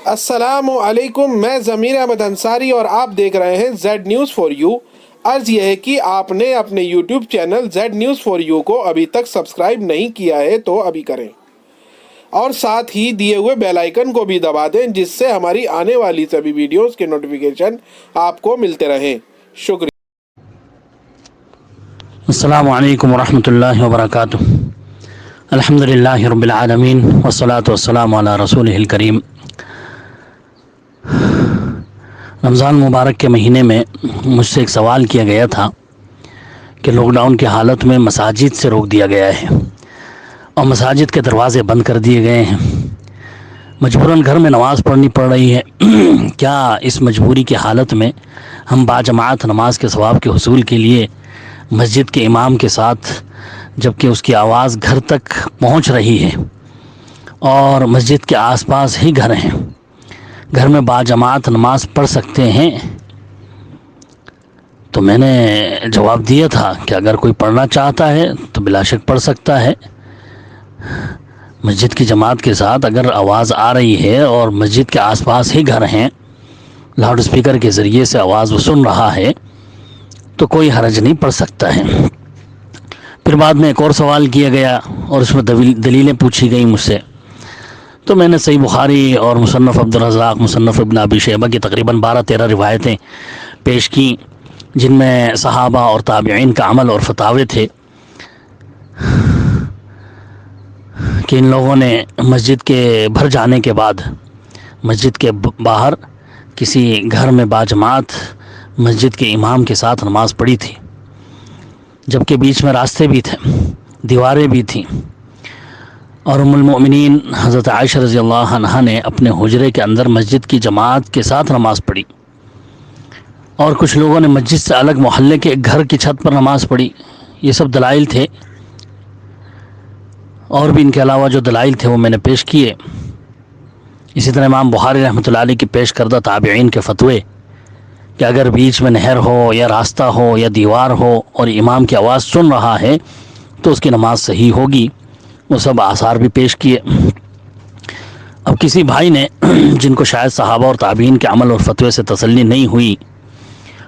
السلام علیکم، میں ضمیر احمد انصاری اور آپ دیکھ رہے ہیں زیڈ نیوز فار یو۔ عرض یہ ہے کہ آپ نے اپنے YouTube channel Z news for you کو ابھی تک سبسکرائب نہیں کیا ہے تو ابھی کریں، اور ساتھ ہی دیے ہوئے بیل آئیکن کو بھی دبا دیں جس سے ہماری آنے والی سبھی ویڈیوز کے نوٹیفیکیشن آپ کو ملتے رہیں۔ شکریہ۔ السلام علیکم ورحمۃ اللہ وبرکاتہ۔ الحمد للہ رب العالمین والصلاة والسلام علی رسولہ الکریم۔ رمضان مبارک کے مہینے میں مجھ سے ایک سوال کیا گیا تھا کہ لاک ڈاؤن کی حالت میں مساجد سے روک دیا گیا ہے اور مساجد کے دروازے بند کر دیے گئے ہیں، مجبوراً گھر میں نماز پڑھنی پڑ رہی ہے۔ کیا اس مجبوری کی حالت میں ہم باجماعت نماز کے ثواب کے حصول کے لیے مسجد کے امام کے ساتھ، جبکہ اس کی آواز گھر تک پہنچ رہی ہے اور مسجد کے آس پاس ہی گھر ہیں، گھر میں باجماعت نماز پڑھ سکتے ہیں؟ تو میں نے جواب دیا تھا کہ اگر کوئی پڑھنا چاہتا ہے تو بلا شک پڑھ سکتا ہے۔ مسجد کی جماعت کے ساتھ اگر آواز آ رہی ہے اور مسجد کے آس پاس ہی گھر ہیں، لاؤڈ اسپیکر کے ذریعے سے آواز وہ سن رہا ہے، تو کوئی حرج نہیں پڑ سکتا ہے۔ پھر بعد میں ایک اور سوال کیا گیا اور اس میں دلیلیں پوچھی گئیں مجھ سے، تو میں نے صحیح بخاری اور مصنف عبدالرزاق، مصنف ابن ابی شیبہ کی تقریباً 12-13 روایتیں پیش کیں جن میں صحابہ اور تابعین کا عمل اور فتاوے تھے کہ ان لوگوں نے مسجد کے بھر جانے کے بعد مسجد کے باہر کسی گھر میں باجماعت مسجد کے امام کے ساتھ نماز پڑھی تھی، جبکہ بیچ میں راستے بھی تھے، دیواریں بھی تھیں، اور ام المؤمنین حضرت عائشہ رضی اللہ عنہا نے اپنے حجرے کے اندر مسجد کی جماعت کے ساتھ نماز پڑھی، اور کچھ لوگوں نے مسجد سے الگ محلے کے ایک گھر کی چھت پر نماز پڑھی۔ یہ سب دلائل تھے، اور بھی ان کے علاوہ جو دلائل تھے وہ میں نے پیش کیے۔ اسی طرح امام بخاری رحمۃ اللہ علیہ کی پیش کردہ تابعین کے فتوے کہ اگر بیچ میں نہر ہو یا راستہ ہو یا دیوار ہو اور امام کی آواز سن رہا ہے تو اس کی نماز صحیح ہوگی، وہ سب آثار بھی پیش کیے۔ اب کسی بھائی نے جن کو شاید صحابہ اور تابعین کے عمل اور فتوے سے تسلی نہیں ہوئی،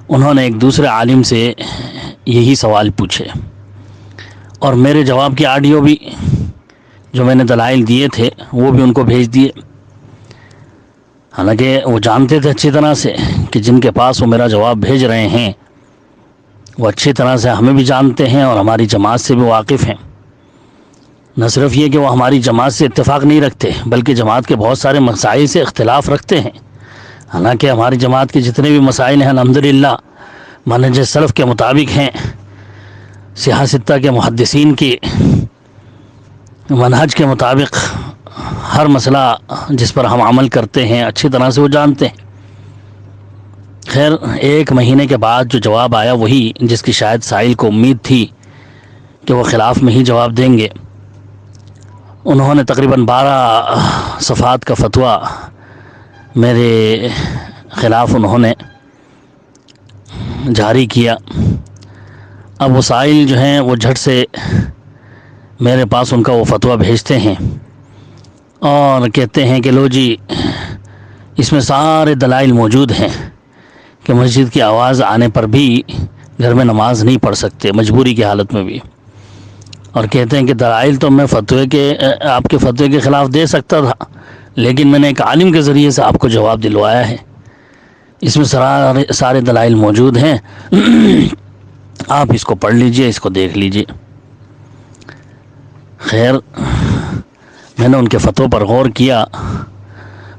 انہوں نے ایک دوسرے عالم سے یہی سوال پوچھے، اور میرے جواب کی آڈیو بھی جو میں نے دلائل دیے تھے وہ بھی ان کو بھیج دیے۔ حالانکہ وہ جانتے تھے اچھی طرح سے کہ جن کے پاس وہ میرا جواب بھیج رہے ہیں وہ اچھی طرح سے ہمیں بھی جانتے ہیں اور ہماری جماعت سے بھی واقف ہیں۔ نہ صرف یہ کہ وہ ہماری جماعت سے اتفاق نہیں رکھتے بلکہ جماعت کے بہت سارے مسائل سے اختلاف رکھتے ہیں۔ حالانکہ ہماری جماعت کے جتنے بھی مسائل ہیں الحمدللہ منہج سلف کے مطابق ہیں، سیاہ ستہ کے محدثین کی منہج کے مطابق ہر مسئلہ جس پر ہم عمل کرتے ہیں اچھی طرح سے وہ جانتے ہیں۔ خیر، ایک مہینے کے بعد جو جواب آیا وہی جس کی شاید سائل کو امید تھی کہ وہ خلاف میں ہی جواب دیں گے۔ انہوں نے تقریباً 12 صفحات کا فتویٰ میرے خلاف انہوں نے جاری کیا۔ اب وسائل جو ہیں وہ جھٹ سے میرے پاس ان کا وہ فتویٰ بھیجتے ہیں اور کہتے ہیں کہ لو جی، اس میں سارے دلائل موجود ہیں کہ مسجد کی آواز آنے پر بھی گھر میں نماز نہیں پڑھ سکتے مجبوری کی حالت میں بھی، اور کہتے ہیں کہ دلائل تو میں آپ کے فتوے کے خلاف دے سکتا تھا لیکن میں نے ایک عالم کے ذریعے سے آپ کو جواب دلوایا ہے، اس میں سارے دلائل موجود ہیں، آپ اس کو پڑھ لیجئے، اس کو دیکھ لیجئے۔ خیر، میں نے ان کے فتوے پر غور کیا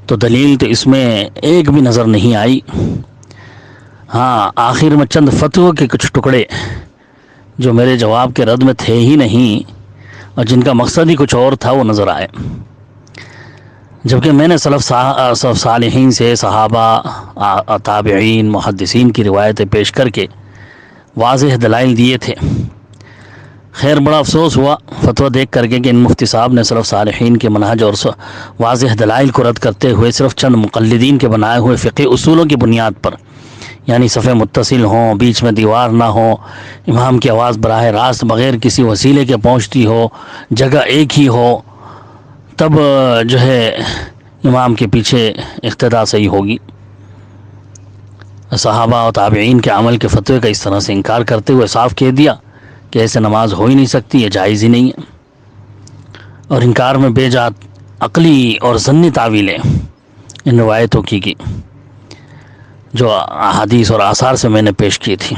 تو دلیل تو اس میں ایک بھی نظر نہیں آئی۔ ہاں، آخر میں چند فتووں کے کچھ ٹکڑے جو میرے جواب کے رد میں تھے ہی نہیں اور جن کا مقصد ہی کچھ اور تھا وہ نظر آئے، جبکہ میں نے سلف صالحین سے، صحابہ، تابعین، محدثین کی روایتیں پیش کر کے واضح دلائل دیے تھے۔ خیر، بڑا افسوس ہوا فتویٰ دیکھ کر کے کہ ان مفتی صاحب نے سلف صالحین کے منہج اور واضح دلائل کو رد کرتے ہوئے صرف چند مقلدین کے بنائے ہوئے فقہی اصولوں کی بنیاد پر، یعنی صفیں متصل ہوں، بیچ میں دیوار نہ ہو، امام کی آواز براہ راست بغیر کسی وسیلے کے پہنچتی ہو، جگہ ایک ہی ہو، تب جو ہے امام کے پیچھے اقتداء صحیح ہوگی۔ صحابہ و تابعین کے عمل کے فتوے کا اس طرح سے انکار کرتے ہوئے صاف کہہ دیا کہ ایسے نماز ہو ہی نہیں سکتی، یہ جائز ہی نہیں ہے، اور انکار میں بے جات عقلی اور ظنی تعویلیں ان روایتوں کی جو احادیث اور آثار سے میں نے پیش کی تھی،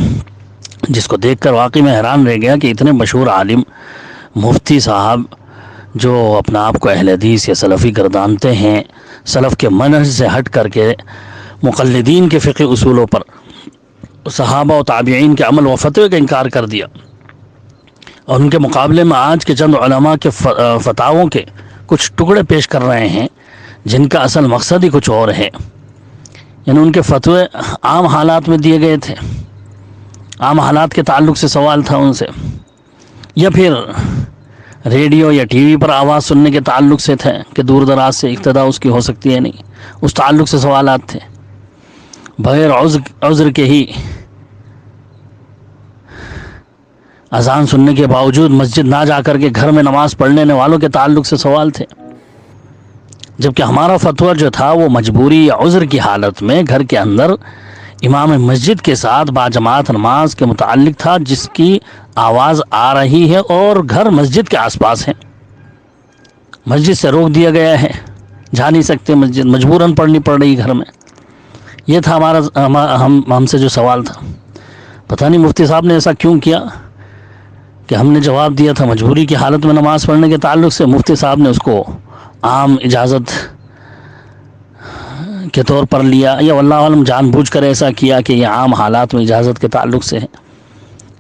جس کو دیکھ کر واقعی میں حیران رہ گیا کہ اتنے مشہور عالم مفتی صاحب جو اپنا آپ کو اہل حدیث یا سلفی گردانتے ہیں، سلف کے منہج سے ہٹ کر کے مقلدین کے فقہی اصولوں پر صحابہ و تابعین کے عمل و فتوے کا انکار کر دیا، اور ان کے مقابلے میں آج کے چند علماء کے فتاووں کے کچھ ٹکڑے پیش کر رہے ہیں جن کا اصل مقصد ہی کچھ اور ہے۔ یعنی ان کے فتوے عام حالات میں دیے گئے تھے، عام حالات کے تعلق سے سوال تھا ان سے، یا پھر ریڈیو یا ٹی وی پر آواز سننے کے تعلق سے تھے کہ دور دراز سے اقتداء اس کی ہو سکتی ہے نہیں، اس تعلق سے سوالات تھے۔ بغیر عذر کے ہی اذان سننے کے باوجود مسجد نہ جا کر کے گھر میں نماز پڑھ لینے والوں کے تعلق سے سوال تھے، جبکہ ہمارا فتویٰ جو تھا وہ مجبوری یا عذر کی حالت میں گھر کے اندر امام مسجد کے ساتھ باجماعت نماز کے متعلق تھا، جس کی آواز آ رہی ہے اور گھر مسجد کے آس پاس ہیں، مسجد سے روک دیا گیا ہے، جا نہیں سکتے مسجد، مجبوراً پڑھنی پڑ رہی گھر میں۔ یہ تھا ہم سے جو سوال تھا۔ پتہ نہیں مفتی صاحب نے ایسا کیوں کیا کہ ہم نے جواب دیا تھا مجبوری کی حالت میں نماز پڑھنے کے تعلق سے، مفتی صاحب نے اس کو عام اجازت کے طور پر لیا، یا واللہ عالم جان بوجھ کر ایسا کیا کہ یہ عام حالات میں اجازت کے تعلق سے ہے،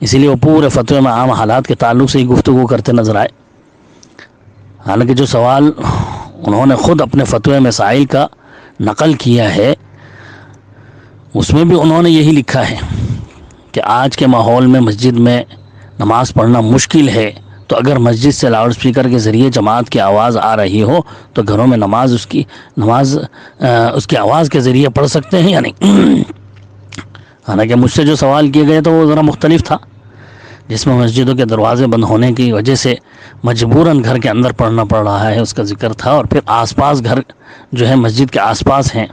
اسی لیے وہ پورے فتوے میں عام حالات کے تعلق سے ہی گفتگو کرتے نظر آئے۔ حالانکہ جو سوال انہوں نے خود اپنے فتوے مسائل کا نقل کیا ہے، اس میں بھی انہوں نے یہی لکھا ہے کہ آج کے ماحول میں مسجد میں نماز پڑھنا مشکل ہے، تو اگر مسجد سے لاؤڈ سپیکر کے ذریعے جماعت کی آواز آ رہی ہو تو گھروں میں نماز اس کی آواز کے ذریعے پڑھ سکتے ہیں یا نہیں۔ حالانکہ مجھ سے جو سوال کیے گئے تو وہ ذرا مختلف تھا، جس میں مسجدوں کے دروازے بند ہونے کی وجہ سے مجبوراً گھر کے اندر پڑھنا پڑ رہا ہے، اس کا ذکر تھا، اور پھر آس پاس گھر جو ہے مسجد کے آس پاس ہیں،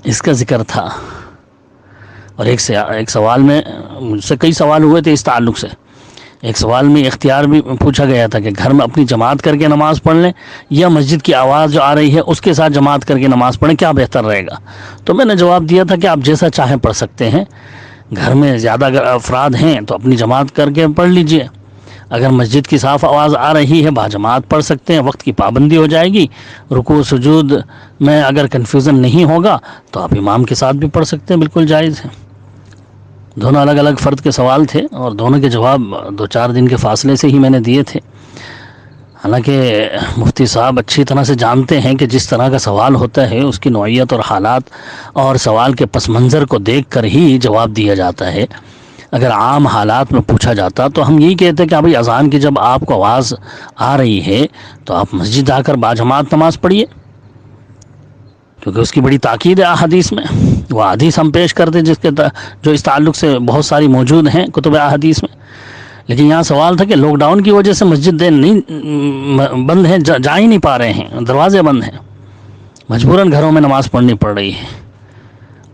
اس کا ذکر تھا۔ اور ایک سوال میں مجھ سے کئی سوال ہوئے تھے اس تعلق سے، ایک سوال میں اختیار بھی پوچھا گیا تھا کہ گھر میں اپنی جماعت کر کے نماز پڑھ لیں یا مسجد کی آواز جو آ رہی ہے اس کے ساتھ جماعت کر کے نماز پڑھیں، کیا بہتر رہے گا؟ تو میں نے جواب دیا تھا کہ آپ جیسا چاہیں پڑھ سکتے ہیں، گھر میں زیادہ افراد ہیں تو اپنی جماعت کر کے پڑھ لیجئے، اگر مسجد کی صاف آواز آ رہی ہے باجماعت پڑھ سکتے ہیں، وقت کی پابندی ہو جائے گی، رکوع سجود میں اگر کنفیوژن نہیں ہوگا تو آپ امام کے ساتھ بھی پڑھ سکتے ہیں، بالکل جائز ہے۔ دونوں الگ الگ فرد کے سوال تھے اور دونوں کے جواب 2-4 دن کے فاصلے سے ہی میں نے دیے تھے۔ حالانکہ مفتی صاحب اچھی طرح سے جانتے ہیں کہ جس طرح کا سوال ہوتا ہے اس کی نوعیت اور حالات اور سوال کے پس منظر کو دیکھ کر ہی جواب دیا جاتا ہے۔ اگر عام حالات میں پوچھا جاتا تو ہم یہی کہتے کہ ابھی اذان کی جب آپ کو آواز آ رہی ہے تو آپ مسجد آ کر باجماعت نماز پڑھیے، کیونکہ اس کی بڑی تاکید ہے احادیث میں، وہ احادیث ہم پیش کرتے جو اس تعلق سے بہت ساری موجود ہیں کتب احادیث میں۔ لیکن یہاں سوال تھا کہ لاک ڈاؤن کی وجہ سے مسجد بند ہیں، جا ہی نہیں پا رہے ہیں، دروازے بند ہیں، مجبوراً گھروں میں نماز پڑھنی پڑ رہی ہے۔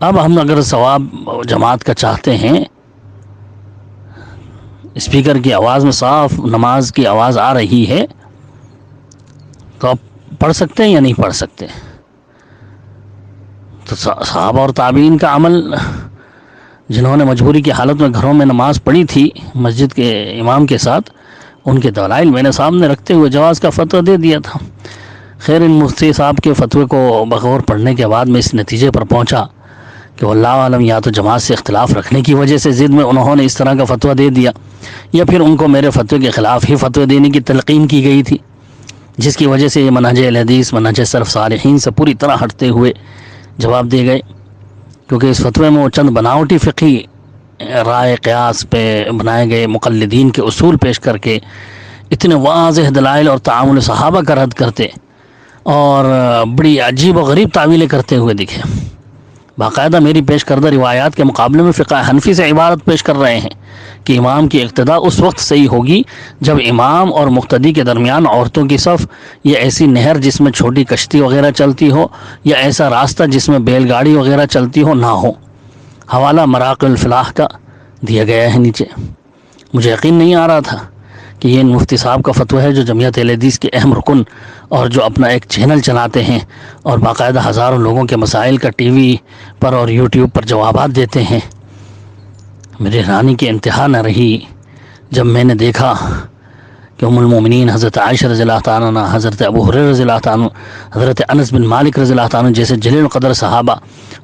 اب ہم اگر ثواب جماعت کا چاہتے ہیں، اسپیکر کی آواز میں صاف نماز کی آواز آ رہی ہے، تو آپ پڑھ سکتے ہیں یا نہیں پڑھ سکتے؟ تو صحابہ اور تابعین کا عمل جنہوں نے مجبوری کی حالت میں گھروں میں نماز پڑھی تھی مسجد کے امام کے ساتھ، ان کے دلائل میں نے سامنے رکھتے ہوئے جواز کا فتویٰ دے دیا تھا۔ خیر، ان مفتی صاحب کے فتوے کو بغور پڑھنے کے بعد میں اس نتیجے پر پہنچا کہ واللہ عالم یا تو جماعت سے اختلاف رکھنے کی وجہ سے ضد میں انہوں نے اس طرح کا فتویٰ دے دیا، یا پھر ان کو میرے فتوے کے خلاف ہی فتوے دینے کی تلقین کی گئی تھی، جس کی وجہ سے یہ منہج اہل حدیث، منہج سلف صالحین سے پوری طرح ہٹتے ہوئے جواب دے گئے، کیونکہ اس فتوے میں وہ چند بناوٹی فقہی رائے قیاس پہ بنائے گئے مقلدین کے اصول پیش کر کے اتنے واضح دلائل اور تعامل صحابہ کا رد کرتے اور بڑی عجیب و غریب تعویلیں کرتے ہوئے دکھے۔ باقاعدہ میری پیش کردہ روایات کے مقابلے میں فقہ حنفی سے عبارت پیش کر رہے ہیں کہ امام کی اقتداء اس وقت صحیح ہوگی جب امام اور مقتدی کے درمیان عورتوں کی صف، یا ایسی نہر جس میں چھوٹی کشتی وغیرہ چلتی ہو، یا ایسا راستہ جس میں بیل گاڑی وغیرہ چلتی ہو نہ ہو۔ حوالہ مراقل الفلاح کا دیا گیا ہے نیچے۔ مجھے یقین نہیں آ رہا تھا کہ یہ مفتی صاحب کا فتویٰ ہے جو جمعیت اہل حدیث کے اہم رکن اور جو اپنا ایک چینل چلاتے ہیں اور باقاعدہ ہزاروں لوگوں کے مسائل کا ٹی وی پر اور یوٹیوب پر جوابات دیتے ہیں۔ میری حیرانی کی انتہا نہ رہی جب میں نے دیکھا کہ ام المومنین حضرت عائشہ رضی اللہ تعالیٰ عنہ، حضرت ابو ہریرہ رضی اللہ تعالیٰ عنہ، حضرت انس بن مالک رضی اللہ تعالیٰ عنہ جیسے جلیل القدر صحابہ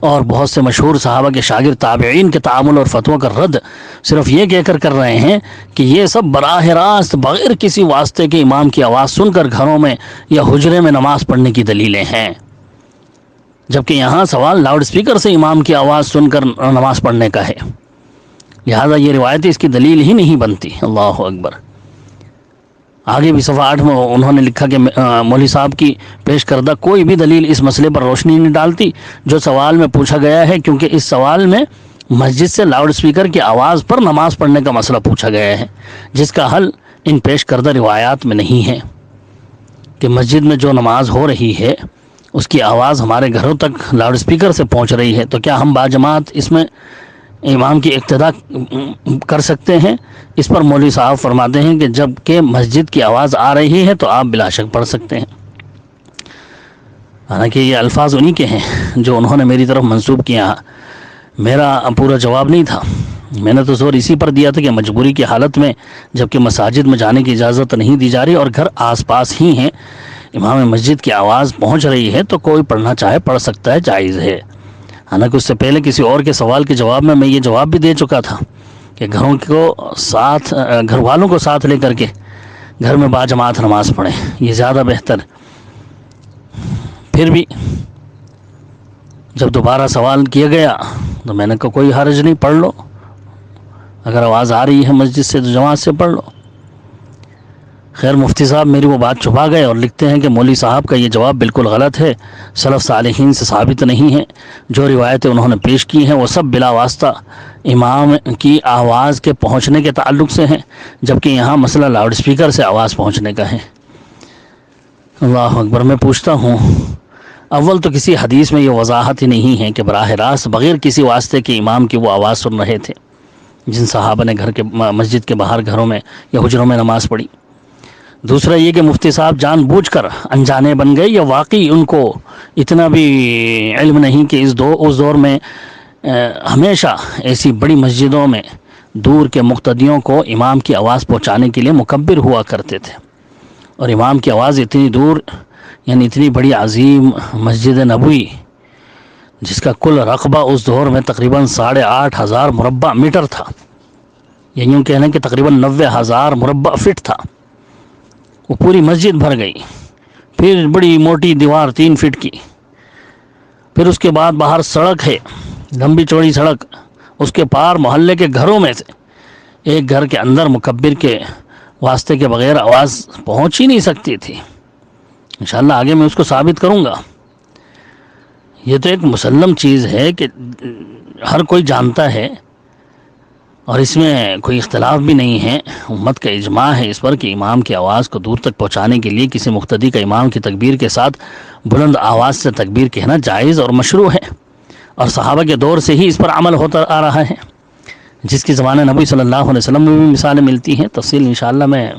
اور بہت سے مشہور صحابہ کے شاگرد تابعین کے تعامل اور فتووں کا رد صرف یہ کہہ کر رہے ہیں کہ یہ سب براہ راست بغیر کسی واسطے کے امام کی آواز سن کر گھروں میں یا حجرے میں نماز پڑھنے کی دلیلیں ہیں، جبکہ یہاں سوال لاؤڈ اسپیکر سے امام کی آواز سن کر نماز پڑھنے کا ہے، لہذا یہ روایت اس کی دلیل ہی نہیں بنتی۔ اللہ اکبر۔ آگے بھی صفحہ 8 میں انہوں نے لکھا کہ مولوی صاحب کی پیش کردہ کوئی بھی دلیل اس مسئلے پر روشنی نہیں ڈالتی جو سوال میں پوچھا گیا ہے، کیونکہ اس سوال میں مسجد سے لاؤڈ اسپیکر کی آواز پر نماز پڑھنے کا مسئلہ پوچھا گیا ہے، جس کا حل ان پیش کردہ روایات میں نہیں ہے کہ مسجد میں جو نماز ہو رہی ہے اس کی آواز ہمارے گھروں تک لاؤڈ اسپیکر سے پہنچ رہی ہے، تو کیا ہم باجماعت اس میں امام کی اقتداء کر سکتے ہیں؟ اس پر مولوی صاحب فرماتے ہیں کہ جب کہ مسجد کی آواز آ رہی ہے تو آپ بلا شک پڑھ سکتے ہیں۔ حالانکہ یہ الفاظ انہی کے ہیں جو انہوں نے میری طرف منسوب کیا، میرا پورا جواب نہیں تھا۔ میں نے تو زور اسی پر دیا تھا کہ مجبوری کی حالت میں جبکہ مساجد میں جانے کی اجازت نہیں دی جا رہی اور گھر آس پاس ہی ہیں، امام مسجد کی آواز پہنچ رہی ہے تو کوئی پڑھنا چاہے پڑھ سکتا ہے، جائز ہے۔ حالانکہ اس سے پہلے کسی اور کے سوال کے جواب میں یہ جواب بھی دے چکا تھا کہ گھر والوں کو ساتھ لے کر کے گھر میں باجماعت نماز پڑھیں، یہ زیادہ بہتر۔ پھر بھی جب دوبارہ سوال کیا گیا تو میں نے کہا کوئی حرج نہیں، پڑھ لو، اگر آواز آ رہی ہے مسجد سے تو جماعت سے پڑھ لو۔ خیر مفتی صاحب میری وہ بات چھپا گئے اور لکھتے ہیں کہ مولوی صاحب کا یہ جواب بالکل غلط ہے، سلف صالحین سے ثابت نہیں ہے، جو روایتیں انہوں نے پیش کی ہیں وہ سب بلا واسطہ امام کی آواز کے پہنچنے کے تعلق سے ہیں، جبکہ یہاں مسئلہ لاؤڈ اسپیکر سے آواز پہنچنے کا ہے۔ اللہ اکبر۔ میں پوچھتا ہوں، اول تو کسی حدیث میں یہ وضاحت ہی نہیں ہے کہ براہ راست بغیر کسی واسطے کے امام کی وہ آواز سن رہے تھے جن صحابہ نے مسجد کے باہر گھروں میں یا حجروں میں نماز پڑھی۔ دوسرا یہ کہ مفتی صاحب جان بوجھ کر انجانے بن گئے یا واقعی ان کو اتنا بھی علم نہیں کہ اس دور میں ہمیشہ ایسی بڑی مسجدوں میں دور کے مقتدیوں کو امام کی آواز پہنچانے کے لیے مکبر ہوا کرتے تھے، اور امام کی آواز اتنی دور یعنی اتنی بڑی عظیم مسجد نبوی جس کا کل رقبہ اس دور میں تقریباً 8,500 مربع میٹر تھا، یا یوں کہہ لیں کہ تقریباً 90,000 مربع فٹ تھا، وہ پوری مسجد بھر گئی۔ پھر بڑی موٹی دیوار 3 فٹ کی، پھر اس کے بعد باہر سڑک ہے، لمبی چوڑی سڑک، اس کے پار محلے کے گھروں میں سے ایک گھر کے اندر مکبر کے واسطے کے بغیر آواز پہنچ ہی نہیں سکتی تھی۔ انشاءاللہ آگے میں اس کو ثابت کروں گا۔ یہ تو ایک مسلم چیز ہے کہ ہر کوئی جانتا ہے، اور اس میں کوئی اختلاف بھی نہیں ہے، امت کا اجماع ہے اس پر کہ امام کی آواز کو دور تک پہنچانے کے لیے کسی مقتدی کا امام کی تکبیر کے ساتھ بلند آواز سے تکبیر کہنا جائز اور مشروع ہے، اور صحابہ کے دور سے ہی اس پر عمل ہوتا آ رہا ہے، جس کی زمانہ نبی صلی اللہ علیہ وسلم میں بھی مثالیں ملتی ہیں۔ تفصیل انشاءاللہ میں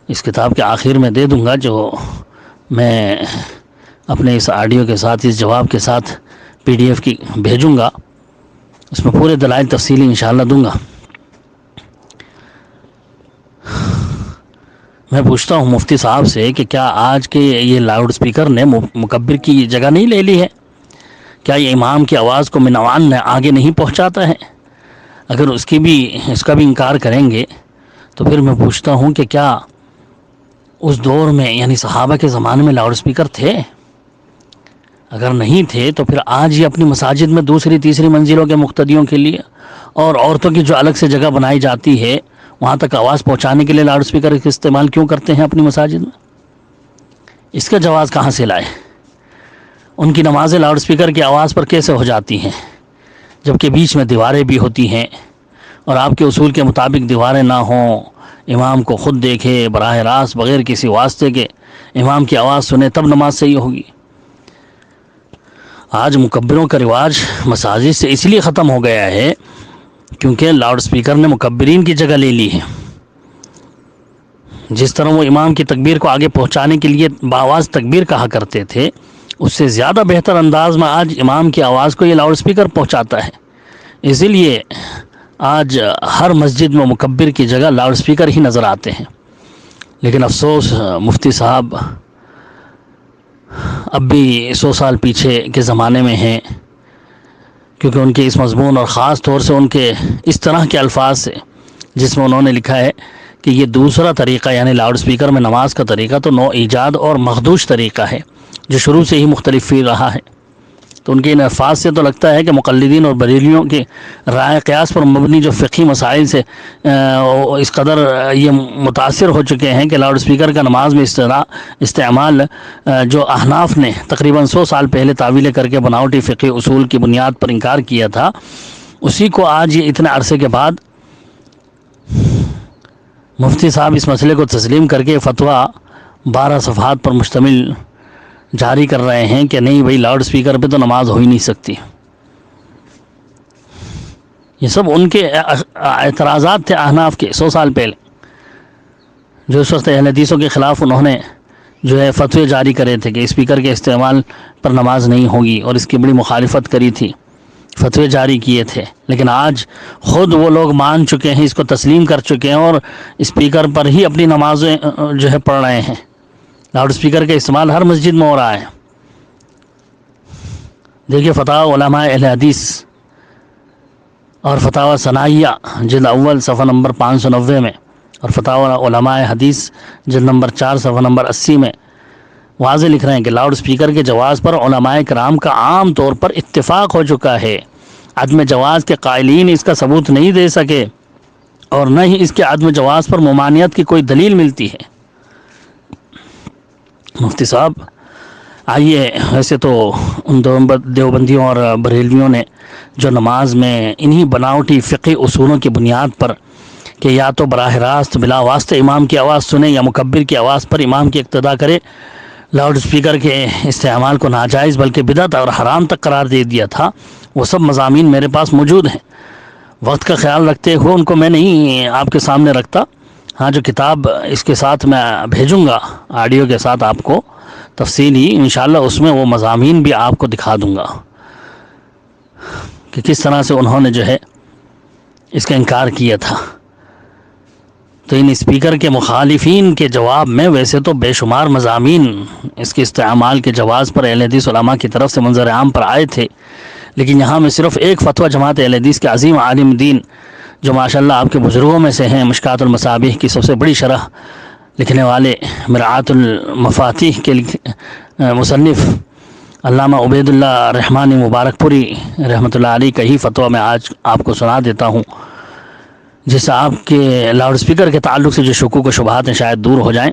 اس کتاب کے آخر میں دے دوں گا، جو میں اپنے اس آڈیو کے ساتھ، اس جواب کے ساتھ PDF کی بھیجوں گا، اس میں پورے دلائل تفصیلی انشاءاللہ دوں گا۔ میں پوچھتا ہوں مفتی صاحب سے کہ کیا آج کے یہ لاؤڈ اسپیکر نے مکبر کی جگہ نہیں لے لی ہے؟ کیا یہ امام کی آواز کو منوان آگے نہیں پہنچاتا ہے؟ اگر اس کا بھی انکار کریں گے تو پھر میں پوچھتا ہوں کہ کیا اس دور میں یعنی صحابہ کے زمانے میں لاؤڈ اسپیکر تھے؟ اگر نہیں تھے تو پھر آج یہ اپنی مساجد میں دوسری تیسری منزلوں کے مقتدیوں کے لیے اور عورتوں کی جو الگ سے جگہ بنائی جاتی ہے وہاں تک آواز پہنچانے کے لیے لاؤڈ اسپیکر کا استعمال کیوں کرتے ہیں اپنی مساجد میں؟ اس کا جواز کہاں سے لائے؟ ان کی نمازیں لاؤڈ سپیکر کی آواز پر کیسے ہو جاتی ہیں جبکہ بیچ میں دیواریں بھی ہوتی ہیں، اور آپ کے اصول کے مطابق دیواریں نہ ہوں، امام کو خود دیکھے براہ راست بغیر کسی واسطے کے امام کی آواز سنے تب نماز صحیح ہوگی۔ آج مکبروں کا رواج مساجد سے اس لیے ختم ہو گیا ہے کیونکہ لاؤڈ سپیکر نے مکبرین کی جگہ لے لی ہے۔ جس طرح وہ امام کی تکبیر کو آگے پہنچانے کے لیے بآواز تکبیر کہا کرتے تھے، اس سے زیادہ بہتر انداز میں آج امام کی آواز کو یہ لاؤڈ سپیکر پہنچاتا ہے۔ اسی لیے آج ہر مسجد میں مکبر کی جگہ لاؤڈ سپیکر ہی نظر آتے ہیں۔ لیکن افسوس مفتی صاحب اب بھی 100 سال پیچھے کے زمانے میں ہیں، کیونکہ ان کے اس مضمون اور خاص طور سے ان کے اس طرح کے الفاظ سے جس میں انہوں نے لکھا ہے کہ یہ دوسرا طریقہ یعنی لاؤڈ سپیکر میں نماز کا طریقہ تو نو ایجاد اور مخدوش طریقہ ہے جو شروع سے ہی مختلف فی رہا ہے۔ تو ان کے ان الفاظ سے تو لگتا ہے کہ مقلدین اور بریلیوں کی رائے قیاس پر مبنی جو فقہی مسائل سے اس قدر یہ متاثر ہو چکے ہیں کہ لاؤڈ سپیکر کا نماز میں استعمال جو احناف نے تقریباً 100 سال پہلے تعویلیں کر کے بناوٹی فقہی اصول کی بنیاد پر انکار کیا تھا، اسی کو آج یہ اتنے عرصے کے بعد مفتی صاحب اس مسئلے کو تسلیم کر کے فتویٰ 12 صفحات پر مشتمل جاری کر رہے ہیں کہ نہیں بھائی لاؤڈ سپیکر پہ تو نماز ہو ہی نہیں سکتی۔ یہ سب ان کے اعتراضات تھے احناف کے 100 سال پہلے، جو اس وقت اہل حدیثوں کے خلاف انہوں نے جو ہے فتوے جاری کرے تھے کہ اسپیکر کے استعمال پر نماز نہیں ہوگی، اور اس کی بڑی مخالفت کری تھی، فتوے جاری کیے تھے۔ لیکن آج خود وہ لوگ مان چکے ہیں، اس کو تسلیم کر چکے ہیں، اور اسپیکر پر ہی اپنی نمازیں جو ہے پڑھ رہے ہیں۔ لاؤڈ سپیکر کا استعمال ہر مسجد میں ہو رہا ہے۔ دیکھیے فتاوی علماء اہل حدیث اور فتاوی ثنائیہ جلد اول صفحہ نمبر 590 میں، اور فتاوی علماء حدیث جلد نمبر 4 صفحہ نمبر 80 میں واضح لکھ رہے ہیں کہ لاؤڈ سپیکر کے جواز پر علماء کرام کا عام طور پر اتفاق ہو چکا ہے۔ عدم جواز کے قائلین اس کا ثبوت نہیں دے سکے، اور نہ ہی اس کے عدم جواز پر ممانعت کی کوئی دلیل ملتی ہے۔ مفتی صاحب آئیے، ویسے تو ان دیوبندیوں اور بریلویوں نے جو نماز میں انہی بناوٹی فقہی اصولوں کی بنیاد پر کہ یا تو براہ راست بلا واسطہ امام کی آواز سنے یا مکبر کی آواز پر امام کی اقتداء کرے، لاؤڈ سپیکر کے استعمال کو ناجائز بلکہ بدعت اور حرام تک قرار دے دیا تھا، وہ سب مضامین میرے پاس موجود ہیں۔ وقت کا خیال رکھتے ہوئے ان کو میں نہیں آپ کے سامنے رکھتا۔ ہاں، جو کتاب اس کے ساتھ میں بھیجوں گا آڈیو کے ساتھ آپ کو تفصیلی، انشاءاللہ اس میں وہ مضامین بھی آپ کو دکھا دوں گا کہ کس طرح سے انہوں نے جو ہے اس کا انکار کیا تھا۔ تو ان اسپیکر کے مخالفین کے جواب میں ویسے تو بے شمار مضامین اس کے استعمال کے جواز پر اہل حدیث علماء کی طرف سے منظر عام پر آئے تھے، لیکن یہاں میں صرف ایک فتویٰ جماعت اہل حدیث کے عظیم عالم دین جو ماشاءاللہ آپ کے بزرگوں میں سے ہیں، مشکات المصابیح کی سب سے بڑی شرح لکھنے والے مرآۃ المفاتیح کے مصنف علامہ عبید اللہ رحمانی مبارک پوری رحمۃ اللہ علیہ کا ہی فتویٰ میں آج آپ کو سنا دیتا ہوں، جس سے آپ کے لاؤڈ سپیکر کے تعلق سے جو شکوک و شبہات ہیں شاید دور ہو جائیں،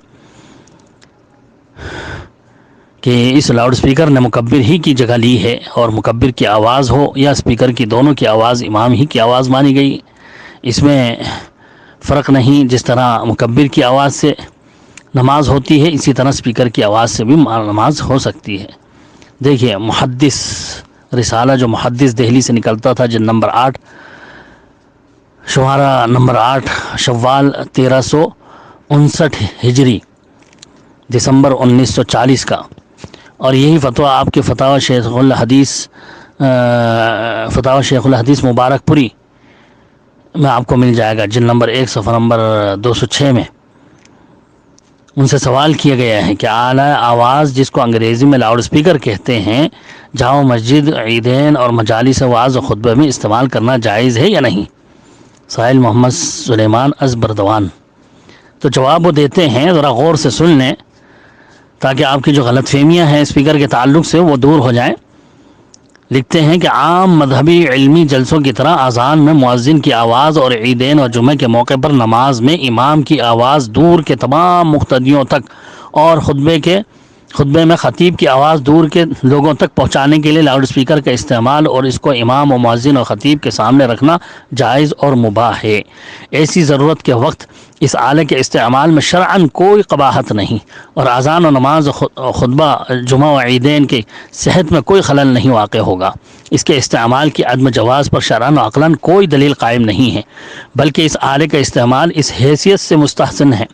کہ اس لاؤڈ سپیکر نے مکبر ہی کی جگہ لی ہے، اور مکبر کی آواز ہو یا اسپیکر کی، دونوں کی آواز امام ہی کی آواز مانی گئی، اس میں فرق نہیں۔ جس طرح مکبر کی آواز سے نماز ہوتی ہے، اسی طرح اسپیکر کی آواز سے بھی نماز ہو سکتی ہے۔ دیکھیے محدث رسالہ جو محدث دہلی سے نکلتا تھا، جلد نمبر 8 شمارہ نمبر 8 شوال 1359 ہجری دسمبر 1940 کا، اور یہی فتویٰ آپ کے فتاوی شیخ الحدیث مبارک پوری میں آپ کو مل جائے گا، جلد نمبر 1 صفحہ نمبر 206 میں۔ ان سے سوال کیا گیا ہے کہ اعلیٰ آواز جس کو انگریزی میں لاؤڈ سپیکر کہتے ہیں، جامع مسجد، عیدین اور مجالس وعظ و خطبہ میں استعمال کرنا جائز ہے یا نہیں؟ سائل محمد سلیمان از بردوان۔ تو جواب وہ دیتے ہیں، ذرا غور سے سن لیں تاکہ آپ کی جو غلط فہمیاں ہیں اسپیکر کے تعلق سے وہ دور ہو جائیں۔ لکھتے ہیں کہ عام مذہبی علمی جلسوں کی طرح اذان میں مؤذن کی آواز اور عیدین اور جمعہ کے موقع پر نماز میں امام کی آواز دور کے تمام مقتدیوں تک اور خطبے کے خطبے میں خطیب کی آواز دور کے لوگوں تک پہنچانے کے لیے لاؤڈ اسپیکر کا استعمال اور اس کو امام و مؤذن اور خطیب کے سامنے رکھنا جائز اور مباح ہے۔ ایسی ضرورت کے وقت اس آلے کے استعمال میں شرعاً کوئی قباحت نہیں، اور اذان و نماز خطبہ جمعہ و عیدین کی صحت میں کوئی خلل نہیں واقع ہوگا۔ اس کے استعمال کی عدم جواز پر شرعاً و عقلاً کوئی دلیل قائم نہیں ہے، بلکہ اس آلے کا استعمال اس حیثیت سے مستحسن ہے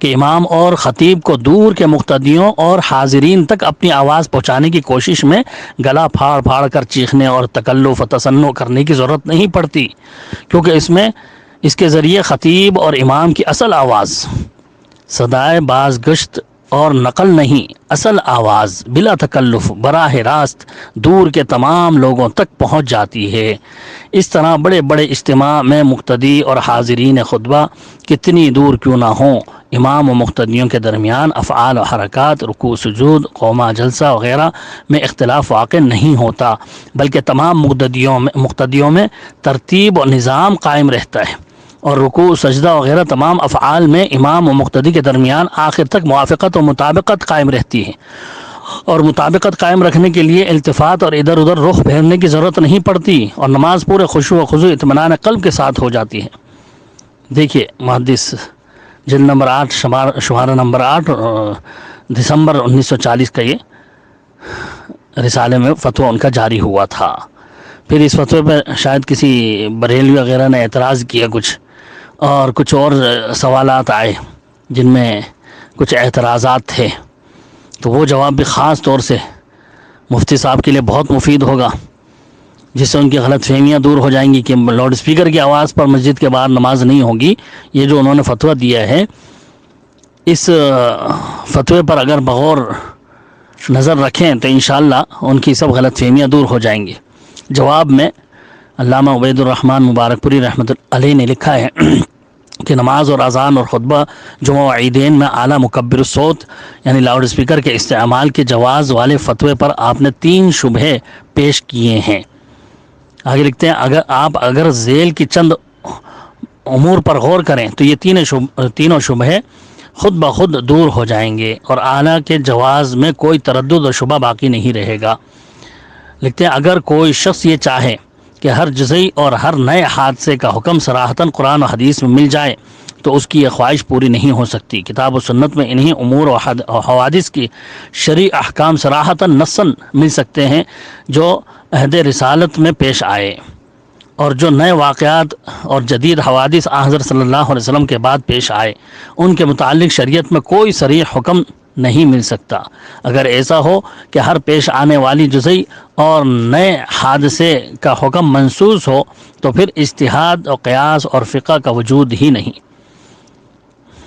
کہ امام اور خطیب کو دور کے مقتدیوں اور حاضرین تک اپنی آواز پہنچانے کی کوشش میں گلا پھاڑ پھاڑ کر چیخنے اور تکلف و تصنع کرنے کی ضرورت نہیں پڑتی، کیونکہ اس کے ذریعے خطیب اور امام کی اصل آواز صدائے باز گشت اور نقل نہیں، اصل آواز بلا تکلف براہ راست دور کے تمام لوگوں تک پہنچ جاتی ہے۔ اس طرح بڑے بڑے اجتماع میں مقتدی اور حاضرین خطبہ کتنی دور کیوں نہ ہوں، امام و مقتدیوں کے درمیان افعال و حرکات، رکوع سجود، قومہ جلسہ وغیرہ میں اختلاف واقع نہیں ہوتا، بلکہ تمام مقتدیوں میں ترتیب و نظام قائم رہتا ہے، اور رکوع سجدہ وغیرہ تمام افعال میں امام و مقتدی کے درمیان آخر تک موافقت و مطابقت قائم رہتی ہے، اور مطابقت قائم رکھنے کے لیے التفات اور ادھر ادھر رخ پھیرنے کی ضرورت نہیں پڑتی، اور نماز پورے خشوع و خضوع اطمینان قلب کے ساتھ ہو جاتی ہے۔ دیکھیے محدث جلد نمبر 8 شمارہ نمبر 8 دسمبر 1940 کا یہ رسالے میں فتویٰ ان کا جاری ہوا تھا۔ پھر اس فتوے پہ شاید کسی بریلوی وغیرہ نے اعتراض کیا کچھ اور سوالات آئے جن میں کچھ اعتراضات تھے، تو وہ جواب بھی خاص طور سے مفتی صاحب کے لیے بہت مفید ہوگا، جس سے ان کی غلط فہمیاں دور ہو جائیں گی کہ لاؤڈ اسپیکر کی آواز پر مسجد کے باہر نماز نہیں ہوگی۔ یہ جو انہوں نے فتویٰ دیا ہے، اس فتوے پر اگر بغور نظر رکھیں تو انشاءاللہ ان کی سب غلط فہمیاں دور ہو جائیں گی۔ جواب میں علامہ عبید الرحمن مبارک پوری رحمۃ اللہ علیہ نے لکھا ہے کہ نماز اور اذان اور خطبہ جمعہ و عیدین میں اعلیٰ مکبر الصوت یعنی لاؤڈ اسپیکر کے استعمال کے جواز والے فتوے پر آپ نے 3 شبہے پیش کیے ہیں۔ آگے لکھتے ہیں اگر ذیل کی چند امور پر غور کریں تو یہ تینوں شبہے خود بخود دور ہو جائیں گے، اور اعلیٰ کے جواز میں کوئی تردد و شبہ باقی نہیں رہے گا۔ لکھتے ہیں اگر کوئی شخص یہ چاہے کہ ہر جزئی اور ہر نئے حادثے کا حکم صراحتاً قرآن و حدیث میں مل جائے تو اس کی یہ خواہش پوری نہیں ہو سکتی۔ کتاب و سنت میں انہی امور و حوادث کی شرعی احکام صراحتاً نصاً مل سکتے ہیں جو عہد رسالت میں پیش آئے، اور جو نئے واقعات اور جدید حوادث حضرت صلی اللہ علیہ وسلم کے بعد پیش آئے ان کے متعلق شریعت میں کوئی صریح حکم نہیں مل سکتا۔ اگر ایسا ہو کہ ہر پیش آنے والی جزئی اور نئے حادثے کا حکم منسوخ ہو تو پھر اجتہاد اور قیاس اور فقہ کا وجود ہی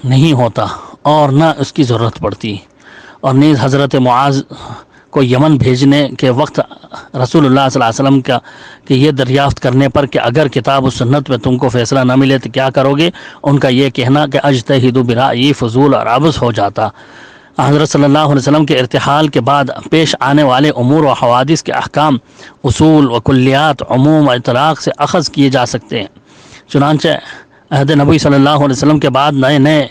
نہیں ہوتا اور نہ اس کی ضرورت پڑتی۔ اور نیز حضرت معاذ کو یمن بھیجنے کے وقت رسول اللہ صلی اللہ علیہ وسلم کہ یہ دریافت کرنے پر کہ اگر کتاب و سنت میں تم کو فیصلہ نہ ملے تو کیا کرو گے، ان کا یہ کہنا کہ اجتہد برأیی فضول اور عبث ہو جاتا۔ حضرت صلی اللہ علیہ وسلم کے ارتحال کے بعد پیش آنے والے امور و حوادث کے احکام اصول و کلیات عموم و اطلاق سے اخذ کیے جا سکتے ہیں۔ چنانچہ عہد نبی صلی اللہ علیہ وسلم کے بعد نئے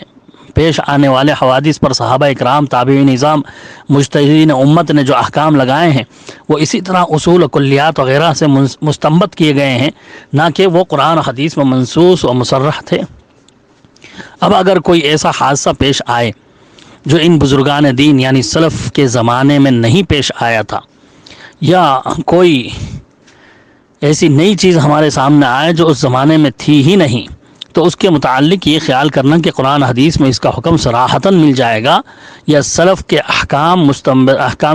پیش آنے والے حوادث پر صحابہ اکرام، تابعین نظام، مجتہدین امت نے جو احکام لگائے ہیں وہ اسی طرح اصول و کلیات وغیرہ سے مستنبط کیے گئے ہیں، نہ کہ وہ قرآن و حدیث میں منصوص و مصرح تھے۔ اب اگر کوئی ایسا حادثہ پیش آئے جو ان بزرگان دین یعنی سلف کے زمانے میں نہیں پیش آیا تھا، یا کوئی ایسی نئی چیز ہمارے سامنے آئے جو اس زمانے میں تھی ہی نہیں، تو اس کے متعلق یہ خیال کرنا کہ قرآن حدیث میں اس کا حکم صراحتاً مل جائے گا، یا سلف کے احکام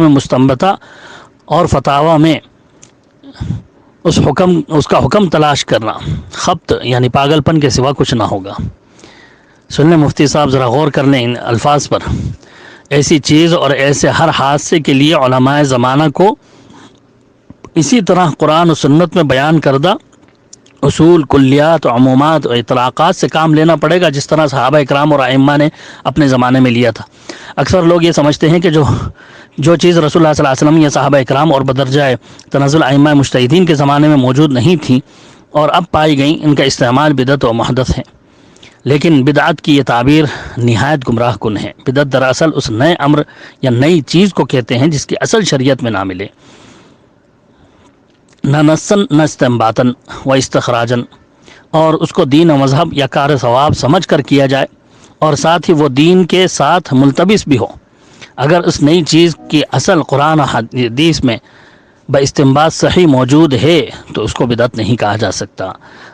مستنبطہ اور فتاوی میں اس کا حکم تلاش کرنا خبط یعنی پاگل پن کے سوا کچھ نہ ہوگا۔ سن لیں مفتی صاحب، ذرا غور کر لیں ان الفاظ پر۔ ایسی چیز اور ایسے ہر حادثے کے لیے علماء زمانہ کو اسی طرح قرآن و سنت میں بیان کردہ اصول، کلیات، عمومات و اطلاقات سے کام لینا پڑے گا، جس طرح صحابہ اکرام اور ائمہ نے اپنے زمانے میں لیا تھا۔ اکثر لوگ یہ سمجھتے ہیں کہ جو چیز رسول اللہ صلی اللہ علیہ وسلم یا صحابہ اکرام اور بدرجہ تنزل ائمہ مجتہدین کے زمانے میں موجود نہیں تھیں اور اب پائی گئیں، ان کا استعمال بدعت و محدث ہے۔ لیکن بدعت کی یہ تعبیر نہایت گمراہ کن ہے۔ بدعت دراصل اس نئے امر یا نئی چیز کو کہتے ہیں جس کی اصل شریعت میں نہ ملے، نہ نصاً نہ استنباطاً و استخراجاً، اور اس کو دین و مذہب یا کار ثواب سمجھ کر کیا جائے، اور ساتھ ہی وہ دین کے ساتھ ملتبس بھی ہو۔ اگر اس نئی چیز کی اصل قرآن و حدیث میں باستنباط صحیح موجود ہے تو اس کو بدعت نہیں کہا جا سکتا۔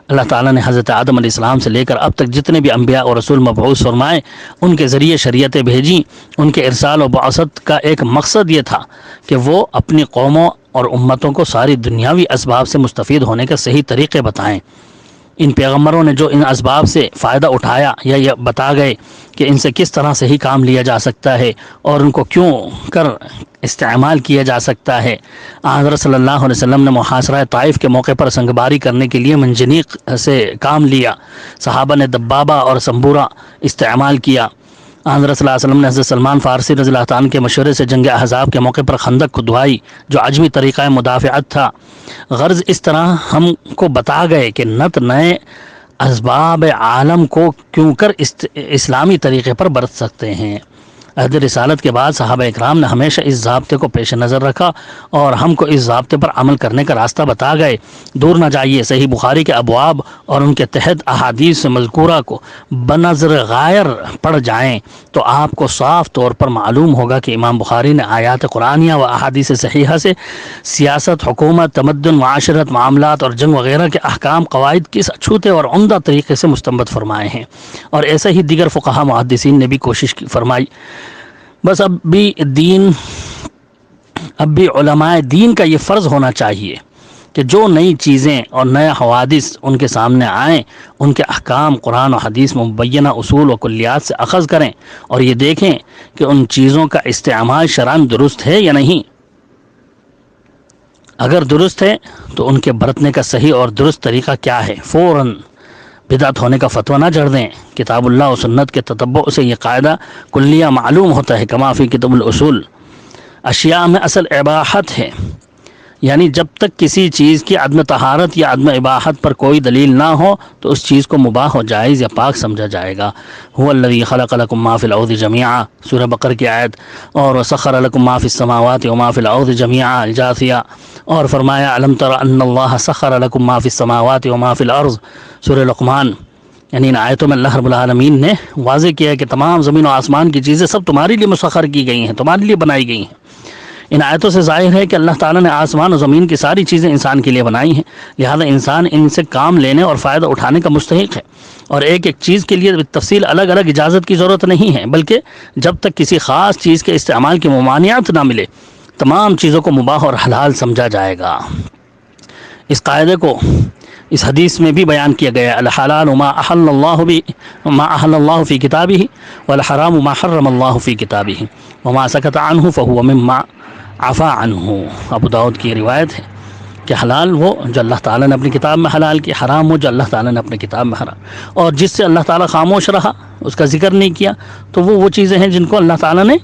اللہ تعالیٰ نے حضرت آدم علیہ السلام سے لے کر اب تک جتنے بھی انبیاء اور رسول مبعوث فرمائے، ان کے ذریعے شریعتیں بھیجیں۔ ان کے ارسال و بعثت کا ایک مقصد یہ تھا کہ وہ اپنی قوموں اور امتوں کو ساری دنیاوی اسباب سے مستفید ہونے کے صحیح طریقے بتائیں۔ ان پیغمبروں نے جو ان اسباب سے فائدہ اٹھایا یا یہ بتا گئے کہ ان سے کس طرح سے ہی کام لیا جا سکتا ہے اور ان کو کیوں کر استعمال کیا جا سکتا ہے۔ حضرت صلی اللہ علیہ وسلم نے محاصرہ طائف کے موقع پر سنگباری کرنے کے لیے منجنیق سے کام لیا، صحابہ نے دبابہ اور سنبورہ استعمال کیا۔ حضرت صلی اللہ علیہ وسلم نے حضرت سلمان فارسی رضی اللہ تعالیٰ عنہ کے مشورے سے جنگ احزاب کے موقع پر خندق کھدوائی، جو عجمی طریقہ مدافعت تھا۔ غرض اس طرح ہم کو بتا گئے کہ نت نئے اسباب عالم کو کیوں کر اسلامی طریقے پر برت سکتے ہیں۔ عہد رسالت کے بعد صحابہ اکرام نے ہمیشہ اس ضابطے کو پیش نظر رکھا اور ہم کو اس ضابطے پر عمل کرنے کا راستہ بتا گئے۔ دور نہ جائیے، صحیح بخاری کے ابواب اور ان کے تحت احادیث مذکورہ کو بنظر غائر پڑھ جائیں تو آپ کو صاف طور پر معلوم ہوگا کہ امام بخاری نے آیات قرآنیہ و احادیث صحیحہ سے سیاست، حکومت، تمدن، معاشرت، معاملات اور جنگ وغیرہ کے احکام قواعد کس اچھوتے اور عمدہ طریقے سے مستنبط فرمائے ہیں، اور ایسے ہی دیگر فقہا محدثین نے بھی کوشش فرمائی۔ بس اب بھی علماء دین کا یہ فرض ہونا چاہیے کہ جو نئی چیزیں اور نئے حوادث ان کے سامنے آئیں، ان کے احکام قرآن و حدیث میں مبینہ اصول و کلیات سے اخذ کریں اور یہ دیکھیں کہ ان چیزوں کا استعمال شرعاً درست ہے یا نہیں۔ اگر درست ہے تو ان کے برتنے کا صحیح اور درست طریقہ کیا ہے، فوراً بدعت ہونے کا فتویٰ نہ جڑ دیں۔ کتاب اللہ و سنت کے تتبع سے یہ قاعدہ کلیہ معلوم ہوتا ہے، کما فی کتب الاصول۔ اشیاء میں اصل اباحت ہے، یعنی جب تک کسی چیز کی عدم طہارت یا عدم اباحت پر کوئی دلیل نہ ہو تو اس چیز کو مباح و جائز یا پاک سمجھا جائے گا۔ هو الذی خلق لکم ما فی الارض جمیعا، سورہ بقرہ کی آیت، اور وسخر لکم ما فی السماوات وما فی الارض جمیعا الجاثیہ، اور فرمایا الم تر ان اللہ سخر لکم ما فی السماوات وما فی الارض، سورہ لقمان۔ یعنی ان آیتوں میں اللہ رب العالمین نے واضح کیا ہے کہ تمام زمین و آسمان کی چیزیں سب تمہارے لیے مسخر کی گئی ہیں، تمہارے لیے بنائی گئی ہیں۔ ان آیتوں سے ظاہر ہے کہ اللہ تعالیٰ نے آسمان و زمین کی ساری چیزیں انسان کے لیے بنائی ہیں، لہذا انسان ان سے کام لینے اور فائدہ اٹھانے کا مستحق ہے، اور ایک ایک چیز کے لیے تفصیل الگ الگ اجازت کی ضرورت نہیں ہے، بلکہ جب تک کسی خاص چیز کے استعمال کی ممانعت نہ ملے تمام چیزوں کو مباح اور حلال سمجھا جائے گا۔ اس قاعدے کو اس حدیث میں بھی بیان کیا گیا ہے، الحلال ما احل اللہ فی کتابہ والحرام ما حرم اللہ فی کتابہ وما سکت عنہ فہو مما عفا عنہ۔ ابو داؤد کی روایت ہے کہ حلال وہ جو اللہ تعالیٰ نے اپنی کتاب میں حلال کی، حرام وہ جو اللہ تعالیٰ نے اپنی کتاب میں حرام، اور جس سے اللہ تعالیٰ خاموش رہا، اس کا ذکر نہیں کیا، تو وہ چیزیں ہیں جن کو اللہ تعالیٰ نے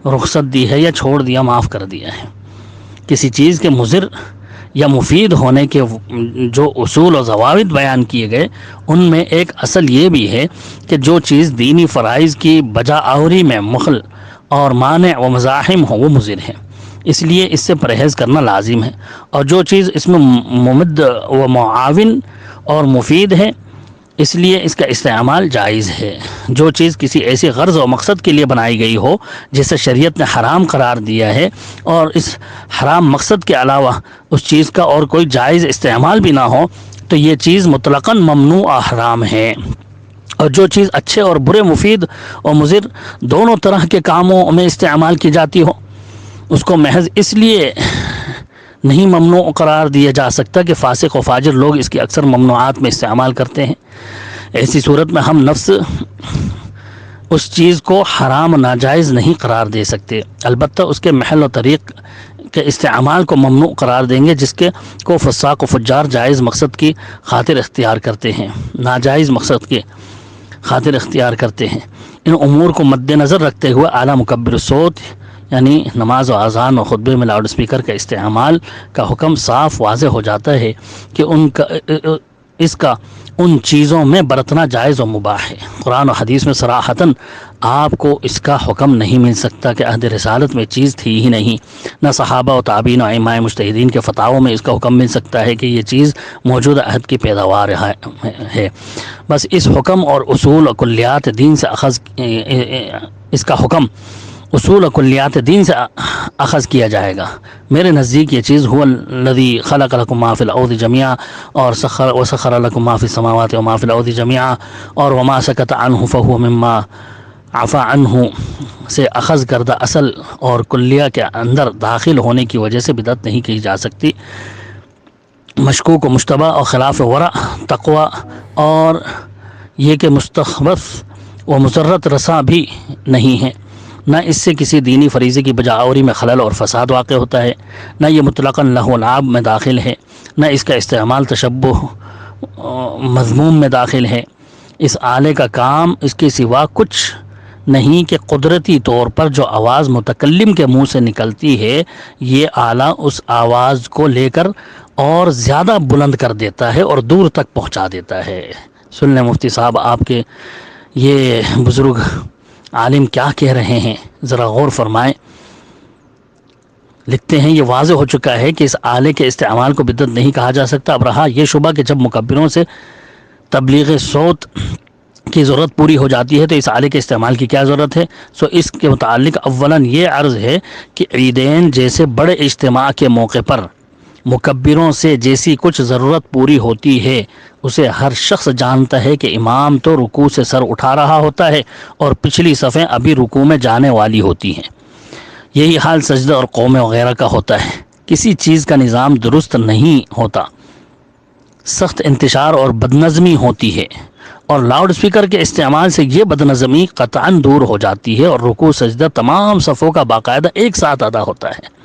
رخصت دی ہے یا چھوڑ دیا، معاف کر دیا ہے۔ کسی چیز کے مضر یا مفید ہونے کے جو اصول و ضوابط بیان کیے گئے، ان میں ایک اصل یہ بھی ہے کہ جو چیز دینی فرائض کی بجا آوری میں مخل اور مانع و مزاحم ہو وہ مضر ہے، اس لیے اس سے پرہیز کرنا لازم ہے، اور جو چیز اس میں ممد و معاون اور مفید ہے اس لیے اس کا استعمال جائز ہے۔ جو چیز کسی ایسی غرض و مقصد کے لیے بنائی گئی ہو جسے شریعت نے حرام قرار دیا ہے، اور اس حرام مقصد کے علاوہ اس چیز کا اور کوئی جائز استعمال بھی نہ ہو، تو یہ چیز مطلقاً ممنوع و حرام ہے۔ اور جو چیز اچھے اور برے، مفید اور مضر دونوں طرح کے کاموں میں استعمال کی جاتی ہو، اس کو محض اس لیے نہیں ممنوع قرار دیا جا سکتا کہ فاسق و فاجر لوگ اس کی اکثر ممنوعات میں استعمال کرتے ہیں۔ ایسی صورت میں ہم نفس اس چیز کو حرام ناجائز نہیں قرار دے سکتے، البتہ اس کے محل و طریق کے استعمال کو ممنوع قرار دیں گے، جس کے کو فساق و فجار جائز مقصد کی خاطر اختیار کرتے ہیں، ناجائز مقصد کی خاطر اختیار کرتے ہیں۔ ان امور کو مد نظر رکھتے ہوئے اعلیٰ مکبر الصوت یعنی نماز و اذان و خطبے میں لاؤڈ اسپیکر کا استعمال کا حکم صاف واضح ہو جاتا ہے کہ اس کا ان چیزوں میں برتنا جائز و مباح ہے۔ قرآن و حدیث میں صراحتاً آپ کو اس کا حکم نہیں مل سکتا کہ عہد رسالت میں چیز تھی ہی نہیں، نہ صحابہ و تابعین و ائمہ مجتہدین کے فتاووں میں اس کا حکم مل سکتا ہے کہ یہ چیز موجودہ عہد کی پیداوار ہے۔ بس اس حکم اور اصول و کلیات دین سے اس کا حکم اصول و کلیات دین سے اخذ کیا جائے گا۔ میرے نزدیک یہ چیز هو الذی خلق لکم ما فی الارض جميعا اور وسخر لکم ما فی السماوات وما فی الارض جميعا اور وما سکت عنہ فهو مما عفا عنہ سے اخذ کردہ اصل اور کلیہ کے اندر داخل ہونے کی وجہ سے بدعت نہیں کی جا سکتی۔ مشکوک و مشتبہ اور خلاف ورع تقوی اور یہ کہ مستخبث و مسرت رساں بھی نہیں ہے، نہ اس سے کسی دینی فریضے کی بجاوری میں خلل اور فساد واقع ہوتا ہے، نہ یہ مطلقاً لہو و لعب میں داخل ہے، نہ اس کا استعمال تشبہ مذموم میں داخل ہے۔ اس آلے کا کام اس کے سوا کچھ نہیں کہ قدرتی طور پر جو آواز متکلم کے منہ سے نکلتی ہے، یہ آلہ اس آواز کو لے کر اور زیادہ بلند کر دیتا ہے اور دور تک پہنچا دیتا ہے۔ سن لیں مفتی صاحب آپ کے یہ بزرگ عالم کیا کہہ رہے ہیں، ذرا غور فرمائیں۔ لکھتے ہیں یہ واضح ہو چکا ہے کہ اس آلے کے استعمال کو بدعت نہیں کہا جا سکتا۔ اب رہا یہ شبہ کہ جب مکبروں سے تبلیغ صوت کی ضرورت پوری ہو جاتی ہے تو اس آلے کے استعمال کی کیا ضرورت ہے؟ سو اس کے متعلق اولاً یہ عرض ہے کہ عیدین جیسے بڑے اجتماع کے موقع پر مکبروں سے جیسی کچھ ضرورت پوری ہوتی ہے، اسے ہر شخص جانتا ہے کہ امام تو رکوع سے سر اٹھا رہا ہوتا ہے اور پچھلی صفیں ابھی رکوع میں جانے والی ہوتی ہیں۔ یہی حال سجدہ اور قومے وغیرہ کا ہوتا ہے۔ کسی چیز کا نظام درست نہیں ہوتا، سخت انتشار اور بدنظمی ہوتی ہے، اور لاؤڈ سپیکر کے استعمال سے یہ بدنظمی قطعاً دور ہو جاتی ہے اور رکوع سجدہ تمام صفوں کا باقاعدہ ایک ساتھ ادا ہوتا ہے۔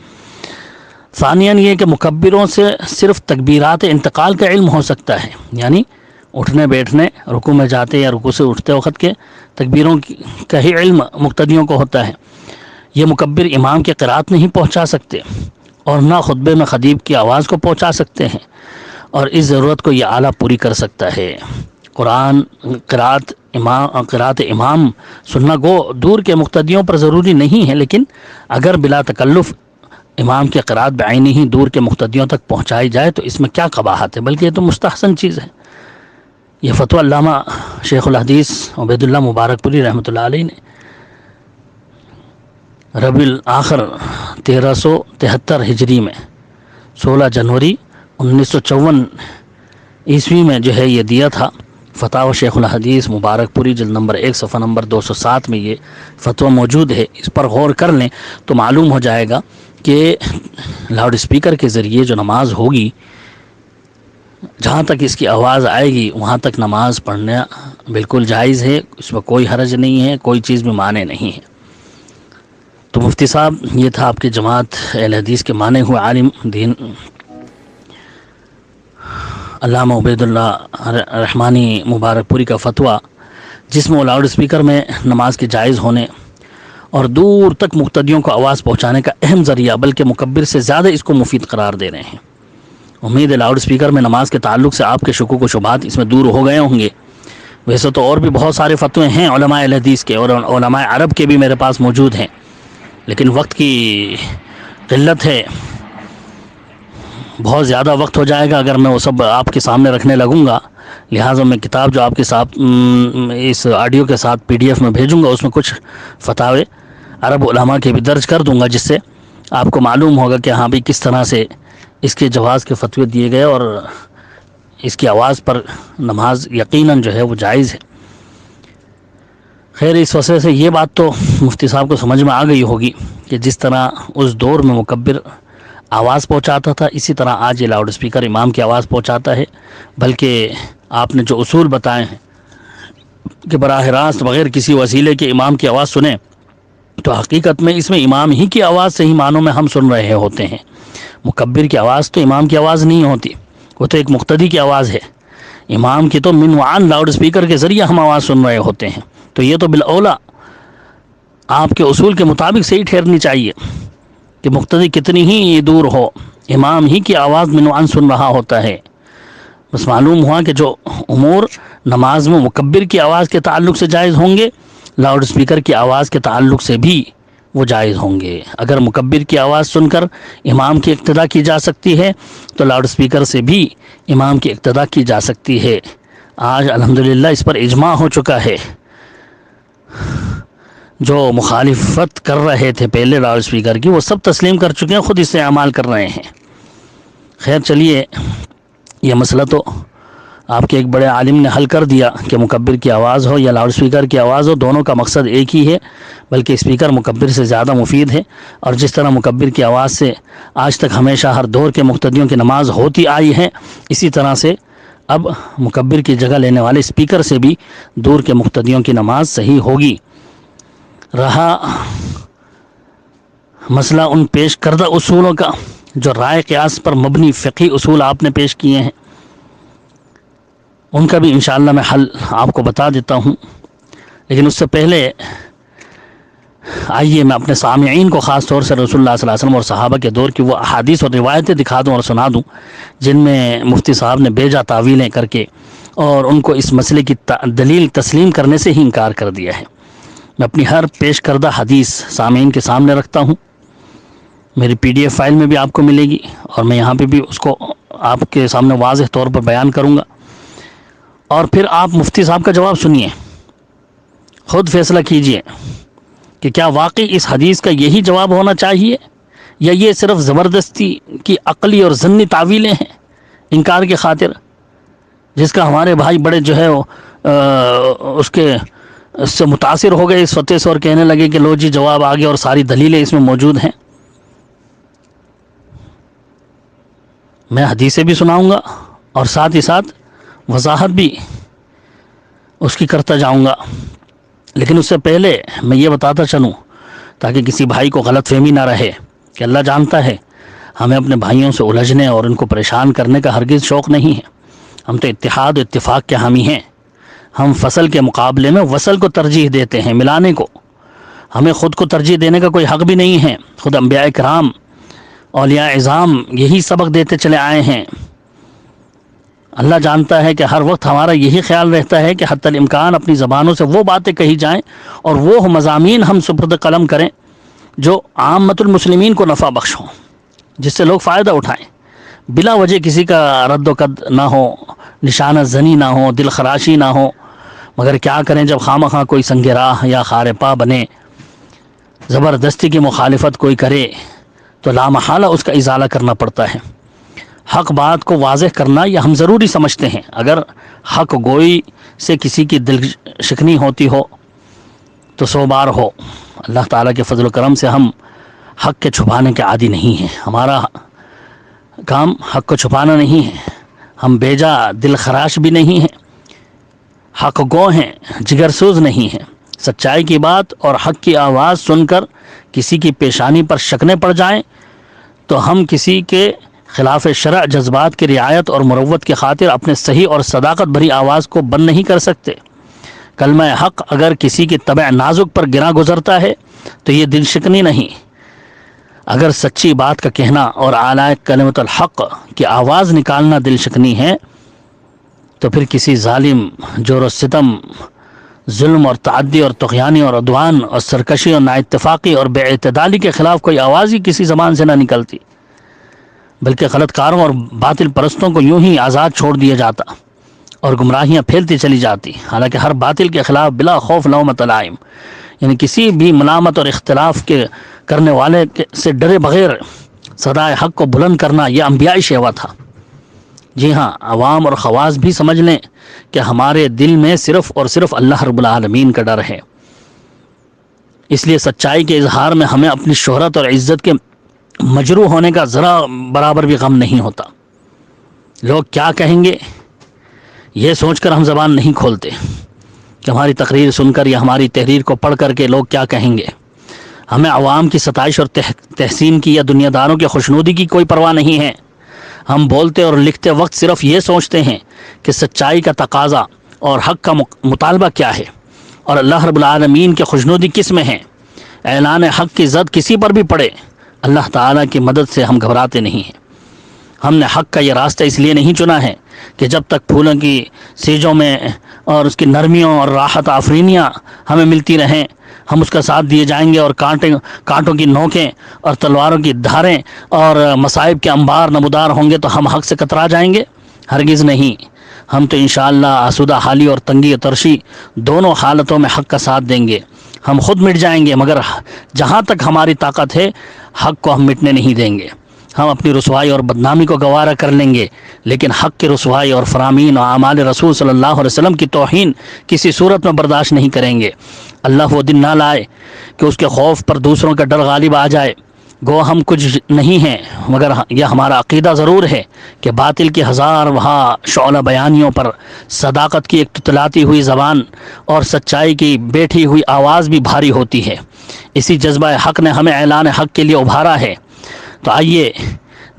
ثانیاً یہ کہ مکبروں سے صرف تکبیرات انتقال کا علم ہو سکتا ہے، یعنی اٹھنے بیٹھنے، رکوع میں جاتے یا رکوع سے اٹھتے وقت کے تکبیروں کا ہی علم مقتدیوں کو ہوتا ہے۔ یہ مکبر امام کے قرات نہیں پہنچا سکتے اور نہ خطبے میں خطیب کی آواز کو پہنچا سکتے ہیں، اور اس ضرورت کو یہ آلہ پوری کر سکتا ہے۔ قرآن قرات امام سننا گو دور کے مقتدیوں پر ضروری نہیں ہے، لیکن اگر بلا تکلف امام کی قرات بعینی ہی دور کے مقتدیوں تک پہنچائی جائے تو اس میں کیا قباحت ہے، بلکہ یہ تو مستحسن چیز ہے۔ یہ فتویٰ علامہ شیخ الحدیث عبید اللہ مبارک پوری رحمۃ اللہ علیہ نے ربیع الآخر 1373 ہجری میں 16 جنوری 1954 عیسوی میں جو ہے یہ دیا تھا۔ فتاوی شیخ الحدیث مبارک پوری جلد نمبر 1 صفحہ نمبر 207 میں یہ فتویٰ موجود ہے۔ اس پر غور کر لیں تو معلوم ہو جائے گا کہ لاؤڈ اسپیکر کے ذریعے جو نماز ہوگی، جہاں تک اس کی آواز آئے گی وہاں تک نماز پڑھنا بالکل جائز ہے، اس میں کوئی حرج نہیں ہے، کوئی چیز بھی مانع نہیں ہے۔ تو مفتی صاحب یہ تھا آپ کی جماعت اہل حدیث کے مانے ہوئے عالم دین علامہ عبید اللہ رحمانی مبارک پوری کا فتویٰ، جس میں وہ لاؤڈ اسپیکر میں نماز کے جائز ہونے اور دور تک مقتدیوں کو آواز پہنچانے کا اہم ذریعہ بلکہ مکبر سے زیادہ اس کو مفید قرار دے رہے ہیں۔ امید ہے لاؤڈ اسپیکر میں نماز کے تعلق سے آپ کے شکوک و شبہات اس میں دور ہو گئے ہوں گے۔ ویسے تو اور بھی بہت سارے فتوے ہیں علماء اہل حدیث کے اور علماء عرب کے بھی میرے پاس موجود ہیں، لیکن وقت کی قلت ہے، بہت زیادہ وقت ہو جائے گا اگر میں وہ سب آپ کے سامنے رکھنے لگوں گا، لہٰذا میں کتاب جو آپ کے ساتھ اس آڈیو کے ساتھ PDF میں بھیجوں گا، اس میں کچھ فتاوے عرب علماء کے بھی درج کر دوں گا، جس سے آپ کو معلوم ہوگا کہ ہاں بھی کس طرح سے اس کے جواز کے فتوے دیے گئے اور اس کی آواز پر نماز یقیناً جو ہے وہ جائز ہے۔ خیر، اس وجہ سے یہ بات تو مفتی صاحب کو سمجھ میں آ گئی ہوگی کہ جس طرح اس دور میں مکبر آواز پہنچاتا تھا، اسی طرح آج یہ لاؤڈ اسپیکر امام کی آواز پہنچاتا ہے، بلکہ آپ نے جو اصول بتائے ہیں کہ براہ راست بغیر کسی وسیلے کے امام کی آواز سنیں، تو حقیقت میں اس میں امام ہی کی آواز صحیح معنوں میں ہم سن رہے ہوتے ہیں۔ مکبر کی آواز تو امام کی آواز نہیں ہوتی، وہ تو ایک مقتدی کی آواز ہے۔ امام کی تو من وعن لاؤڈ اسپیکر کے ذریعے ہم آواز سن رہے ہوتے ہیں، تو یہ تو بالاولیٰ آپ کے اصول کے مطابق صحیح ٹھہرنی چاہیے کہ مقتدی کتنی ہی دور ہو، امام ہی کی آواز من وعن سن رہا ہوتا ہے۔ بس معلوم ہوا کہ جو امور نماز میں مکبر کی آواز کے تعلق سے جائز ہوں گے، لاؤڈ سپیکر کی آواز کے تعلق سے بھی وہ جائز ہوں گے۔ اگر مکبر کی آواز سن کر امام کی اقتداء کی جا سکتی ہے تو لاؤڈ سپیکر سے بھی امام کی اقتداء کی جا سکتی ہے۔ آج الحمدللہ اس پر اجماع ہو چکا ہے۔ جو مخالفت کر رہے تھے پہلے لاؤڈ سپیکر کی، وہ سب تسلیم کر چکے ہیں، خود اس سے اعمال کر رہے ہیں۔ خیر چلیے، یہ مسئلہ تو آپ کے ایک بڑے عالم نے حل کر دیا کہ مکبر کی آواز ہو یا لاؤڈ سپیکر کی آواز ہو، دونوں کا مقصد ایک ہی ہے، بلکہ اسپیکر مکبر سے زیادہ مفید ہے۔ اور جس طرح مکبر کی آواز سے آج تک ہمیشہ ہر دور کے مقتدیوں کی نماز ہوتی آئی ہے، اسی طرح سے اب مکبر کی جگہ لینے والے اسپیکر سے بھی دور کے مقتدیوں کی نماز صحیح ہوگی۔ رہا مسئلہ ان پیش کردہ اصولوں کا، جو رائے قیاس پر مبنی فقہی اصول آپ نے پیش کیے ہیں، ان کا بھی انشاءاللہ میں حل آپ کو بتا دیتا ہوں۔ لیکن اس سے پہلے آئیے میں اپنے سامعین کو خاص طور سے رسول اللہ صلی اللہ علیہ وسلم اور صحابہ کے دور کی وہ احادیث اور روایتیں دکھا دوں اور سنا دوں جن میں مفتی صاحب نے بیجا تعویلیں کر کے اور ان کو اس مسئلے کی دلیل تسلیم کرنے سے ہی انکار کر دیا ہے۔ میں اپنی ہر پیش کردہ حدیث سامعین کے سامنے رکھتا ہوں، میری PDF فائل میں بھی آپ کو ملے گی، اور میں یہاں پہ بھی اس کو آپ کے سامنے واضح طور پر بیان کروں گا، اور پھر آپ مفتی صاحب کا جواب سنیے، خود فیصلہ کیجئے کہ کیا واقعی اس حدیث کا یہی جواب ہونا چاہیے، یا یہ صرف زبردستی کی عقلی اور ضمنی تعویلیں ہیں انکار کی خاطر، جس کا ہمارے بھائی بڑے جو ہے اس سے متاثر ہو گئے اس فتوے سے، اور کہنے لگے کہ لو جی جواب آ گیا اور ساری دلیلیں اس میں موجود ہیں۔ میں حدیثیں بھی سناؤں گا اور ساتھ ہی ساتھ وضاحت بھی اس کی کرتا جاؤں گا، لیکن اس سے پہلے میں یہ بتاتا چلوں تاکہ کسی بھائی کو غلط فہمی نہ رہے کہ اللہ جانتا ہے ہمیں اپنے بھائیوں سے الجھنے اور ان کو پریشان کرنے کا ہرگز شوق نہیں ہے۔ ہم تو اتحاد و اتفاق کے حامی ہیں۔ ہم فصل کے مقابلے میں وصل کو ترجیح دیتے ہیں، ملانے کو۔ ہمیں خود کو ترجیح دینے کا کوئی حق بھی نہیں ہے۔ خود انبیاء کرام، اولیاء اعظام یہی سبق دیتے چلے آئے ہیں۔ اللہ جانتا ہے کہ ہر وقت ہمارا یہی خیال رہتا ہے کہ حتی الامکان اپنی زبانوں سے وہ باتیں کہی جائیں اور وہ مضامین ہم سپرد قلم کریں جو عامت المسلمین کو نفع بخش ہوں، جس سے لوگ فائدہ اٹھائیں، بلا وجہ کسی کا رد و قد نہ ہو، نشانہ زنی نہ ہو، دل خراشی نہ ہو۔ مگر کیا کریں جب خواہ کوئی سنگ راہ یا خار پا بنے، زبردستی کی مخالفت کوئی کرے تو لامحالہ اس کا ازالہ کرنا پڑتا ہے۔ حق بات کو واضح کرنا یہ ہم ضروری سمجھتے ہیں۔ اگر حق گوئی سے کسی کی دل شکنی ہوتی ہو تو 100 بار ہو۔ اللہ تعالیٰ کے فضل و کرم سے ہم حق کے چھپانے کے عادی نہیں ہیں۔ ہمارا کام حق کو چھپانا نہیں ہے، ہم بیجا دل خراش بھی نہیں ہیں، حق گو ہیں، جگر سوز نہیں ہیں۔ سچائی کی بات اور حق کی آواز سن کر کسی کی پیشانی پر شکنے پڑ جائیں تو ہم کسی کے خلاف شرع جذبات کی رعایت اور مروت کی خاطر اپنے صحیح اور صداقت بھری آواز کو بند نہیں کر سکتے۔ کلمہ حق اگر کسی کی طبع نازک پر گرا گزرتا ہے تو یہ دل شکنی نہیں۔ اگر سچی بات کا کہنا اور اعلی کلمۃ الحق کی آواز نکالنا دل شکنی ہے تو پھر کسی ظالم، جور و ستم، ظلم اور تعدی اور طغیانی اور عدوان اور سرکشی اور نااتفاقی اور بے اعتدالی کے خلاف کوئی آواز ہی کسی زبان سے نہ نکلتی، بلکہ غلط کاروں اور باطل پرستوں کو یوں ہی آزاد چھوڑ دیا جاتا اور گمراہیاں پھیلتی چلی جاتی۔ حالانکہ ہر باطل کے خلاف بلا خوف لومۃ لائم، یعنی کسی بھی ملامت اور اختلاف کے کرنے والے سے ڈرے بغیر صدائے حق کو بلند کرنا یہ انبیائی شیوا تھا۔ جی ہاں، عوام اور خواص بھی سمجھ لیں کہ ہمارے دل میں صرف اور صرف اللہ رب العالمین کا ڈر ہے۔ اس لیے سچائی کے اظہار میں ہمیں اپنی شہرت اور عزت کے مجروح ہونے کا ذرا برابر بھی غم نہیں ہوتا۔ لوگ کیا کہیں گے یہ سوچ کر ہم زبان نہیں کھولتے کہ ہماری تقریر سن کر یا ہماری تحریر کو پڑھ کر کے لوگ کیا کہیں گے۔ ہمیں عوام کی ستائش اور تحسین کی یا دنیا داروں کی خوشنودی کی کوئی پرواہ نہیں ہے۔ ہم بولتے اور لکھتے وقت صرف یہ سوچتے ہیں کہ سچائی کا تقاضا اور حق کا مطالبہ کیا ہے اور اللہ رب العالمین کے خوشنودی کس میں ہے۔ اعلان حق کی زد کسی پر بھی پڑے، اللہ تعالیٰ کی مدد سے ہم گھبراتے نہیں ہیں۔ ہم نے حق کا یہ راستہ اس لیے نہیں چنا ہے کہ جب تک پھولوں کی سیجوں میں اور اس کی نرمیوں اور راحت آفرینیاں ہمیں ملتی رہیں ہم اس کا ساتھ دیے جائیں گے، اور کانٹوں کی نوکیں اور تلواروں کی دھاریں اور مصائب کے انبار نمودار ہوں گے تو ہم حق سے کترا جائیں گے؟ ہرگز نہیں۔ ہم تو انشاءاللہ آسودہ حالی اور تنگی و ترشی دونوں حالتوں میں حق کا ساتھ دیں گے۔ ہم خود مٹ جائیں گے، مگر جہاں تک ہماری طاقت ہے حق کو ہم مٹنے نہیں دیں گے۔ ہم اپنی رسوائی اور بدنامی کو گوارا کر لیں گے، لیکن حق کی رسوائی اور فرامین اور اعمال رسول صلی اللہ علیہ وسلم کی توہین کسی صورت میں برداشت نہیں کریں گے۔ اللہ وہ دن نہ لائے کہ اس کے خوف پر دوسروں کا ڈر غالب آ جائے۔ گو ہم کچھ نہیں ہیں، مگر یہ ہمارا عقیدہ ضرور ہے کہ باطل کی ہزار وہاں شعلہ بیانیوں پر صداقت کی ایک تتلاتی ہوئی زبان اور سچائی کی بیٹھی ہوئی آواز بھی بھاری ہوتی ہے۔ اسی جذبہ حق نے ہمیں اعلان حق کے لیے ابھارا ہے۔ تو آئیے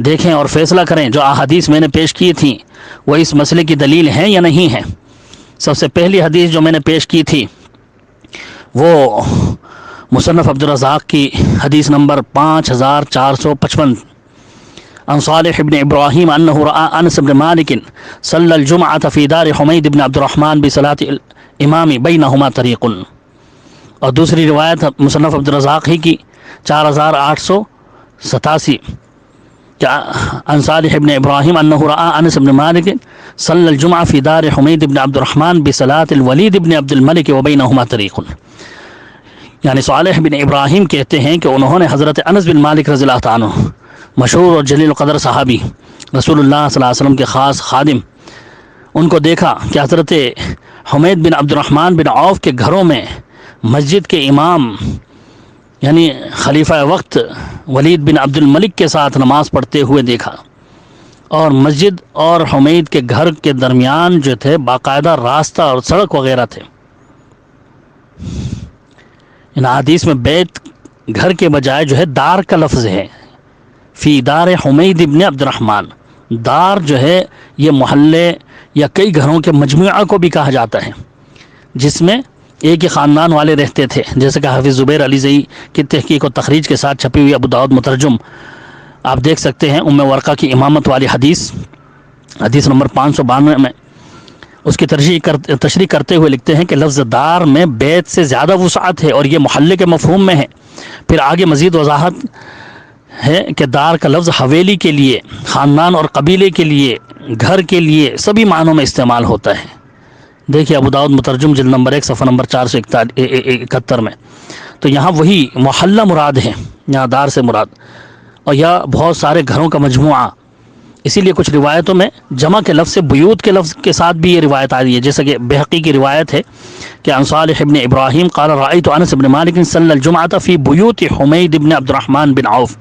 دیکھیں اور فیصلہ کریں جو احادیث میں نے پیش کی تھیں وہ اس مسئلے کی دلیل ہیں یا نہیں ہیں۔ سب سے پہلی حدیث جو میں نے پیش کی تھی وہ مصنف عبدالرزاق کی حدیث نمبر 5455 عن صالح بن ابراہیم انہ رأى انس بن مالک صلی الجمعة فی دار حمید بن عبد الرحمن بصلاة الامام بینہما طریق، اور دوسری روایت مصنف عبدالرزاق ہی کی 4887 عن صالح بن ابراہیم انہ رأى انس بن مالک صلی الجمعة فی دار حمید بن عبد الرحمن بصلاة الولید بن عبد الملک وبینہما طریق۔ یعنی صالح بن ابراہیم کہتے ہیں کہ انہوں نے حضرت انس بن مالک رضی اللہ عنہ، مشہور اور جلیل القدر صحابی، رسول اللہ صلی اللہ علیہ وسلم کے خاص خادم، ان کو دیکھا کہ حضرت حمید بن عبد الرحمن بن عوف کے گھروں میں مسجد کے امام یعنی خلیفہ وقت ولید بن عبد الملک کے ساتھ نماز پڑھتے ہوئے دیکھا، اور مسجد اور حمید کے گھر کے درمیان جو تھے باقاعدہ راستہ اور سڑک وغیرہ تھے۔ ان حدیث میں بیت گھر کے بجائے جو ہے دار کا لفظ ہے، فی دار حمید ابن عبد الرحمن۔ دار جو ہے یہ محلے یا کئی گھروں کے مجموعہ کو بھی کہا جاتا ہے جس میں ایک ہی خاندان والے رہتے تھے، جیسے کہ حافظ زبیر علی زئی کی تحقیق و تخریج کے ساتھ چھپی ہوئی ابو داؤد مترجم آپ دیکھ سکتے ہیں، ام ورقہ کی امامت والی حدیث نمبر 592 میں اس کی تشریح کرتے ہوئے لکھتے ہیں کہ لفظ دار میں بیت سے زیادہ وسعت ہے اور یہ محلے کے مفہوم میں ہے۔ پھر آگے مزید وضاحت ہے کہ دار کا لفظ حویلی کے لیے، خاندان اور قبیلے کے لیے، گھر کے لیے سبھی معنوں میں استعمال ہوتا ہے۔ دیکھیے ابو داؤد مترجم جلد نمبر 1 صفحہ نمبر 471 میں۔ تو یہاں وہی محلہ مراد ہے، یہاں دار سے مراد، اور یا بہت سارے گھروں کا مجموعہ۔ اسی لیے کچھ روایتوں میں جمع کے لفظ سے بیوت کے لفظ کے ساتھ بھی یہ روایت آ رہی ہے، جیسا کہ بہقی کی روایت ہے کہ عن صالح بن ابراہیم قال رأيت انس بن مالک صلی الجمعة فی بیوت حمید بن عبد الرحمن بن عوف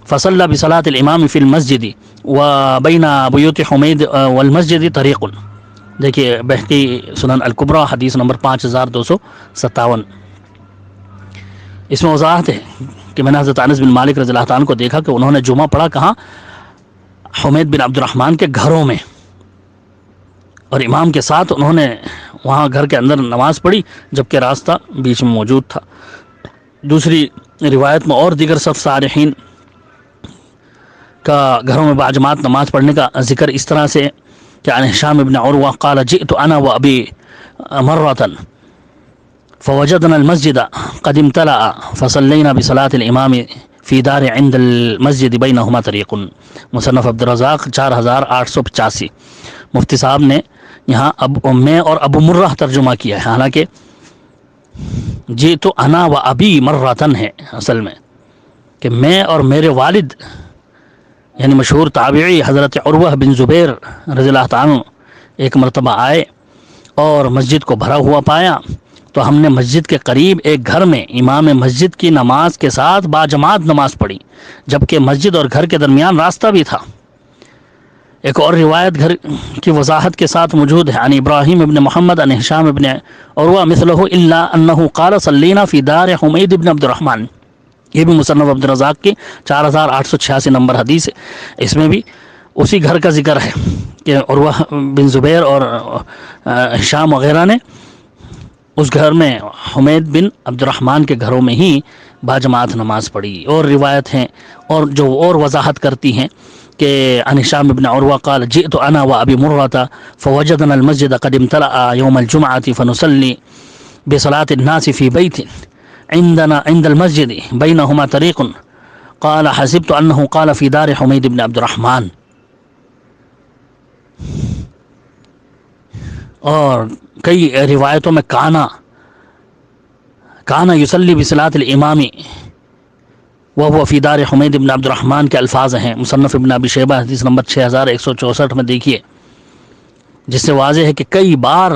فصلى بصلاة الامام فی المسجد وبین بیوت حمید والمسجد طریق۔ دیکھیے بہقی سنن الکبریٰ حدیث نمبر 5257۔ اس میں وضاحت ہے کہ میں نے حضرت انس بن مالک رضی اللہ عنہ کو دیکھا کہ انہوں نے جمعہ پڑھا کہاں؟ حمید بن عبد الرحمن کے گھروں میں، اور امام کے ساتھ انہوں نے وہاں گھر کے اندر نماز پڑھی جبکہ راستہ بیچ میں موجود تھا۔ دوسری روایت میں اور دیگر صف صالحین کا گھروں میں باجماعت نماز پڑھنے کا ذکر اس طرح سے کہ عن ہشام بن عروہ قال جئت انا وابی مرۃ فوجدنا المسجد قد امتلأ فصلینا بصلاة الامام فی دار عند المسجد بینہما طریق۔ مصنف عبدالرزاق 4885۔ مفتی صاحب نے یہاں میں اور ابو مرہ ترجمہ کیا ہے، حالانکہ جئت انا و ابی مرۃ ہے اصل میں، کہ میں اور میرے والد یعنی مشہور تابعی حضرت عروہ بن زبیر رضی اللہ عنہ ایک مرتبہ آئے اور مسجد کو بھرا ہوا پایا، تو ہم نے مسجد کے قریب ایک گھر میں امام مسجد کی نماز کے ساتھ باجماعت نماز پڑھی جبکہ مسجد اور گھر کے درمیان راستہ بھی تھا۔ ایک اور روایت گھر کی وضاحت کے ساتھ موجود ہے، عن ابراہیم ابن محمد عن ہشام ابن عروہ مثلہ الا انہ قال صلینا فی دار حمید ابن عبد الرحمن۔ یہ بھی مصنف عبدالرزاق کی 4886 نمبر حدیث ہے۔ اس میں بھی اسی گھر کا ذکر ہے کہ عروہ بن زبیر اور ہشام وغیرہ نے اس گھر میں حمید بن عبد الرحمن کے گھروں میں ہی باجماعت نماز پڑھی. اور روایت ہیں اور جو اور وضاحت کرتی ہیں کہ عن هشام بن عروہ قال جئت انا وابی مرۃ فوجدنا المسجد قد امتلأ يوم الجمعة فنصلي بصلاة الناس في بيت عندنا عند المسجد بينهما طريق قال حسبت انه قال في دار حمید بن عبد الرحمن. اور کئی روایتوں میں کانا یصلی بصلاۃ الامام وهو فی دار حمید بن عبد الرحمن کے الفاظ ہیں. مصنف ابن ابی شیبہ حدیث نمبر 6164 میں دیکھیے، جس سے واضح ہے کہ کئی بار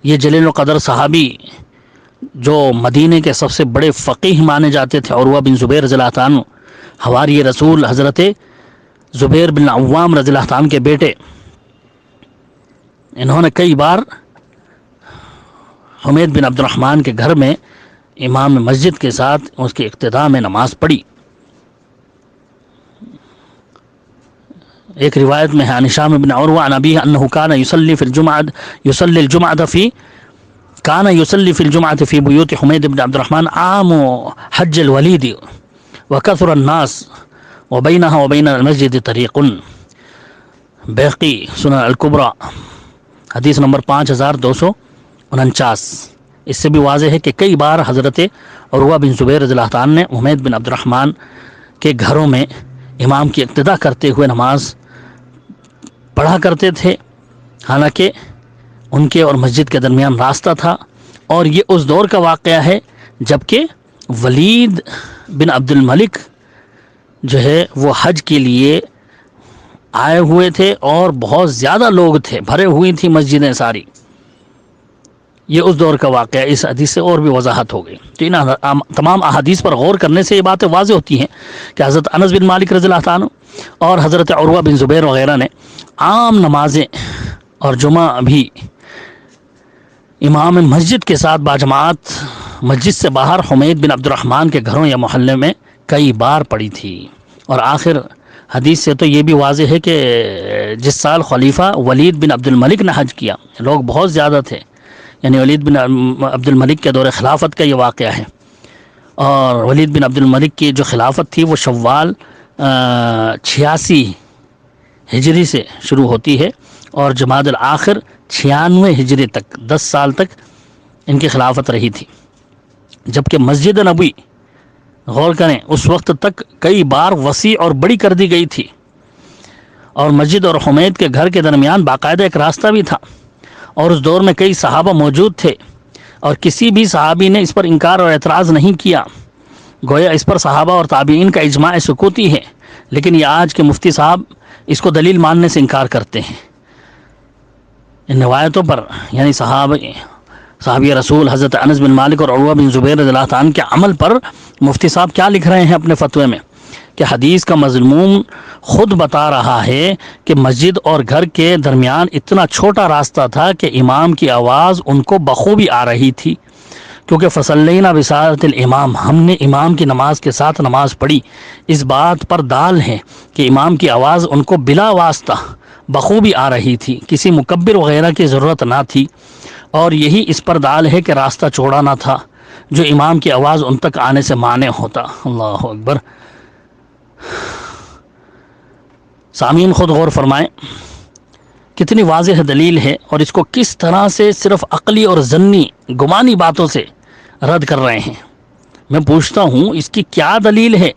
یہ جلیل القدر صحابی جو مدینے کے سب سے بڑے فقیہ مانے جاتے تھے، عروہ بن زبیر رضی اللہ عنہ، حواری رسول حضرت زبیر بن عوام رضی اللہ عنہ کے بیٹے، انہوں نے کئی بار حمید بن عبد الرحمن کے گھر میں امام مسجد کے ساتھ اس کے اقتداء میں نماز پڑھی. ایک روایت میں ہے عن هشام بن عروہ عن ابیہ انہ کان یصلی فی الجمعۃ فی بیوت حمید بن عبد الرحمن عام حج الولید وکثر الناس وبینها وبین المسجد طریق. بیہقی سنن الکبریٰ حدیث نمبر 5249. اس سے بھی واضح ہے کہ کئی بار حضرت عروہ بن زبیر رضی اللہ عنہ نے حمید بن عبد الرحمن کے گھروں میں امام کی اقتداء کرتے ہوئے نماز پڑھا کرتے تھے، حالانکہ ان کے اور مسجد کے درمیان راستہ تھا. اور یہ اس دور کا واقعہ ہے جبکہ ولید بن عبد الملک جو ہے وہ حج کے لیے آئے ہوئے تھے اور بہت زیادہ لوگ تھے، بھرے ہوئی تھی مسجدیں ساری. یہ اس دور کا واقعہ، اس حدیث سے اور بھی وضاحت ہو گئی. تو ان تمام احادیث پر غور کرنے سے یہ باتیں واضح ہوتی ہیں کہ حضرت انس بن مالک رضی اللہ عنہ اور حضرت عروہ بن زبیر وغیرہ نے عام نمازیں اور جمعہ بھی امام مسجد کے ساتھ باجماعت مسجد سے باہر حمید بن عبد الرحمن کے گھروں یا محلے میں کئی بار پڑھی تھی. اور آخر حدیث سے تو یہ بھی واضح ہے کہ جس سال خلیفہ ولید بن عبد الملک نے حج کیا، لوگ بہت زیادہ تھے، یعنی ولید بن عبد الملک کے دور خلافت کا یہ واقعہ ہے. اور ولید بن عبد الملک کی جو خلافت تھی وہ شوال 86 ہجری سے شروع ہوتی ہے اور جمادی الآخر 96 ہجری تک 10 سال تک ان کی خلافت رہی تھی. جبکہ مسجد نبوی غور کریں اس وقت تک کئی بار وسیع اور بڑی کر دی گئی تھی، اور مسجد اور حمید کے گھر کے درمیان باقاعدہ ایک راستہ بھی تھا، اور اس دور میں کئی صحابہ موجود تھے اور کسی بھی صحابی نے اس پر انکار اور اعتراض نہیں کیا. گویا اس پر صحابہ اور تابعین کا اجماع سکوتی ہے، لیکن یہ آج کے مفتی صاحب اس کو دلیل ماننے سے انکار کرتے ہیں. ان روایتوں پر یعنی صحابی رسول حضرت انس بن مالک اور عروہ بن زبیر رضی اللہ عنہ کے عمل پر مفتی صاحب کیا لکھ رہے ہیں اپنے فتوے میں کہ حدیث کا مضمون خود بتا رہا ہے کہ مسجد اور گھر کے درمیان اتنا چھوٹا راستہ تھا کہ امام کی آواز ان کو بخوبی آ رہی تھی. کیونکہ فصلینا بصلاۃ الامام، ہم نے امام کی نماز کے ساتھ نماز پڑھی، اس بات پر دال ہے کہ امام کی آواز ان کو بلا واسطہ بخوبی آ رہی تھی، کسی مکبر وغیرہ کی ضرورت نہ تھی. اور یہی اس پر دال ہے کہ راستہ چوڑا نہ تھا جو امام کی آواز ان تک آنے سے مانع ہوتا. اللہ اکبر. سامعین خود غور فرمائیں کتنی واضح دلیل ہے، اور اس کو کس طرح سے صرف عقلی اور ظنی گمانی باتوں سے رد کر رہے ہیں. میں پوچھتا ہوں اس کی کیا دلیل ہے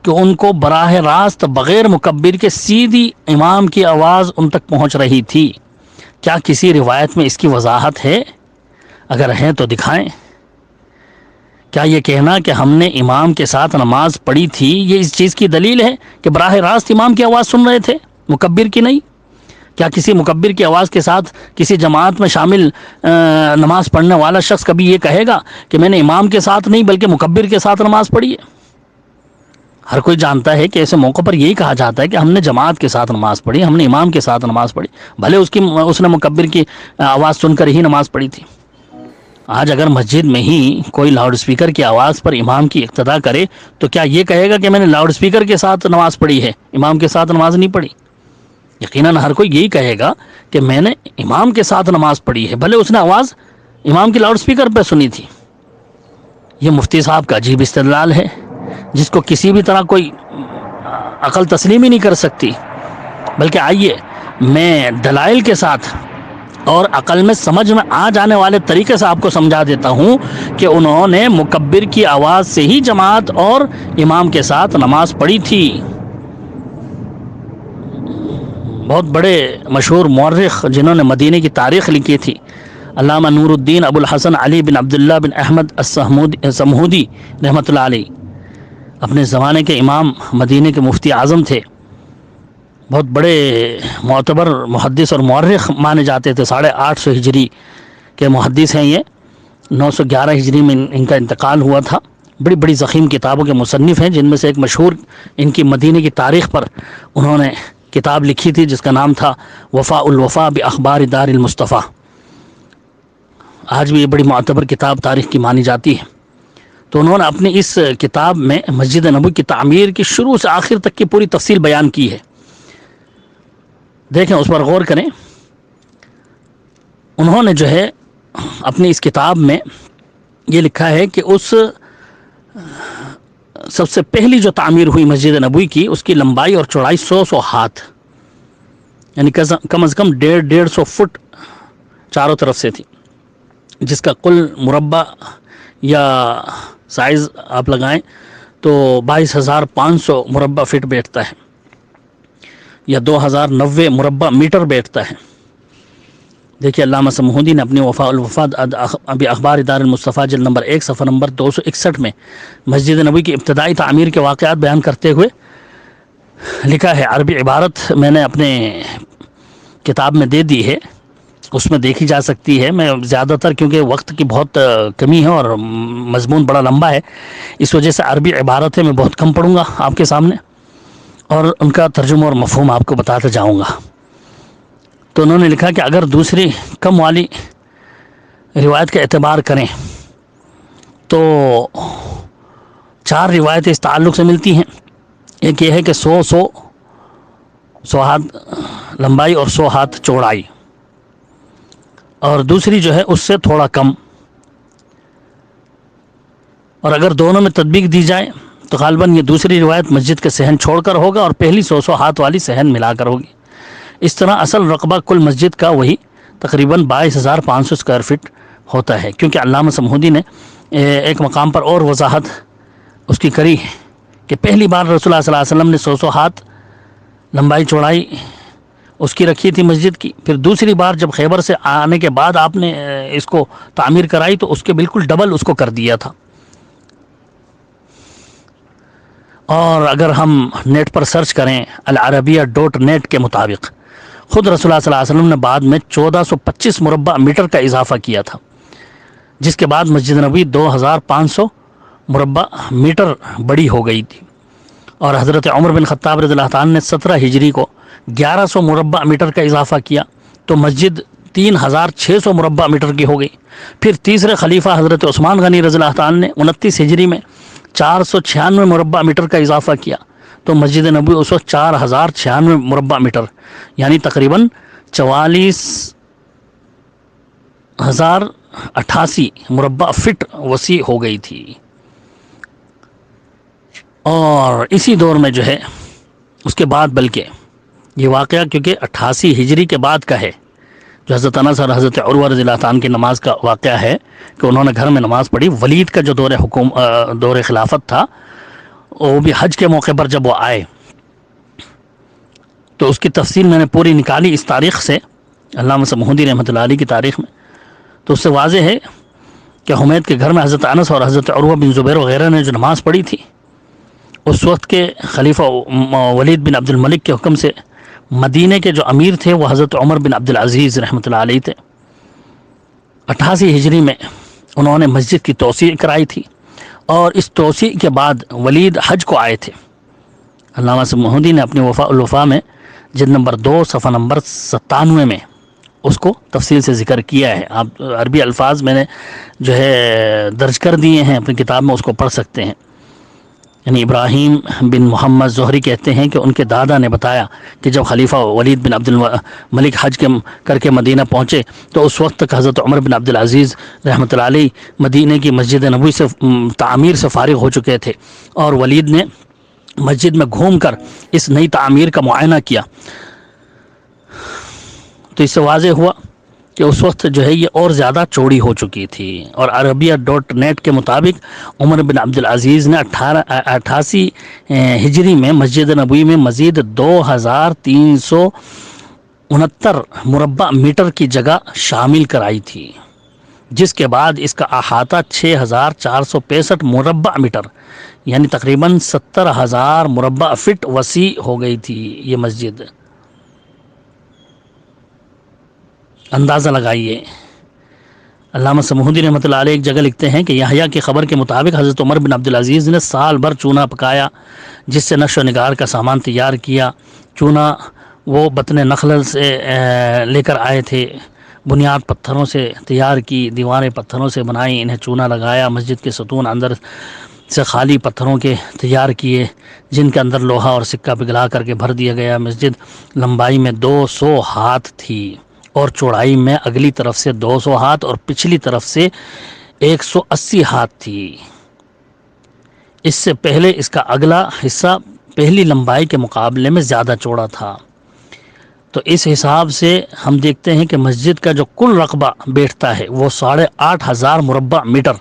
کہ ان کو براہ راست بغیر مکبر کے سیدھی امام کی آواز ان تک پہنچ رہی تھی؟ کیا کسی روایت میں اس کی وضاحت ہے؟ اگر ہے تو دکھائیں. کیا یہ کہنا کہ ہم نے امام کے ساتھ نماز پڑھی تھی یہ اس چیز کی دلیل ہے کہ براہ راست امام کی آواز سن رہے تھے، مکبر کی نہیں؟ کیا کسی مکبر کی آواز کے ساتھ کسی جماعت میں شامل نماز پڑھنے والا شخص کبھی یہ کہے گا کہ میں نے امام کے ساتھ نہیں بلکہ مکبر کے ساتھ نماز پڑھی ہے؟ ہر کوئی جانتا ہے کہ ایسے موقع پر یہی کہا جاتا ہے کہ ہم نے جماعت کے ساتھ نماز پڑھی، ہم نے امام کے ساتھ نماز پڑھی، بھلے اس نے مکبر کی آواز سن کر ہی نماز پڑھی تھی. آج اگر مسجد میں ہی کوئی لاؤڈ سپیکر کی آواز پر امام کی اقتداء کرے تو کیا یہ کہے گا کہ میں نے لاؤڈ سپیکر کے ساتھ نماز پڑھی ہے، امام کے ساتھ نماز نہیں پڑھی؟ یقیناً ہر کوئی یہی کہے گا کہ میں نے امام کے ساتھ نماز پڑھی ہے، بھلے اس نے آواز امام کی لاؤڈ سپیکر پہ سنی تھی۔ یہ مفتی صاحب کا عجیب استدلال ہے جس کو کسی بھی طرح کوئی عقل تسلیم ہی نہیں کر سکتی۔ بلکہ آئیے میں دلائل کے ساتھ اور عقل میں سمجھ میں آ جانے والے طریقے سے آپ کو سمجھا دیتا ہوں کہ انہوں نے مکبر کی آواز سے ہی جماعت اور امام کے ساتھ نماز پڑھی تھی۔ بہت بڑے مشہور مورخ جنہوں نے مدینے کی تاریخ لکھی تھی، علامہ نور الدین ابو الحسن علی بن عبداللہ بن احمد السمہودی رحمۃ اللہ علیہ، اپنے زمانے کے امام، مدینے کے مفتی اعظم تھے، بہت بڑے معتبر محدث اور مورخ مانے جاتے تھے۔ 850 ہجری کے محدث ہیں یہ، 911 ہجری میں ان کا انتقال ہوا تھا۔ بڑی بڑی ضخیم کتابوں کے مصنف ہیں، جن میں سے ایک مشہور ان کی مدینے کی تاریخ پر انہوں نے کتاب لکھی تھی جس کا نام تھا وفاء الوفا باخبار دار المصطفیٰ۔ آج بھی یہ بڑی معتبر کتاب تاریخ کی مانی جاتی ہے۔ تو انہوں نے اپنی اس کتاب میں مسجد نبوی کی تعمیر کی شروع سے آخر تک کی پوری تفصیل بیان کی ہے۔ دیکھیں، اس پر غور کریں۔ انہوں نے جو ہے اپنی اس کتاب میں یہ لکھا ہے کہ اس سب سے پہلی جو تعمیر ہوئی مسجد نبوی کی، اس کی لمبائی اور چوڑائی 100 ہاتھ، یعنی کم از کم 150 فٹ چاروں طرف سے تھی، جس کا کل مربع یا سائز آپ لگائیں تو 22,500 مربع فٹ بیٹھتا ہے، یا 2090 مربع میٹر بیٹھتا ہے۔ دیکھیے، علامہ سمہودی نے اپنی وفاء الوفا باخبار دار المصطفیٰ جلد نمبر 1 صفحہ نمبر 261 میں مسجد نبوی کی ابتدائی تعمیر کے واقعات بیان کرتے ہوئے لکھا ہے۔ عربی عبارت میں نے اپنے کتاب میں دے دی ہے، اس میں دیکھی جا سکتی ہے۔ میں زیادہ تر، کیونکہ وقت کی بہت کمی ہے اور مضمون بڑا لمبا ہے، اس وجہ سے عربی عبارتیں میں بہت کم پڑھوں گا آپ کے سامنے، اور ان کا ترجمہ اور مفہوم آپ کو بتاتا جاؤں گا۔ تو انہوں نے لکھا کہ اگر دوسری کم والی روایت کا اعتبار کریں تو 4 روایتیں اس تعلق سے ملتی ہیں۔ ایک یہ ہے کہ 100 ہاتھ لمبائی اور 100 ہاتھ چوڑائی، اور دوسری جو ہے اس سے تھوڑا کم، اور اگر دونوں میں تطبیق دی جائے تو غالباً یہ دوسری روایت مسجد کے صحن چھوڑ کر ہوگا اور پہلی 100 ہاتھ والی صحن ملا کر ہوگی۔ اس طرح اصل رقبہ کل مسجد کا وہی تقریباً 22,500 اسکوائر فٹ ہوتا ہے، کیونکہ علامہ سمہودی نے ایک مقام پر اور وضاحت اس کی کری کہ پہلی بار رسول اللہ صلی اللہ علیہ وسلم نے 100 ہاتھ لمبائی چوڑائی اس کی رکھی تھی مسجد کی، پھر دوسری بار جب خیبر سے آنے کے بعد آپ نے اس کو تعمیر کرائی تو اس کے بالکل ڈبل اس کو کر دیا تھا۔ اور اگر ہم نیٹ پر سرچ کریں العربیہ.net کے مطابق، خود رسول اللہ صلی اللہ علیہ وسلم نے بعد میں 1425 مربع میٹر کا اضافہ کیا تھا، جس کے بعد مسجد نبوی 2500 مربع میٹر بڑی ہو گئی تھی، اور حضرت عمر بن خطاب رضی اللہ تعالیٰ نے 17 ہجری کو 1100 مربع میٹر کا اضافہ کیا تو مسجد 3600 مربع میٹر کی ہو گئی۔ پھر تیسرے خلیفہ حضرت عثمان غنی رضی اللہ تعالیٰ نے 29 ہجری میں 496 مربع میٹر کا اضافہ کیا تو مسجد نبوی اس وقت 4096 مربع میٹر، یعنی تقریباً 44,088 مربع فٹ وسیع ہو گئی تھی۔ اور اسی دور میں جو ہے اس کے بعد، بلکہ یہ واقعہ کیونکہ 88 ہجری کے بعد کا ہے، جو حضرت انس اور حضرت عروہ رضی اللہ تعالیٰ کی نماز کا واقعہ ہے کہ انہوں نے گھر میں نماز پڑھی۔ ولید کا جو دور خلافت تھا، وہ بھی حج کے موقع پر جب وہ آئے تو اس کی تفصیل میں نے پوری نکالی اس تاریخ سے، علامہ سمہودی رحمۃ اللہ علیہ کی تاریخ میں، تو اس سے واضح ہے کہ حمید کے گھر میں حضرت انس اور حضرت عروہ بن زبیر وغیرہ نے جو نماز پڑھی تھی، اس وقت کے خلیفہ ولید بن عبد الملک کے حکم سے مدینے کے جو امیر تھے وہ حضرت عمر بن عبد العزیز رحمۃ اللہ علیہ تھے۔ 88 ہجری میں انہوں نے مسجد کی توسیع کرائی تھی، اور اس توسیع کے بعد ولید حج کو آئے تھے۔ علامہ سمہودی نے اپنی وفاء الوفا میں جلد نمبر 2 صفحہ نمبر 97 میں اس کو تفصیل سے ذکر کیا ہے۔ آپ عربی الفاظ میں نے جو ہے درج کر دیے ہیں اپنی کتاب میں، اس کو پڑھ سکتے ہیں۔ یعنی ابراہیم بن محمد زہری کہتے ہیں کہ ان کے دادا نے بتایا کہ جب خلیفہ ولید بن عبد الملک حج کر کے مدینہ پہنچے تو اس وقت تک حضرت عمر بن عبد العزیز رحمۃ اللہ علیہ مدینہ کی مسجد نبوی سے تعمیر سے فارغ ہو چکے تھے، اور ولید نے مسجد میں گھوم کر اس نئی تعمیر کا معائنہ کیا، تو اس سے واضح ہوا کہ اس وقت جو ہے یہ اور زیادہ چوڑی ہو چکی تھی۔ اور عربیہ.net کے مطابق عمر بن عبد العزیز نے 88 ہجری میں مسجد نبوی میں مزید 2369 مربع میٹر کی جگہ شامل کرائی تھی، جس کے بعد اس کا احاطہ 6465 مربع میٹر یعنی تقریباً 70,000 مربع فٹ وسیع ہو گئی تھی یہ مسجد۔ اندازہ لگائیے۔ علامہ سمہودی رحمۃ اللہ علیہ ایک جگہ لکھتے ہیں کہ یحییٰ کی خبر کے مطابق حضرت عمر بن عبد العزیز نے سال بھر چونا پکایا، جس سے نقش و نگار کا سامان تیار کیا۔ چونا وہ بطن نخل سے لے کر آئے تھے، بنیاد پتھروں سے تیار کی، دیواریں پتھروں سے بنائی، انہیں چونا لگایا۔ مسجد کے ستون اندر سے خالی پتھروں کے تیار کیے، جن کے اندر لوہا اور سکہ پگھلا کر کے بھر دیا گیا۔ مسجد لمبائی میں 200 ہاتھ تھی اور چوڑائی میں اگلی طرف سے 200 ہاتھ اور پچھلی طرف سے 180 ہاتھ تھی۔ اس سے پہلے اس کا اگلا حصہ پہلی لمبائی کے مقابلے میں زیادہ چوڑا تھا۔ تو اس حساب سے ہم دیکھتے ہیں کہ مسجد کا جو کل رقبہ بیٹھتا ہے وہ 8,500 مربع میٹر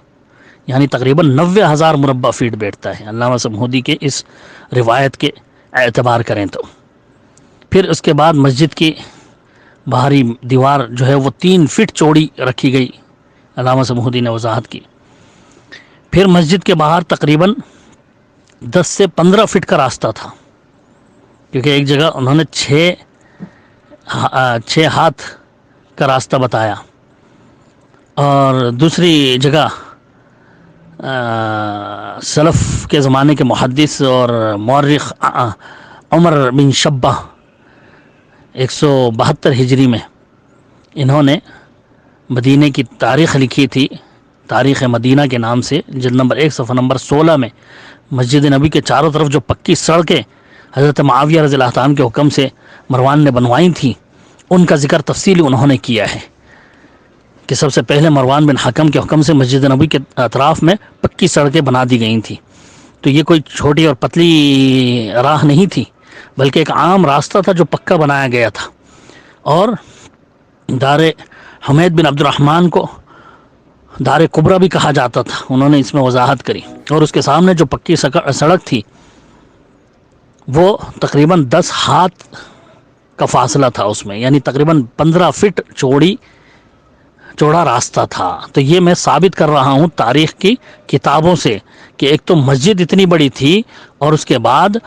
یعنی تقریباً 90,000 مربع فیٹ بیٹھتا ہے، علامہ سمہودی کے اس روایت کے اعتبار کریں تو۔ پھر اس کے بعد مسجد کی باہری دیوار جو ہے وہ 3 فٹ چوڑی رکھی گئی، علامہ سمہودی نے وضاحت کی۔ پھر مسجد کے باہر تقریباً 10 سے 15 فٹ کا راستہ تھا، کیونکہ ایک جگہ انہوں نے 6 ہاتھ کا راستہ بتایا، اور دوسری جگہ سلف کے زمانے کے محدث اور مورخ عمر بن شبہ 172 ہجری میں انہوں نے مدینہ کی تاریخ لکھی تھی، تاریخ مدینہ کے نام سے، جلد نمبر 1 صفحہ نمبر 16 میں مسجد نبی کے چاروں طرف جو پکی سڑکیں حضرت معاویہ رضی اللہ عنہ کے حکم سے مروان نے بنوائی تھیں، ان کا ذکر تفصیلی انہوں نے کیا ہے کہ سب سے پہلے مروان بن حکم کے حکم سے مسجد نبی کے اطراف میں پکی سڑکیں بنا دی گئی تھیں۔ تو یہ کوئی چھوٹی اور پتلی راہ نہیں تھی، بلکہ ایک عام راستہ تھا جو پکا بنایا گیا تھا، اور دار حمید بن عبد الرحمن کو دار کبریٰ بھی کہا جاتا تھا، انہوں نے اس میں وضاحت کری۔ اور اس کے سامنے جو پکی سڑک تھی وہ تقریباً 10 ہاتھ کا فاصلہ تھا اس میں، یعنی تقریباً 15 فٹ چوڑا راستہ تھا۔ تو یہ میں ثابت کر رہا ہوں تاریخ کی کتابوں سے کہ ایک تو مسجد اتنی بڑی تھی اور اس کے بعد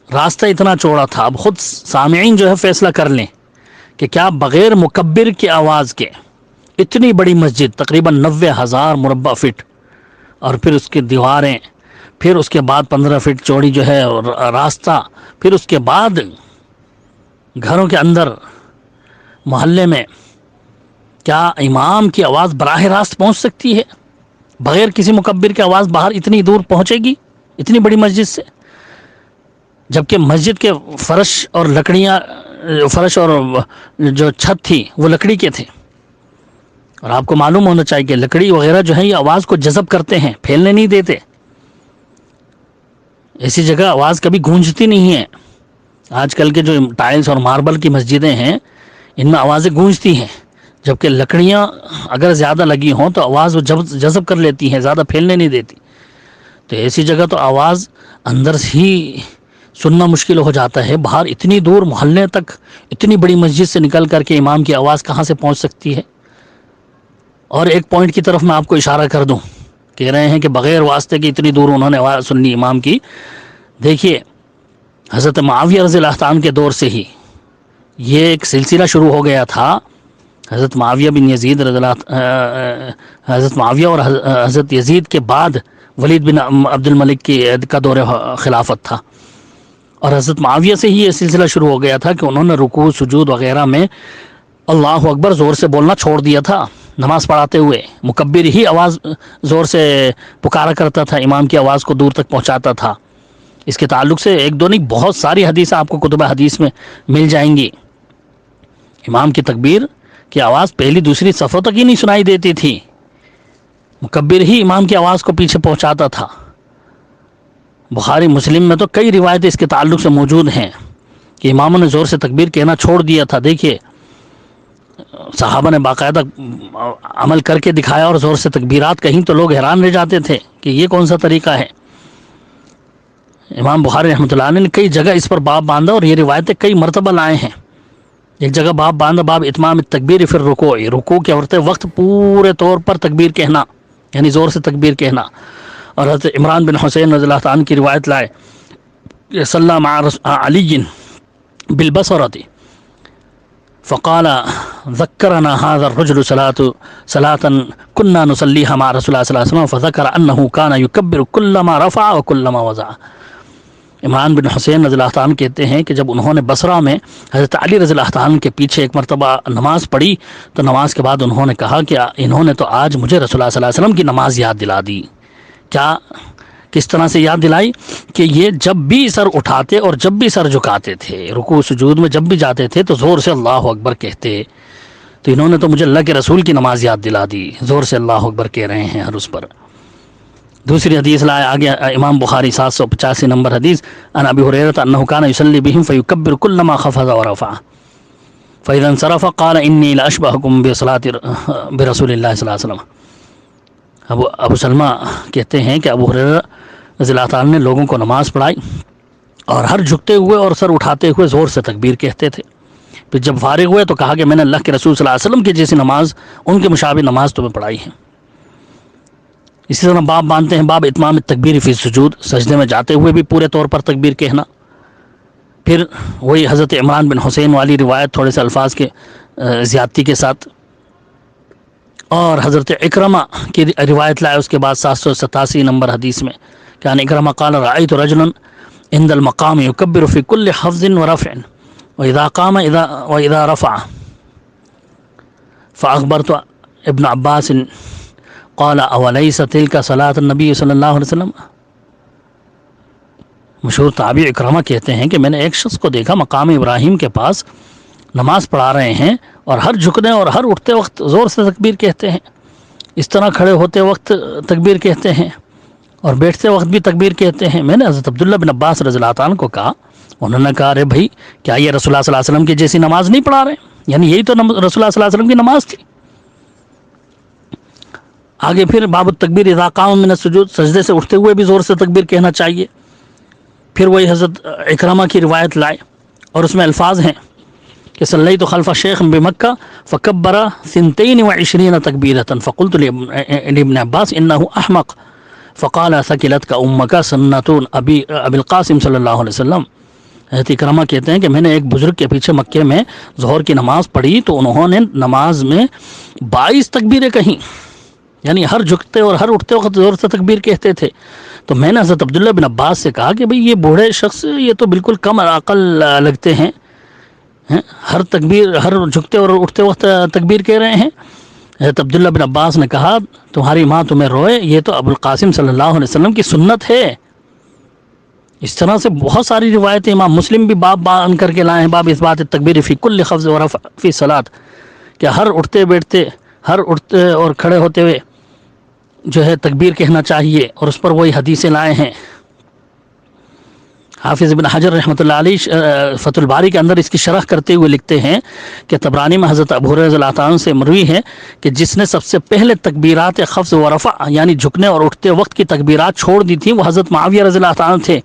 راستہ اتنا چوڑا تھا۔ اب خود سامعین جو ہے فیصلہ کر لیں کہ کیا بغیر مکبر کی آواز کے اتنی بڑی مسجد تقریباً 90,000 مربع فٹ، اور پھر اس کی دیواریں، پھر اس کے بعد 15 فٹ چوڑی جو ہے راستہ، پھر اس کے بعد گھروں کے اندر محلے میں، کیا امام کی آواز براہ راست پہنچ سکتی ہے بغیر کسی مکبر کی آواز؟ باہر اتنی دور پہنچے گی اتنی بڑی مسجد سے؟ جبکہ مسجد کے فرش اور جو چھت تھی وہ لکڑی کے تھے، اور آپ کو معلوم ہونا چاہیے کہ لکڑی وغیرہ جو ہے یہ آواز کو جذب کرتے ہیں، پھیلنے نہیں دیتے۔ ایسی جگہ آواز کبھی گونجتی نہیں ہے۔ آج کل کے جو ٹائلز اور ماربل کی مسجدیں ہیں ان میں آوازیں گونجتی ہیں، جبکہ لکڑیاں اگر زیادہ لگی ہوں تو آواز وہ جذب کر لیتی ہیں، زیادہ پھیلنے نہیں دیتی۔ تو ایسی جگہ تو آواز اندر ہی سننا مشکل ہو جاتا ہے، باہر اتنی دور محلے تک اتنی بڑی مسجد سے نکل کر کے امام کی آواز کہاں سے پہنچ سکتی ہے؟ اور ایک پوائنٹ کی طرف میں آپ کو اشارہ کر دوں، کہہ رہے ہیں کہ بغیر واسطے کی اتنی دور انہوں نے آواز سننی امام کی۔ دیکھیے حضرت معاویہ رضی اللہ عنہ کے دور سے ہی یہ ایک سلسلہ شروع ہو گیا تھا۔ حضرت معاویہ بن یزید رضی اللہ حضرت معاویہ اور حضرت یزید کے بعد ولید بن عبد الملک کا دور خلافت تھا، اور حضرت معاویہ سے ہی یہ سلسلہ شروع ہو گیا تھا کہ انہوں نے رکوع سجود وغیرہ میں اللہ اکبر زور سے بولنا چھوڑ دیا تھا، نماز پڑھاتے ہوئے مکبر ہی آواز زور سے پکارا کرتا تھا، امام کی آواز کو دور تک پہنچاتا تھا۔ اس کے تعلق سے ایک دو نہیں بہت ساری حدیثیں آپ کو کتب حدیث میں مل جائیں گی۔ امام کی تکبیر کی آواز پہلی دوسری صفوں تک ہی نہیں سنائی دیتی تھی، مکبر ہی امام کی آواز کو پیچھے پہنچاتا تھا۔ بخاری مسلم میں تو کئی روایتیں اس کے تعلق سے موجود ہیں کہ اماموں نے زور سے تکبیر کہنا چھوڑ دیا تھا۔ دیکھیے صحابہ نے باقاعدہ عمل کر کے دکھایا اور زور سے تکبیرات کہیں تو لوگ حیران رہ جاتے تھے کہ یہ کون سا طریقہ ہے۔ امام بخاری رحمۃ اللہ علیہ نے کئی جگہ اس پر باب باندھا اور یہ روایتیں کئی مرتبہ لائے ہیں۔ ایک جگہ باب باندھا، باب اتمام التکبیر فی الرکوع، رکوع کے عورتیں وقت پورے طور پر تکبیر کہنا، یعنی زور سے تکبیر کہنا۔ اور حضرت عمران بن حسین رضی اللہ تعالیٰ عنہ کی روایت لائے کہ صلی مع علی بالبصرۃ فقال ذکرنا هذا الرجل صلاة كنا نصليها مع رسول الله صلی اللہ علیہ وسلم فذكر انه كان يكبر كلما رفع وكلما وضع۔ عمران بن حسین رضی اللہ تعالیٰ عنہ کہتے ہیں کہ جب انہوں نے بصرہ میں حضرت علی رضی اللہ تعالیٰ عنہ کے پیچھے ایک مرتبہ نماز پڑھی تو نماز کے بعد انہوں نے کہا کہ انہوں نے تو آج مجھے رسول اللہ صلی اللہ علیہ وسلم کی نماز یاد دلا دی۔ کیا کس طرح سے یاد دلائی؟ کہ یہ جب بھی سر اٹھاتے اور جب بھی سر جھکاتے تھے، رکوع سجود میں جب بھی جاتے تھے تو زور سے اللہ اکبر کہتے۔ تو انہوں نے تو مجھے اللہ کے رسول کی نماز یاد دلا دی، زور سے اللہ اکبر کہہ رہے ہیں ہر اس پر۔ دوسری حدیث لائے آگے امام بخاری 785 نمبر حدیث، ان ابی ہریرہ انہ کان یصلی بہم فیکبر کلما خفض ورفع فاذا انصرف قال انی لاشبہکم بصلاة برسول اللہ صلی اللہ علیہ وسلم۔ ابو سلمہ کہتے ہیں کہ ابو ہریرہ رضی اللہ تعالیٰ نے لوگوں کو نماز پڑھائی اور ہر جھکتے ہوئے اور سر اٹھاتے ہوئے زور سے تکبیر کہتے تھے۔ پھر جب فارغ ہوئے تو کہا کہ میں نے اللہ کے رسول صلی اللہ علیہ وسلم کی جیسی نماز، ان کے مشابہ نماز تمہیں پڑھائی ہے۔ اسی طرح باب باندھتے ہیں، باب اتمام التکبیر فی السجود، سجدے میں جاتے ہوئے بھی پورے طور پر تکبیر کہنا۔ پھر وہی حضرت عمران بن حسین والی روایت تھوڑے سے الفاظ کے زیادتی کے ساتھ، اور حضرت اکرمہ کی روایت لائے اس کے بعد 787 نمبر حدیث میں کہ ان اکرمہ قال رأیت رجلا عند المقام یکبر فی کل خفض ورفع واذا قام واذا رفع فاخبرت ابن عباس قال اولیس تلک صلاة النبی صلی اللہ علیہ وسلم۔ مشہور تابعی اکرمہ کہتے ہیں کہ میں نے ایک شخص کو دیکھا مقام ابراہیم کے پاس نماز پڑھا رہے ہیں اور ہر جھکنے اور ہر اٹھتے وقت زور سے تکبیر کہتے ہیں، اس طرح کھڑے ہوتے وقت تکبیر کہتے ہیں اور بیٹھتے وقت بھی تکبیر کہتے ہیں۔ میں نے حضرت عبداللہ بن عباس رضی اللہ عنہ کو کہا، انہوں نے کہا ارے بھائی کیا یہ رسول اللہ صلی اللہ علیہ وسلم کی جیسی نماز نہیں پڑھا رہے؟ یعنی یہی تو رسول اللہ صلی اللہ علیہ وسلم کی نماز تھی۔ آگے پھر باب التکبیر اذا قام من السجود، سجدے سے اٹھتے ہوئے بھی زور سے تکبیر کہنا چاہیے۔ پھر وہی حضرت اکرمہ کی روایت لائے اور اس میں الفاظ ہیں کہ صلیت خلف شیخ بمکہ فکبر 22 تکبیرۃ فقلت لابن عباس انہ احمق فقال ثقلتک امک سنۃ ابی القاسم صلی اللہ علیہ وسلم۔ حضرت اکرمہ کہتے ہیں کہ میں نے ایک بزرگ کے پیچھے مکے میں ظہر کی نماز پڑھی تو انہوں نے نماز میں 22 تکبیریں کہیں، یعنی ہر جھکتے اور ہر اٹھتے وقت زور سے تکبیر کہتے تھے۔ تو میں نے حضرت عبداللہ بن عباس سے کہا کہ بھئی یہ بوڑھے شخص یہ تو بالکل کم عقل لگتے ہیں، ہر تکبیر ہر جھکتے اور اٹھتے وقت تکبیر کہہ رہے ہیں۔ حضرت عبداللہ بن عباس نے کہا تمہاری ماں تمہیں روئے، یہ تو ابو القاسم صلی اللہ علیہ وسلم کی سنت ہے۔ اس طرح سے بہت ساری روایتیں امام مسلم بھی باب باندھ کر کے لائے ہیں، باب اثبات التکبیر فی کل خفض ورفع فی صلاۃ، کہ ہر اٹھتے بیٹھتے ہر اٹھتے اور کھڑے ہوتے ہوئے جو ہے تکبیر کہنا چاہیے، اور اس پر وہی حدیثیں لائے ہیں۔ حافظ ابن حجر رحمۃ اللہ علیہ فتح الباری کے اندر اس کی شرح کرتے ہوئے لکھتے ہیں کہ طبرانی میں حضرت ابو ہریرہ رضی اللہ عنہ سے مروی ہے کہ جس نے سب سے پہلے تکبیرات خفض و رفع یعنی جھکنے اور اٹھتے وقت کی تکبیرات چھوڑ دی تھیں وہ حضرت معاویہ رضی اللہ عنہ تھے۔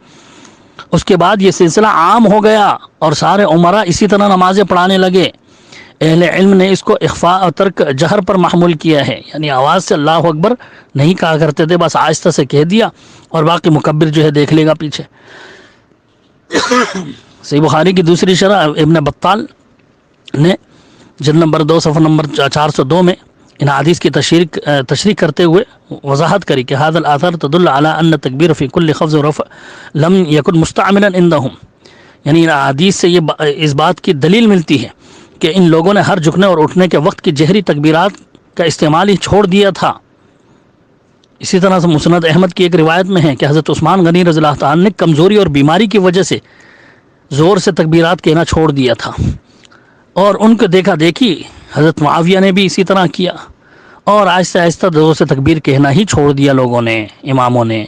اس کے بعد یہ سلسلہ عام ہو گیا اور سارے عمراء اسی طرح نمازیں پڑھانے لگے۔ اہل علم نے اس کو اخفاء اور ترک جہر پر محمول کیا ہے، یعنی آواز سے اللہ اکبر نہیں کہا کرتے تھے، بس آہستہ سے کہہ دیا اور باقی مکبر جو ہے دیکھ لے گا پیچھے۔ صحیح بخاری کی دوسری شرح ابن بطال نے جلد نمبر 2 صفحہ نمبر 402 میں ان حدیث کی تشریح کرتے ہوئے وضاحت کری کہ هذا الاثر تدل على ان التکبیر فی کل خفض و رفع لم یکن مستعملا عندهم، یعنی ان حدیث سے یہ اس بات کی دلیل ملتی ہے کہ ان لوگوں نے ہر جھکنے اور اٹھنے کے وقت کی جہری تکبیرات کا استعمال ہی چھوڑ دیا تھا۔ اسی طرح سے مسند احمد کی ایک روایت میں ہے کہ حضرت عثمان غنی رضی اللہ تعالیٰ نے کمزوری اور بیماری کی وجہ سے زور سے تکبیرات کہنا چھوڑ دیا تھا، اور ان کو دیکھا دیکھی حضرت معاویہ نے بھی اسی طرح کیا، اور آہستہ آہستہ زور سے تکبیر کہنا ہی چھوڑ دیا لوگوں نے، اماموں نے۔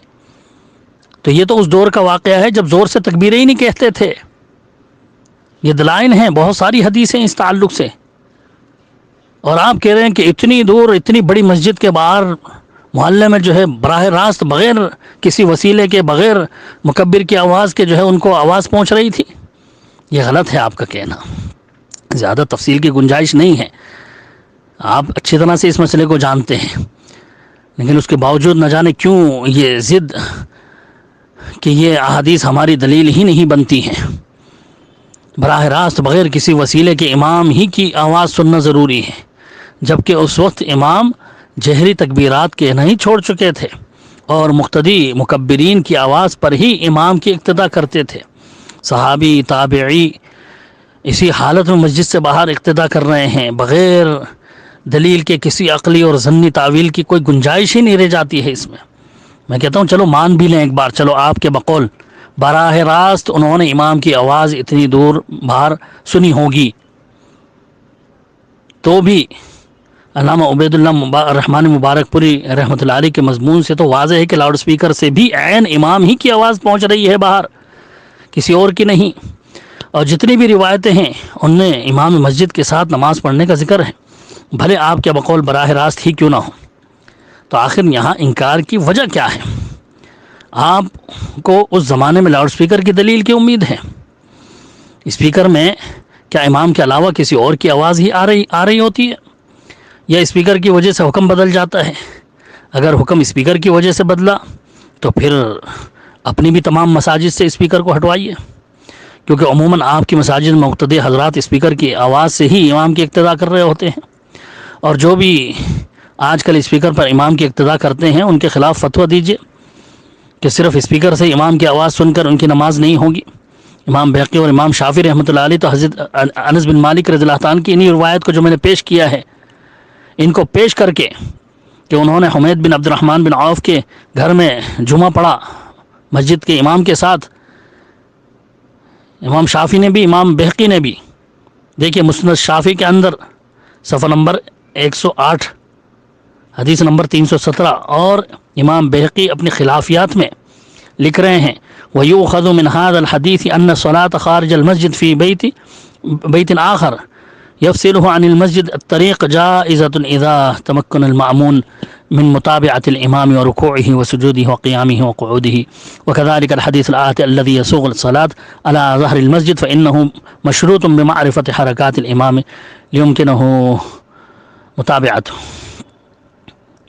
تو یہ تو اس دور کا واقعہ ہے جب زور سے تکبیریں ہی نہیں کہتے تھے۔ یہ دلائل ہیں، بہت ساری حدیثیں اس تعلق سے، اور آپ کہہ رہے ہیں کہ اتنی دور اتنی بڑی مسجد کے باہر محلے میں جو ہے براہ راست بغیر کسی وسیلے کے، بغیر مکبر کی آواز کے جو ہے ان کو آواز پہنچ رہی تھی۔ یہ غلط ہے آپ کا کہنا، زیادہ تفصیل کی گنجائش نہیں ہے، آپ اچھی طرح سے اس مسئلے کو جانتے ہیں، لیکن اس کے باوجود نہ جانے کیوں یہ ضد کہ یہ احادیث ہماری دلیل ہی نہیں بنتی ہیں۔ براہ راست بغیر کسی وسیلے کے امام ہی کی آواز سننا ضروری ہے، جبکہ اس وقت امام جہری تکبیرات کہنا ہی چھوڑ چکے تھے، اور مقتدی مکبرین کی آواز پر ہی امام کی اقتداء کرتے تھے۔ صحابی تابعی اسی حالت میں مسجد سے باہر اقتداء کر رہے ہیں، بغیر دلیل کے کسی عقلی اور ظنی تعویل کی کوئی گنجائش ہی نہیں رہ جاتی ہے اس میں کہتا ہوں چلو مان بھی لیں ایک بار، چلو آپ کے بقول براہ راست انہوں نے امام کی آواز اتنی دور باہر سنی ہوگی، تو بھی علامہ عبید اللہ رحمان مبارک پوری رحمۃ اللہ علیہ کے مضمون سے تو واضح ہے کہ لاؤڈ سپیکر سے بھی عین امام ہی کی آواز پہنچ رہی ہے باہر، کسی اور کی نہیں۔ اور جتنی بھی روایتیں ہیں ان میں امام مسجد کے ساتھ نماز پڑھنے کا ذکر ہے، بھلے آپ کے بقول براہ راست ہی کیوں نہ ہو۔ تو آخر یہاں انکار کی وجہ کیا ہے؟ آپ کو اس زمانے میں لاؤڈ سپیکر کی دلیل کی امید ہے؟ اسپیکر میں کیا امام کے علاوہ کسی اور کی آواز ہی آ رہی ہوتی ہے، یا اسپیکر کی وجہ سے حکم بدل جاتا ہے؟ اگر حکم اسپیکر کی وجہ سے بدلا تو پھر اپنی بھی تمام مساجد سے اسپیکر کو ہٹوائیے، کیونکہ عموماً آپ کی مساجد میں مقتدی حضرات اسپیکر کی آواز سے ہی امام کی اقتداء کر رہے ہوتے ہیں، اور جو بھی آج کل اسپیکر پر امام کی اقتداء کرتے ہیں ان کے خلاف فتویٰ دیجیے کہ صرف اسپیکر سے امام کی آواز سن کر ان کی نماز نہیں ہوگی۔ امام بہقی اور امام شافعی رحمۃ اللہ علیہ تو حضرت انس بن مالک رضی اللہ تعالیٰ عنہ کی انہی روایت کو جو میں نے پیش کیا ہے، ان کو پیش کر کے کہ انہوں نے حمید بن عبد الرحمن بن عوف کے گھر میں جمعہ پڑھا مسجد کے امام کے ساتھ، امام شافعی نے بھی امام بہقی نے بھی، دیکھیے مسند شافعی کے اندر صفحہ نمبر 108 حدیث نمبر 317، اور امام بہقی اپنی خلافیات میں لکھ رہے ہیں وَيُؤْخَذُ مِنْ هَذَا الْحَدِيثِ أَنَّ الصَّلَاةَ خَارِجَ الْمَسْجِدِ فِي بَيْتٍ آخَرَ يَفْصِلُهُ عَنِ الْمَسْجِدِ الطَّرِيقَ جَائِزَةٌ إِذَا تَمَكَّنَ الْمَأْمُومُ من متابعة الإمام وركوعه وسجوده وقيامه وقعوده، وكذلك الحديث الآتي الذي يسوغ الصلاة على ظهر المسجد فإنه مشروط بمعرفة حركات الإمام ليمكنه متابعته۔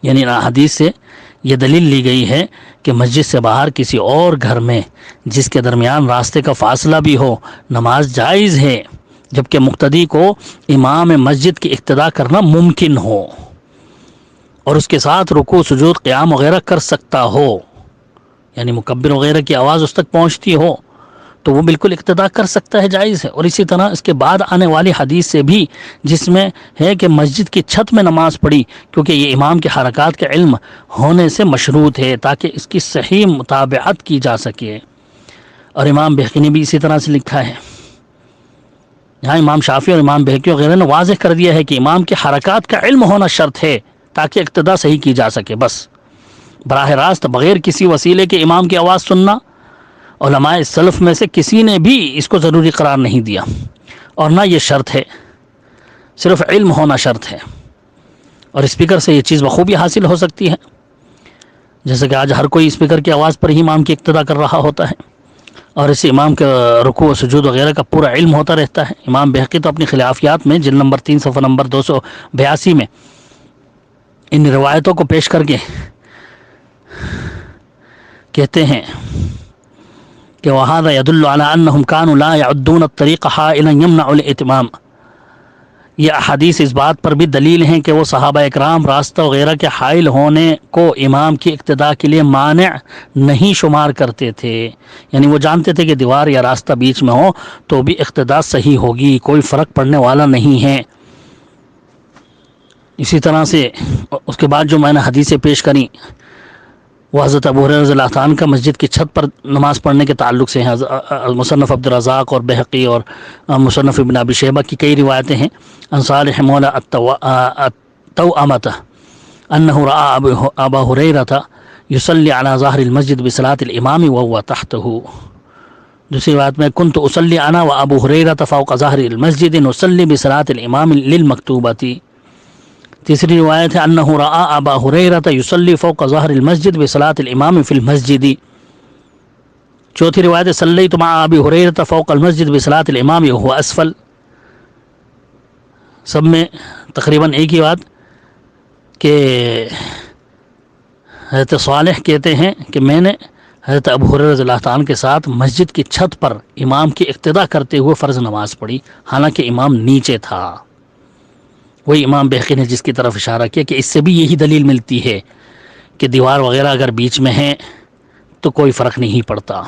یعنی حدیث سے یہ دلیل لی گئی ہے کہ مسجد سے باہر کسی اور گھر میں جس کے درمیان راستے کا فاصلہ بھی ہو نماز جائز ہے، جبکہ مقتدی کو امام مسجد کی اقتداء کرنا ممکن ہو اور اس کے ساتھ رکوع سجود قیام وغیرہ کر سکتا ہو، یعنی مکبر وغیرہ کی آواز اس تک پہنچتی ہو تو وہ بالکل اقتداء کر سکتا ہے، جائز ہے۔ اور اسی طرح اس کے بعد آنے والی حدیث سے بھی جس میں ہے کہ مسجد کی چھت میں نماز پڑھی، کیونکہ یہ امام کے حرکات کے علم ہونے سے مشروط ہے تاکہ اس کی صحیح متابعت کی جا سکے۔ اور امام بہقی نے بھی اسی طرح سے لکھا ہے، یہاں امام شافعی اور امام بہقی وغیرہ نے واضح کر دیا ہے کہ امام کے حرکات کا علم ہونا شرط ہے تاکہ اقتداء صحیح کی جا سکے۔ بس براہ راست بغیر کسی وسیلے کے امام کی آواز سننا علماء سلف میں سے کسی نے بھی اس کو ضروری قرار نہیں دیا، اور نہ یہ شرط ہے، صرف علم ہونا شرط ہے۔ اور اسپیکر سے یہ چیز بخوبی حاصل ہو سکتی ہے، جیسے کہ آج ہر کوئی اسپیکر کی آواز پر ہی امام کی اقتداء کر رہا ہوتا ہے، اور اسے امام کا رکوع و سجود وغیرہ کا پورا علم ہوتا رہتا ہے۔ امام بہقی تو اپنی خلافیات میں جلد نمبر 3 صفحہ نمبر 282 میں ان روایتوں کو پیش کر کے کہتے ہیں کہ وَهَذَا يَدُلُّ عَلَىٰ أَنَّهُمْ كَانُوا لَا يَعُدُّونَ الطَّرِيقَ حَائِلًا يَمْنَعُ الْإِتْمَامَ۔ یہ احادیث اس بات پر بھی دلیل ہیں کہ وہ صحابہ اکرام راستہ وغیرہ کے حائل ہونے کو امام کی اقتداء کے لیے مانع نہیں شمار کرتے تھے، یعنی وہ جانتے تھے کہ دیوار یا راستہ بیچ میں ہو تو بھی اقتداء صحیح ہوگی، کوئی فرق پڑنے والا نہیں ہے۔ اسی طرح سے اس کے بعد جو میں نے حدیثیں پیش کریں وہ حضرت ابو ہریرہ رضی اللہ تعالیٰ عنہ کا مسجد کی چھت پر نماز پڑھنے کے تعلق سے ہیں۔ مصنف عبدالرزاق اور بہقی اور مصنف ابن ابی شیبہ کی کئی روایتیں ہیں۔ عن صالح مولا التوأمۃ انہ رأى ابا ہریرہ یصلی علی ظاہر المسجد بصلاۃ الامام وهو تحتہ۔ دوسری روایت میں کنت اصلی انا و ابو ہریرہ فوق ظاہر المسجد نصلی بصلاۃ الامام للمکتوبۃ۔ تیسری روایت ہے انہ رأى ابا ہریرہ یصلی فوق ظاہر المسجد بصلاۃ الامام فی المسجد۔ چوتھی روایت ہے صلیت مع ابی ہریرہ فوق المسجد بصلاۃ الامام وهو اسفل۔ سب میں تقریباً ایک ہی بات کہ حضرت صالح کہتے ہیں کہ میں نے حضرت ابو ہریرہ رضی اللہ تعالیٰ عنہ کے ساتھ مسجد کی چھت پر امام کی اقتدا کرتے ہوئے فرض نماز پڑھی، حالانکہ امام نیچے تھا۔ وہی امام بہقی نے جس کی طرف اشارہ کیا کہ اس سے بھی یہی دلیل ملتی ہے کہ دیوار وغیرہ اگر بیچ میں ہیں تو کوئی فرق نہیں پڑتا۔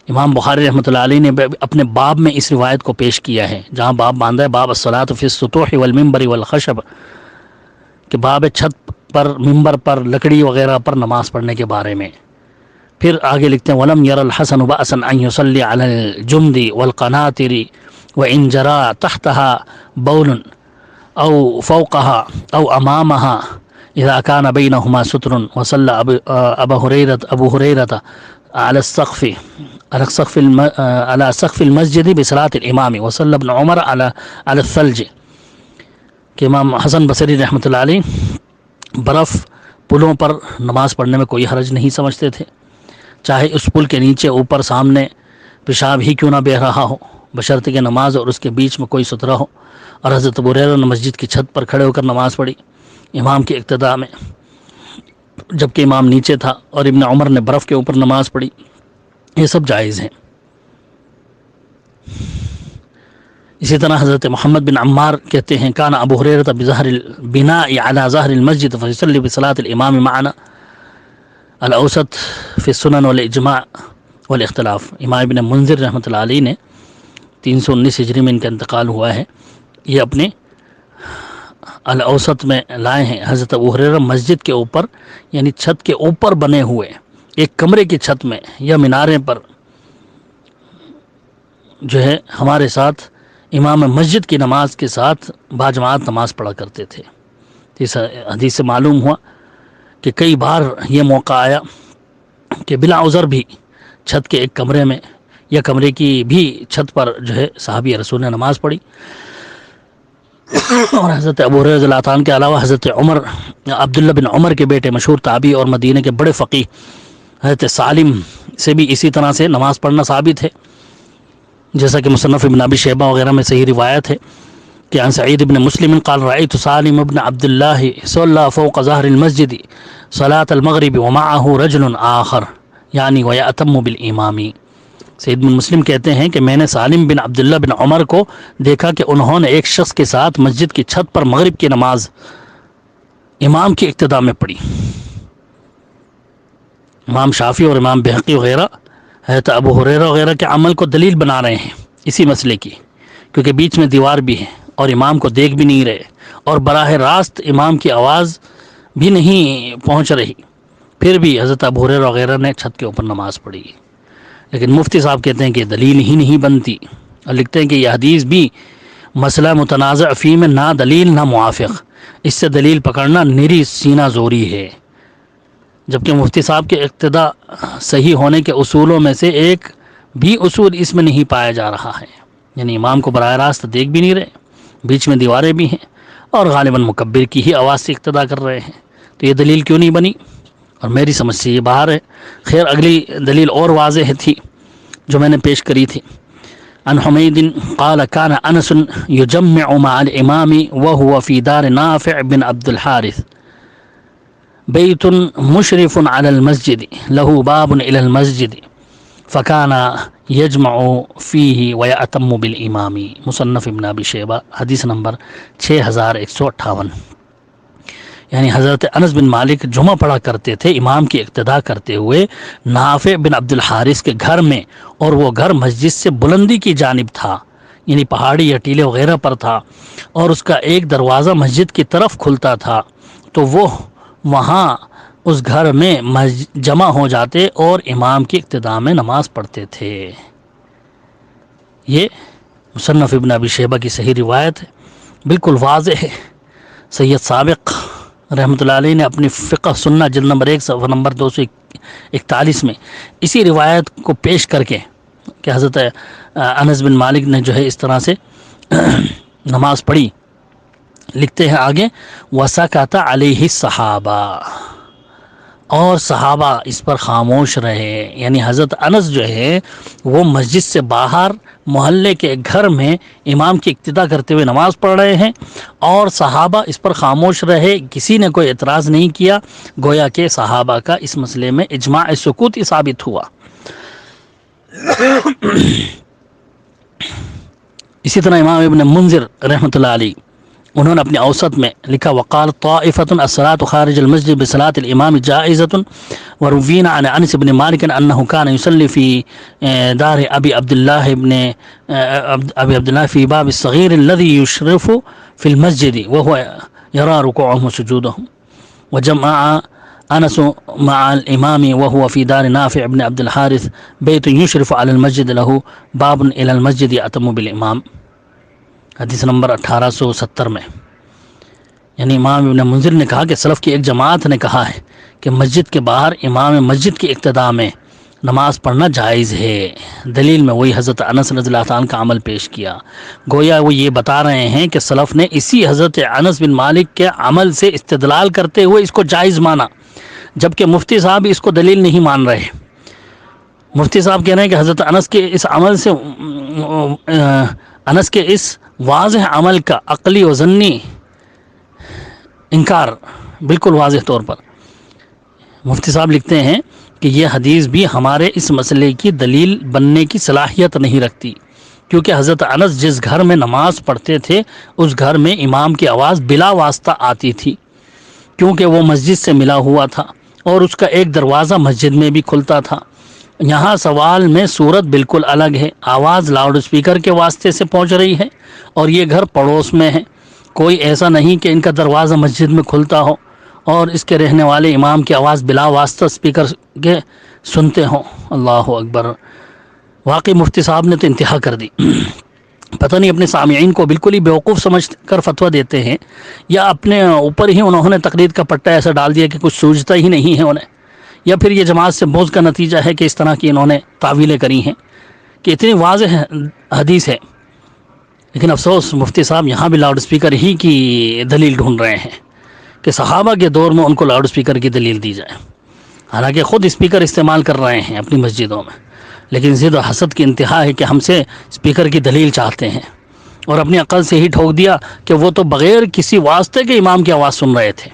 امام بخاری رحمۃ اللہ علیہ نے اپنے باب میں اس روایت کو پیش کیا ہے، جہاں باب باندھا ہے باب الصلاۃ فی السطوح والمنبر والخشب، کہ باب چھت پر، ممبر پر، لکڑی وغیرہ پر نماز پڑھنے کے بارے میں۔ پھر آگے لکھتے ہیں وَلَمْ يَرَ الْحَسَنُ بَأْسًا أَنْ يُصَلِّ عَلَى الْجُمْدِ وَالْقَنَاطِرِ وَإِنْ جَرَى تَحْتَهَا بَوْلٌ أو فوقها أو أمامها إذا كان بينهما ستر، وصلى أبو هريرة على سقف المسجد بصلاة الإمام، وصلى ابن عمر على الثلج۔ کہ امام حسن بصری رحمۃ اللہ علیہ برف پلوں پر نماز پڑھنے میں کوئی حرج نہیں سمجھتے تھے، چاہے اس پل کے نیچے اوپر سامنے پیشاب ہی کیوں نہ بہہ رہا ہو، بشرط کہ نماز اور اس کے بیچ میں کوئی سترہ ہو۔ اور حضرت ابو ہریرہ نے مسجد کی چھت پر کھڑے ہو کر نماز پڑھی امام کی اقتداء میں، جبکہ امام نیچے تھا، اور ابن عمر نے برف کے اوپر نماز پڑھی۔ یہ سب جائز ہیں۔ اسی طرح حضرت محمد بن عمار کہتے ہیں کان ابو ہریرہ بظہر البناء علی ظہر المسجد فیصلی بصلاۃ الامام معنا، الاوسط فی السنن والاجماع والاختلاف۔ امام ابن منذر رحمۃ اللہ علیہ نے 319 ہجری میں ان کا انتقال ہوا ہے، یہ اپنے الاوسط میں لائے ہیں۔ حضرت ابو ہریرہ مسجد کے اوپر یعنی چھت کے اوپر بنے ہوئے ایک کمرے کی چھت میں یا مینارے پر جو ہے ہمارے ساتھ امام مسجد کی نماز کے ساتھ باجماعت نماز پڑھا کرتے تھے۔ اس حدیث سے معلوم ہوا کہ کئی بار یہ موقع آیا کہ بلا عذر بھی چھت کے ایک کمرے میں یا کمرے کی بھی چھت پر جو ہے صحابی رسول نے نماز پڑھی۔ اور حضرت ابو ہریرہ رضی اللہ تعالیٰ عنہ کے علاوہ حضرت عبداللہ بن عمر کے بیٹے مشہور تابعی اور مدینہ کے بڑے فقیہ حضرت سالم سے بھی اسی طرح سے نماز پڑھنا ثابت ہے، جیسا کہ مصنف ابن ابی شیبہ وغیرہ میں صحیح روایت ہے کہ عن سعید بن مسلم قال رأيت سالم بن عبد الله صلى فوق ظهر المسجد صلاة المغرب ومعه رجل آخر یعنی ويأتم بالامام۔ سعید بن مسلم کہتے ہیں کہ میں نے سالم بن عبداللہ بن عمر کو دیکھا کہ انہوں نے ایک شخص کے ساتھ مسجد کی چھت پر مغرب کی نماز امام کی اقتداء میں پڑھی۔ امام شافعی اور امام بہقی وغیرہ حضرت ابو ہریرہ وغیرہ کے عمل کو دلیل بنا رہے ہیں اسی مسئلے کی، کیونکہ بیچ میں دیوار بھی ہے اور امام کو دیکھ بھی نہیں رہے اور براہ راست امام کی آواز بھی نہیں پہنچ رہی، پھر بھی حضرت ابو ہریرہ وغیرہ نے چھت کے اوپر نماز پڑھی۔ لیکن مفتی صاحب کہتے ہیں کہ دلیل ہی نہیں بنتی، اور لکھتے ہیں کہ یہ حدیث بھی مسئلہ متنازع فی میں نہ دلیل نہ موافق، اس سے دلیل پکڑنا نری سینہ زوری ہے، جبکہ مفتی صاحب کے اقتداء صحیح ہونے کے اصولوں میں سے ایک بھی اصول اس میں نہیں پایا جا رہا ہے، یعنی امام کو براہ راست دیکھ بھی نہیں رہے، بیچ میں دیواریں بھی ہیں اور غالباً مکبر کی ہی آواز سے اقتداء کر رہے ہیں، تو یہ دلیل کیوں نہیں بنی؟ اور میری سمجھ سے یہ باہر ہے۔ خیر اگلی دلیل اور واضح تھی جو میں نے پیش کری تھی۔ عن حمید قال كان انس يجمع مع الامام وهو في دار نافع بن عبد الحارث بیت مشرف على المسجد له باب الى المسجد فكان يجمع فيه ويأتم بالامام۔ مصنف ابن ابی شیبہ حدیث نمبر 6158۔ یعنی حضرت انس بن مالک جمعہ پڑھا کرتے تھے امام کی اقتداء کرتے ہوئے نافع بن عبد الحارث کے گھر میں، اور وہ گھر مسجد سے بلندی کی جانب تھا، یعنی پہاڑی یا ٹیلے وغیرہ پر تھا اور اس کا ایک دروازہ مسجد کی طرف کھلتا تھا تو وہ وہاں اس گھر میں جمع ہو جاتے اور امام کی اقتداء میں نماز پڑھتے تھے۔ یہ مصنف ابن ابی شیبہ کی صحیح روایت ہے، بالکل واضح ہے۔ سید سابق رحمۃ اللہ علیہ نے اپنی فقہ سنہ جلد نمبر 1 صفحہ نمبر 241 میں اسی روایت کو پیش کر کے کہ حضرت انس بن مالک نے جو ہے اس طرح سے نماز پڑھی، لکھتے ہیں آگے وَسَكَتَ عَلَيْهِ الصَّحَابَہ، اور صحابہ اس پر خاموش رہے، یعنی حضرت انس جو ہے وہ مسجد سے باہر محلے کے گھر میں امام کی اقتداء کرتے ہوئے نماز پڑھ رہے ہیں اور صحابہ اس پر خاموش رہے، کسی نے کوئی اعتراض نہیں کیا، گویا کہ صحابہ کا اس مسئلے میں اجماع سکوتی ثابت ہوا۔ اسی طرح امام ابن منذر رحمۃ اللہ علیہ انہوں نے اپنے اوسط میں لکھا وقال طائفة الصلاة خارج المسجد بصلاة الامام جائزة وروينا عن انس بن مالك انه كان يصلي في دار ابي عبد الله في باب الصغير الذي يشرف في المسجد وهو يرى ركوعهم وسجودهم، وجمع انس مع الامام وهو في دار نافع بن عبد الحارث بيت يشرف على المسجد له باب الى المسجد يأتم بالامام، حدیث نمبر 1870 میں۔ یعنی امام ابن منذر نے کہا کہ سلف کی ایک جماعت نے کہا ہے کہ مسجد کے باہر امام مسجد کی اقتداء میں نماز پڑھنا جائز ہے، دلیل میں وہی حضرت انس رضی اللہ تعالیٰ کا عمل پیش کیا، گویا وہ یہ بتا رہے ہیں کہ سلف نے اسی حضرت انس بن مالک کے عمل سے استدلال کرتے ہوئے اس کو جائز مانا، جبکہ مفتی صاحب اس کو دلیل نہیں مان رہے۔ مفتی صاحب کہہ رہے ہیں کہ حضرت انس کے اس عمل سے انس کے اس واضح عمل کا عقلی و ضنی انکار بالکل واضح طور پر۔ مفتی صاحب لکھتے ہیں کہ یہ حدیث بھی ہمارے اس مسئلے کی دلیل بننے کی صلاحیت نہیں رکھتی، کیونکہ حضرت انس جس گھر میں نماز پڑھتے تھے اس گھر میں امام کی آواز بلا واسطہ آتی تھی، کیونکہ وہ مسجد سے ملا ہوا تھا اور اس کا ایک دروازہ مسجد میں بھی کھلتا تھا۔ یہاں سوال میں صورت بالکل الگ ہے، آواز لاؤڈ اسپیکر کے واسطے سے پہنچ رہی ہے اور یہ گھر پڑوس میں ہے، کوئی ایسا نہیں کہ ان کا دروازہ مسجد میں کھلتا ہو اور اس کے رہنے والے امام کی آواز بلا واسطہ اسپیکر کے سنتے ہوں۔ اللہ اکبر، واقعی مفتی صاحب نے تو انتہا کر دی، پتہ نہیں اپنے سامعین کو بالکل ہی بیوقوف سمجھ کر فتویٰ دیتے ہیں یا اپنے اوپر ہی انہوں نے تقلید کا پٹا ایسا ڈال دیا کہ کچھ سوچتا ہی نہیں ہے انہیں، یا پھر یہ جماعت سے بغض کا نتیجہ ہے کہ اس طرح کی انہوں نے تعویلیں کری ہیں کہ اتنی واضح حدیث ہے، لیکن افسوس مفتی صاحب یہاں بھی لاؤڈ اسپیکر ہی کی دلیل ڈھونڈ رہے ہیں کہ صحابہ کے دور میں ان کو لاؤڈ اسپیکر کی دلیل دی جائے، حالانکہ خود اسپیکر استعمال کر رہے ہیں اپنی مسجدوں میں، لیکن ضد و حسد کی انتہا ہے کہ ہم سے اسپیکر کی دلیل چاہتے ہیں، اور اپنی عقل سے ہی ٹھوک دیا کہ وہ تو بغیر کسی واسطے کے امام کی آواز سن رہے تھے۔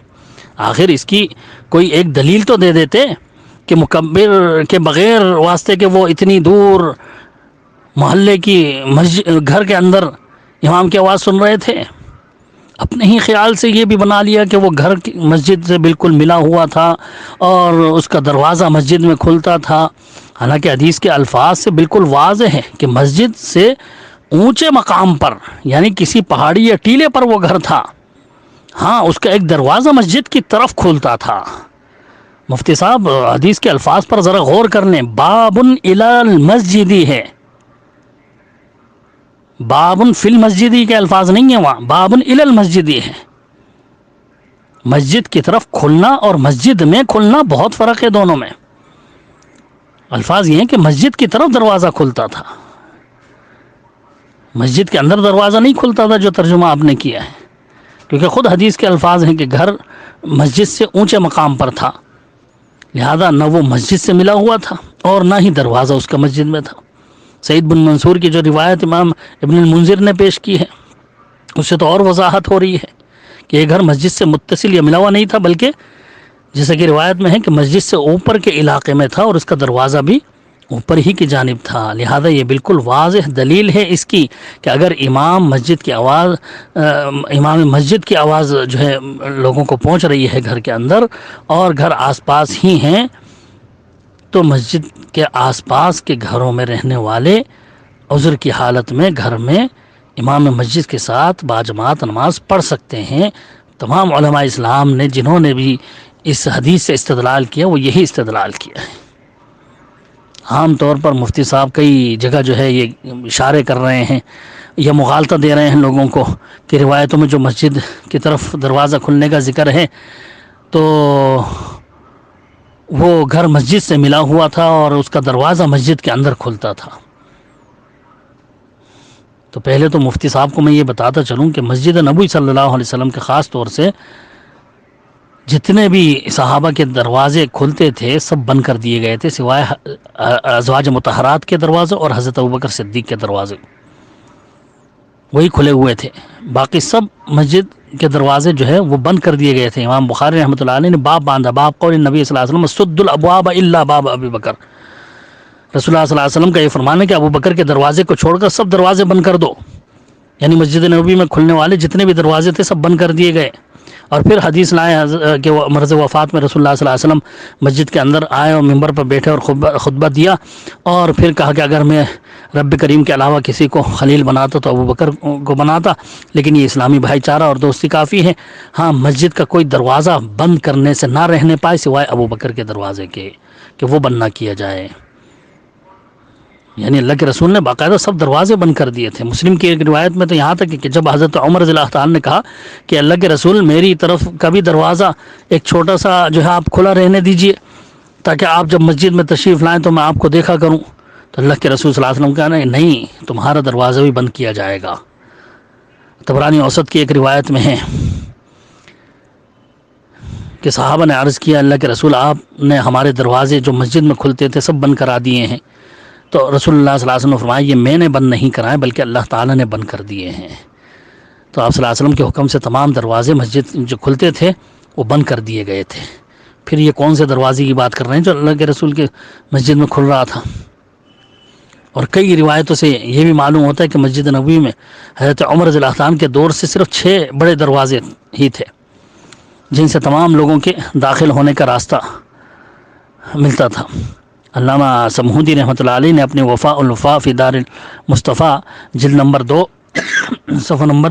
آخر اس کی کوئی ایک دلیل تو دے دیتے کہ مکبر کے بغیر واسطے کے وہ اتنی دور محلے کی گھر کے اندر امام کی آواز سن رہے تھے۔ اپنے ہی خیال سے یہ بھی بنا لیا کہ وہ گھر کی مسجد سے بالکل ملا ہوا تھا اور اس کا دروازہ مسجد میں کھلتا تھا، حالانکہ حدیث کے الفاظ سے بالکل واضح ہے کہ مسجد سے اونچے مقام پر، یعنی کسی پہاڑی یا ٹیلے پر وہ گھر تھا، ہاں اس کا ایک دروازہ مسجد کی طرف کھلتا تھا۔ مفتی صاحب حدیث کے الفاظ پر ذرا غور کر لیں، بابن الی المسجدی ہے، بابن فی المسجدی کے الفاظ نہیں ہیں وہاں، بابن الی المسجدی ہے۔ مسجد کی طرف کھلنا اور مسجد میں کھلنا بہت فرق ہے دونوں میں۔ الفاظ یہ ہیں کہ مسجد کی طرف دروازہ کھلتا تھا، مسجد کے اندر دروازہ نہیں کھلتا تھا جو ترجمہ آپ نے کیا ہے، کیونکہ خود حدیث کے الفاظ ہیں کہ گھر مسجد سے اونچے مقام پر تھا، لہذا نہ وہ مسجد سے ملا ہوا تھا اور نہ ہی دروازہ اس کا مسجد میں تھا۔ سعید بن منصور کی جو روایت امام ابن المنذر نے پیش کی ہے اس سے تو اور وضاحت ہو رہی ہے کہ یہ گھر مسجد سے متصل یا ملا ہوا نہیں تھا، بلکہ جیسا کہ روایت میں ہے کہ مسجد سے اوپر کے علاقے میں تھا اور اس کا دروازہ بھی اوپر ہی کی جانب تھا۔ لہذا یہ بالکل واضح دلیل ہے اس کی کہ اگر امام مسجد کی آواز جو ہے لوگوں کو پہنچ رہی ہے گھر کے اندر اور گھر آس پاس ہی ہیں، تو مسجد کے آس پاس کے گھروں میں رہنے والے عذر کی حالت میں گھر میں امام مسجد کے ساتھ باجماعت نماز پڑھ سکتے ہیں۔ تمام علماء اسلام نے جنہوں نے بھی اس حدیث سے استدلال کیا وہ یہی استدلال کیا ہے۔ عام طور پر مفتی صاحب کئی جگہ جو ہے یہ اشارے کر رہے ہیں یا مغالطہ دے رہے ہیں لوگوں کو کہ روایتوں میں جو مسجد کی طرف دروازہ کھلنے کا ذکر ہے تو وہ گھر مسجد سے ملا ہوا تھا اور اس کا دروازہ مسجد کے اندر کھلتا تھا۔ تو پہلے تو مفتی صاحب کو میں یہ بتاتا چلوں کہ مسجد نبوی صلی اللہ علیہ وسلم کے خاص طور سے جتنے بھی صحابہ کے دروازے کھلتے تھے سب بند کر دیے گئے تھے، سوائے ازواج مطہرات کے دروازے اور حضرت ابوبکر صدیق کے دروازے، وہی کھلے ہوئے تھے۔ باقی سب مسجد کے دروازے جو ہے وہ بند کر دیے گئے تھے۔ امام بخاری رحمۃ اللہ علیہ نے باب باندھا، باب قول نبی صلی اللہ علیہ وسلم سد الابواب الا باب ابی بکر۔ رسول اللہ صلی اللہ علیہ وسلم کا یہ فرمان ہے کہ ابو بکر کے دروازے کو چھوڑ کر سب دروازے بند کر دو، یعنی مسجد نبوی میں کھلنے والے جتنے بھی دروازے تھے سب بند کر دیے گئے۔ اور پھر حدیث لائے کہ مرض وفات میں رسول اللہ صلی اللہ علیہ وسلم مسجد کے اندر آئے اور ممبر پر بیٹھے اور خطبہ دیا، اور پھر کہا کہ اگر میں رب کریم کے علاوہ کسی کو خلیل بناتا تو ابو بکر کو بناتا، لیکن یہ اسلامی بھائی چارہ اور دوستی کافی ہے، ہاں مسجد کا کوئی دروازہ بند کرنے سے نہ رہنے پائے سوائے ابو بکر کے دروازے کے، کہ وہ بند نہ کیا جائے۔ یعنی اللہ کے رسول نے باقاعدہ سب دروازے بند کر دیے تھے۔ مسلم کی ایک روایت میں تو یہاں تک کہ جب حضرت عمر رضی اللہ تعالیٰ نے کہا کہ اللہ کے رسول میری طرف کا بھی دروازہ ایک چھوٹا سا جو ہے آپ کھلا رہنے دیجئے تاکہ آپ جب مسجد میں تشریف لائیں تو میں آپ کو دیکھا کروں، تو اللہ کے رسول صلی اللہ علیہ وسلم کہا نہیں، تمہارا دروازہ بھی بند کیا جائے گا۔ طبرانی اوسط کی ایک روایت میں ہے کہ صحابہ نے عرض کیا اللہ کے رسول آپ نے ہمارے دروازے جو مسجد میں کھلتے تھے سب بند کرا دیے ہیں، تو رسول اللہ صلی اللہ علیہ وسلم نے فرمایا یہ میں نے بند نہیں کرائے بلکہ اللہ تعالیٰ نے بند کر دیے ہیں۔ تو آپ صلی اللہ علیہ وسلم کے حکم سے تمام دروازے مسجد جو کھلتے تھے وہ بند کر دیے گئے تھے۔ پھر یہ کون سے دروازے کی بات کر رہے ہیں جو اللہ کے رسول کے مسجد میں کھل رہا تھا؟ اور کئی روایتوں سے یہ بھی معلوم ہوتا ہے کہ مسجد نبوی میں حضرت عمر رضی اللہ عنہ کے دور سے صرف 6 بڑے دروازے ہی تھے جن سے تمام لوگوں کے داخل ہونے کا راستہ ملتا تھا۔ علامہ سمہودی رحمۃ اللہ علیہ نے اپنے وفاء الوفاء فی دار المصطفیٰ جلد نمبر 2 صفحہ نمبر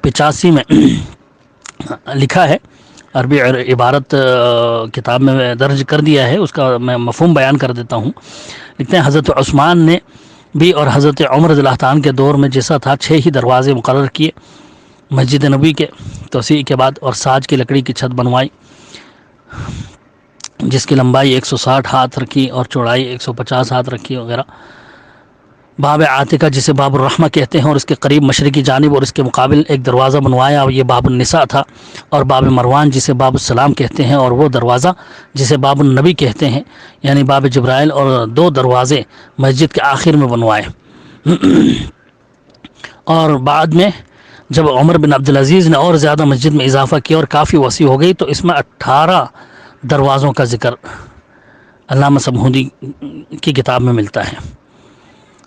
85 میں لکھا ہے، عربی عبارت کتاب میں درج کر دیا ہے، اس کا میں مفہوم بیان کر دیتا ہوں۔ لکھتے ہیں حضرت عثمان نے بھی اور حضرت عمر رضی اللہ عنہ کے دور میں جیسا تھا 6 ہی دروازے مقرر کیے مسجد نبوی کے توسیع کے بعد، اور ساج کی لکڑی کی چھت بنوائی جس کی لمبائی 160 ہاتھ رکھی اور چوڑائی 150 ہاتھ رکھی وغیرہ۔ باب عاتقہ جسے باب الرحمہ کہتے ہیں اور اس کے قریب مشرقی جانب اور اس کے مقابل ایک دروازہ بنوایا اور یہ باب النساء تھا، اور باب مروان جسے باب السلام کہتے ہیں اور وہ دروازہ جسے باب النبی کہتے ہیں، یعنی باب جبرائیل، اور 2 دروازے مسجد کے آخر میں بنوائے۔ اور بعد میں جب عمر بن عبدالعزیز نے اور زیادہ مسجد میں اضافہ کیا اور کافی وسیع ہو گئی تو اس میں 18 دروازوں کا ذکر علامہ سمہودی کی کتاب میں ملتا ہے،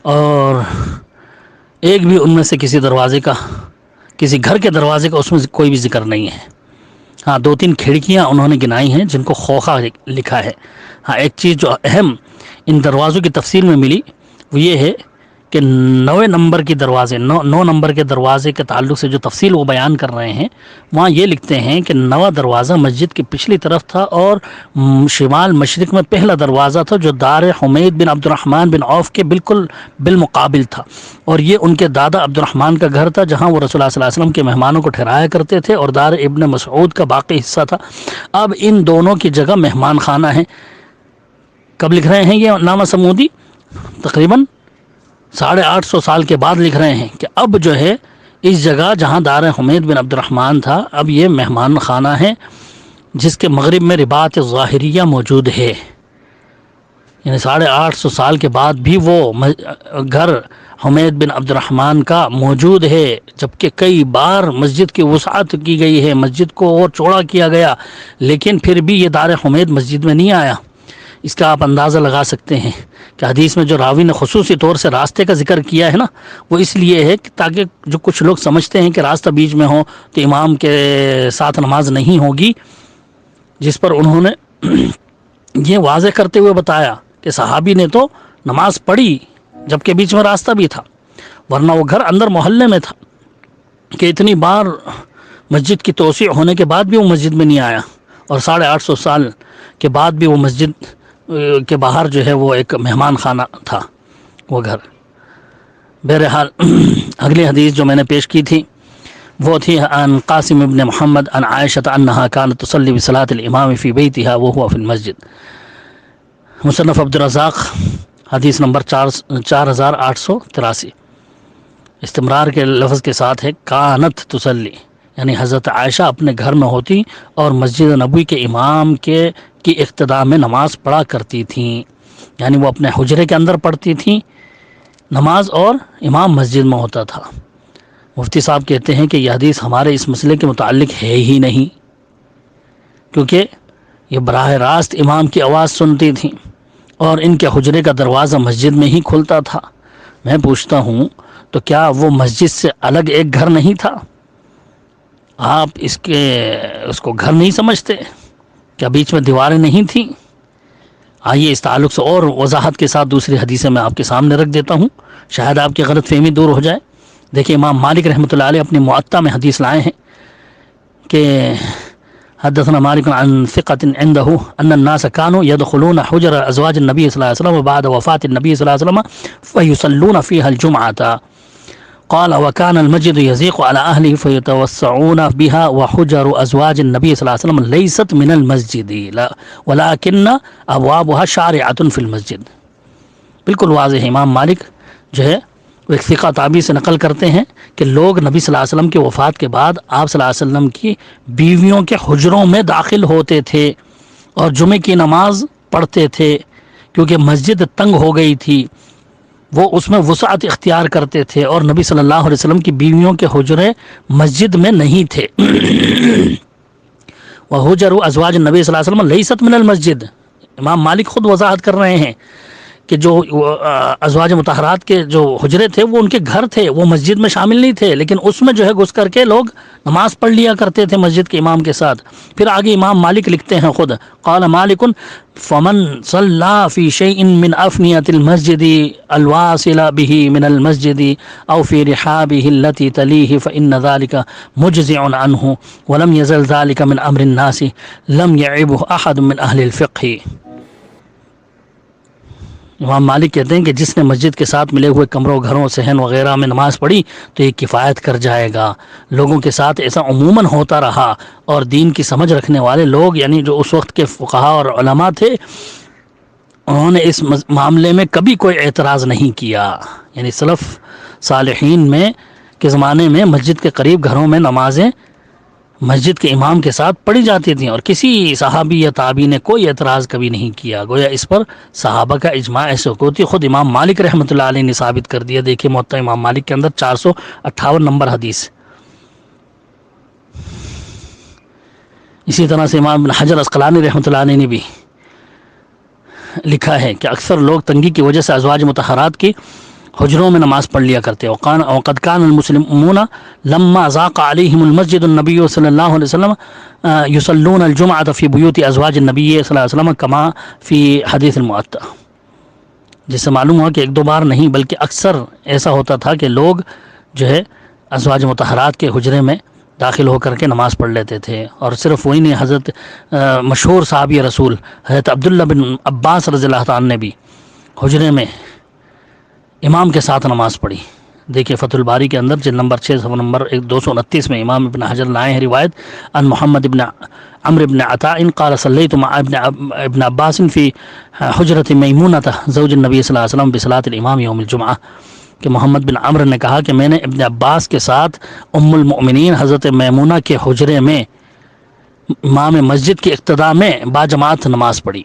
اور ایک بھی ان میں سے کسی دروازے کا، کسی گھر کے دروازے کا اس میں کوئی بھی ذکر نہیں ہے۔ ہاں 2-3 کھڑکیاں انہوں نے گنائی ہیں جن کو خوخہ لکھا ہے۔ ہاں ایک چیز جو اہم ان دروازوں کی تفصیل میں ملی وہ یہ ہے کہ 9 نمبر کی دروازے 9 نمبر کے دروازے کے تعلق سے جو تفصیل وہ بیان کر رہے ہیں وہاں یہ لکھتے ہیں کہ 9واں دروازہ مسجد کی پچھلی طرف تھا اور شمال مشرق میں پہلا دروازہ تھا جو دار حمید بن عبد الرحمن بن عوف کے بالکل بالمقابل تھا، اور یہ ان کے دادا عبد الرحمن کا گھر تھا جہاں وہ رسول اللہ صلی اللہ علیہ وسلم کے مہمانوں کو ٹھہرایا کرتے تھے، اور دار ابن مسعود کا باقی حصہ تھا۔ اب ان دونوں کی جگہ مہمان خانہ ہے۔ کب لکھ رہے ہیں یہ علامہ سمودی؟ تقریباً 850 سال کے بعد لکھ رہے ہیں کہ اب جو ہے اس جگہ جہاں دار حمید بن عبد الرحمن تھا اب یہ مہمان خانہ ہے جس کے مغرب میں رباط ظاہریہ موجود ہے۔ یعنی 850 سال کے بعد بھی وہ گھر حمید بن عبد الرحمن کا موجود ہے، جبکہ کئی بار مسجد کی وسعت کی گئی ہے، مسجد کو اور چوڑا کیا گیا، لیکن پھر بھی یہ دار حمید مسجد میں نہیں آیا۔ اس کا آپ اندازہ لگا سکتے ہیں کہ حدیث میں جو راوی نے خصوصی طور سے راستے کا ذکر کیا ہے نا وہ اس لیے ہے کہ تاکہ جو کچھ لوگ سمجھتے ہیں کہ راستہ بیچ میں ہو تو امام کے ساتھ نماز نہیں ہوگی، جس پر انہوں نے یہ واضح کرتے ہوئے بتایا کہ صحابی نے تو نماز پڑھی جبکہ بیچ میں راستہ بھی تھا، ورنہ وہ گھر اندر محلے میں تھا کہ اتنی بار مسجد کی توسیع ہونے کے بعد بھی وہ مسجد میں نہیں آیا، اور 850 سال کے بعد بھی وہ مسجد کے باہر جو ہے وہ ایک مہمان خانہ تھا وہ گھر۔ بہرحال اگلی حدیث جو میں نے پیش کی تھی وہ تھی عن قاسم ابن محمد عن عائشة انہا كانت تصلی بصلاة الامام فی بیتها وهو فی المسجد۔ مصنف عبدالرزاق حدیث نمبر 4883، استمرار کے لفظ کے ساتھ ہے کانت تصلی، یعنی حضرت عائشہ اپنے گھر میں ہوتی اور مسجد نبوی کے امام کی اقتداء میں نماز پڑھا کرتی تھیں، یعنی وہ اپنے حجرے کے اندر پڑھتی تھیں نماز اور امام مسجد میں ہوتا تھا۔ مفتی صاحب کہتے ہیں کہ یہ حدیث ہمارے اس مسئلے کے متعلق ہے ہی نہیں، کیونکہ یہ براہ راست امام کی آواز سنتی تھیں اور ان کے حجرے کا دروازہ مسجد میں ہی کھلتا تھا۔ میں پوچھتا ہوں تو کیا وہ مسجد سے الگ ایک گھر نہیں تھا؟ آپ اس کو گھر نہیں سمجھتے؟ کیا بیچ میں دیواریں نہیں تھیں؟ آئیے اس تعلق سے اور وضاحت کے ساتھ دوسری حدیثیں میں آپ کے سامنے رکھ دیتا ہوں، شاید آپ کی غلط فہمی دور ہو جائے۔ دیکھیں امام مالک رحمۃ اللہ علیہ اپنی معطا میں حدیث لائے ہیں کہ حدثنا مالک عن ثقة عنده ان الناس كانوا يدخلون حجر ازواج النبي صلى الله عليه وسلم بعد وفاة النبي صلى الله عليه وسلم فيصلون فيها الجمعة، قال وكان المسجد يضيق على اهله فيتوسعون بها، وحجر ازواج النبي صلى الله عليه وسلم ليست من المسجد ولكن ابوابها شارعة في المسجد۔ بالکل واضح ہے، امام مالک جو ہے وہ ایک ثقہ تابعی سے نقل کرتے ہیں کہ لوگ نبی صلی اللہ علیہ وسلم کی وفات کے بعد آپ صلی اللہ علیہ وسلم کی بیویوں کے حجروں میں داخل ہوتے تھے اور جمعے کی نماز پڑھتے تھے، کیونکہ مسجد تنگ ہو گئی تھی، وہ اس میں وسعت اختیار کرتے تھے اور نبی صلی اللہ علیہ وسلم کی بیویوں کے حجرے مسجد میں نہیں تھے۔ وحجر ازواج النبی صلی اللہ علیہ وسلم لیست من المسجد، امام مالک خود وضاحت کر رہے ہیں کہ جو ازواج مطہرات کے جو حجرے تھے وہ ان کے گھر تھے، وہ مسجد میں شامل نہیں تھے، لیکن اس میں جو ہے گھس کر کے لوگ نماز پڑھ لیا کرتے تھے مسجد کے امام کے ساتھ۔ پھر آگے امام مالک لکھتے ہیں خود، قال مالک فمن صلی فی شیء من افنیۃ المسجد الواصل به من المسجد او فی رحابه التي تلیہ فإن ذلك مجزع عنه ولم يزل ذلك من امر الناس لم يعبه احد من اہل الفقہ۔ امام مالک کہتے ہیں کہ جس نے مسجد کے ساتھ ملے ہوئے کمروں، گھروں، صحن وغیرہ میں نماز پڑھی تو یہ کفایت کر جائے گا۔ لوگوں کے ساتھ ایسا عموماً ہوتا رہا اور دین کی سمجھ رکھنے والے لوگ، یعنی جو اس وقت کے فقہاء اور علماء تھے، انہوں نے اس معاملے میں کبھی کوئی اعتراض نہیں کیا۔ یعنی سلف صالحین میں کے زمانے میں مسجد کے قریب گھروں میں نمازیں مسجد کے امام کے ساتھ پڑھی جاتی تھیں اور کسی صحابی یا تابعی نے کوئی اعتراض کبھی نہیں کیا، گویا اس پر صحابہ کا اجماع سکوتی خود امام مالک رحمۃ اللہ علیہ نے ثابت کر دیا۔ دیکھیں موطا امام مالک کے اندر 458 نمبر حدیث۔ اسی طرح سے امام ابن حجر عسقلانی رحمۃ اللہ علیہ نے بھی لکھا ہے کہ اکثر لوگ تنگی کی وجہ سے ازواج مطہرات کی حجروں میں نماز پڑھ لیا کرتے، وقد كان المسلمون لما ضاق عليهم المسجد النبي صلی اللہ علیہ وسلم يصلون الجمعة في بيوت ازواج النبي صلی اللہ علیہ وسلم كما في حدیث المعطا، جس سے معلوم ہوا کہ ایک دو بار نہیں بلکہ اکثر ایسا ہوتا تھا کہ لوگ جو ہے ازواج مطہرات کے حجرے میں داخل ہو کر کے نماز پڑھ لیتے تھے۔ اور صرف وہی نہیں، حضرت مشہور صحابی رسول حضرت عبداللہ بن عباس رضی اللہ تعالیٰ نے بھی حجرے میں امام کے ساتھ نماز پڑھی۔ دیکھیے فتح الباری کے اندر جلد نمبر 6 صفحہ نمبر 229 میں امام ابن حجر لائے ہیں روایت ان محمد ابن عمرو بن عطاء قال صلیت مع ابن عباس فی حجرۃ میمونۃ زوج النبی صلی اللہ علیہ وسلم بصلاۃ الامام یوم الجمعہ، کہ محمد بن عمرو نے کہا کہ میں نے ابن عباس کے ساتھ ام المؤمنین حضرت میمونہ کے حجرے میں امام مسجد کی اقتداء میں باجماعت نماز پڑھی۔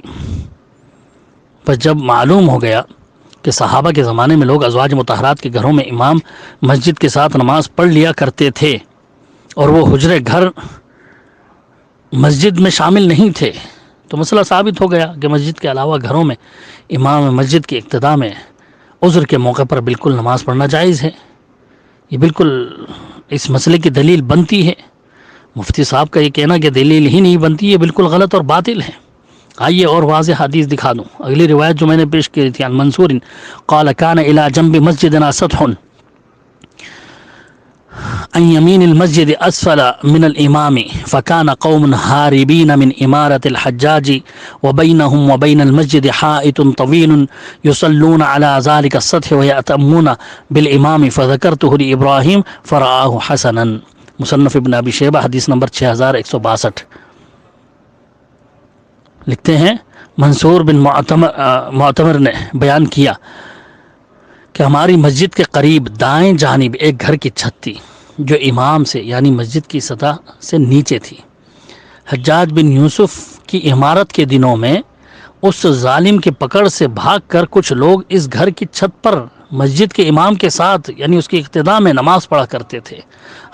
پر جب معلوم ہو گیا کہ صحابہ کے زمانے میں لوگ ازواج مطہرات کے گھروں میں امام مسجد کے ساتھ نماز پڑھ لیا کرتے تھے اور وہ حجرے گھر مسجد میں شامل نہیں تھے، تو مسئلہ ثابت ہو گیا کہ مسجد کے علاوہ گھروں میں امام مسجد کی اقتداء میں عذر کے موقع پر بالکل نماز پڑھنا جائز ہے۔ یہ بالکل اس مسئلے کی دلیل بنتی ہے۔ مفتی صاحب کا یہ کہنا کہ دلیل ہی نہیں بنتی، یہ بالکل غلط اور باطل ہے۔ آئیے اور واضح حدیث دکھا دوں۔ اگلی روایت جو میں نے پیش کی تھی عن منصور قال كان الى جنب مسجدنا سطح عن يمين المسجد أسفل من الإمام فكان قوم هاربين من إمارة الحجاج وبينهم وبين المسجد حائط طويل يصلون على ذلك السطح ويأتمون بالإمام فذكرته لإبراهيم فرآه حسنا. مصنف ابن ابی شیبہ حدیث نمبر 6162. لکھتے ہیں منصور بن معتمر نے بیان کیا کہ ہماری مسجد کے قریب دائیں جانب ایک گھر کی چھت تھی جو امام سے یعنی مسجد کی سطح سے نیچے تھی. حجاج بن یوسف کی امارت کے دنوں میں اس ظالم کی پکڑ سے بھاگ کر کچھ لوگ اس گھر کی چھت پر مسجد کے امام کے ساتھ یعنی اس کی اقتداء میں نماز پڑھا کرتے تھے،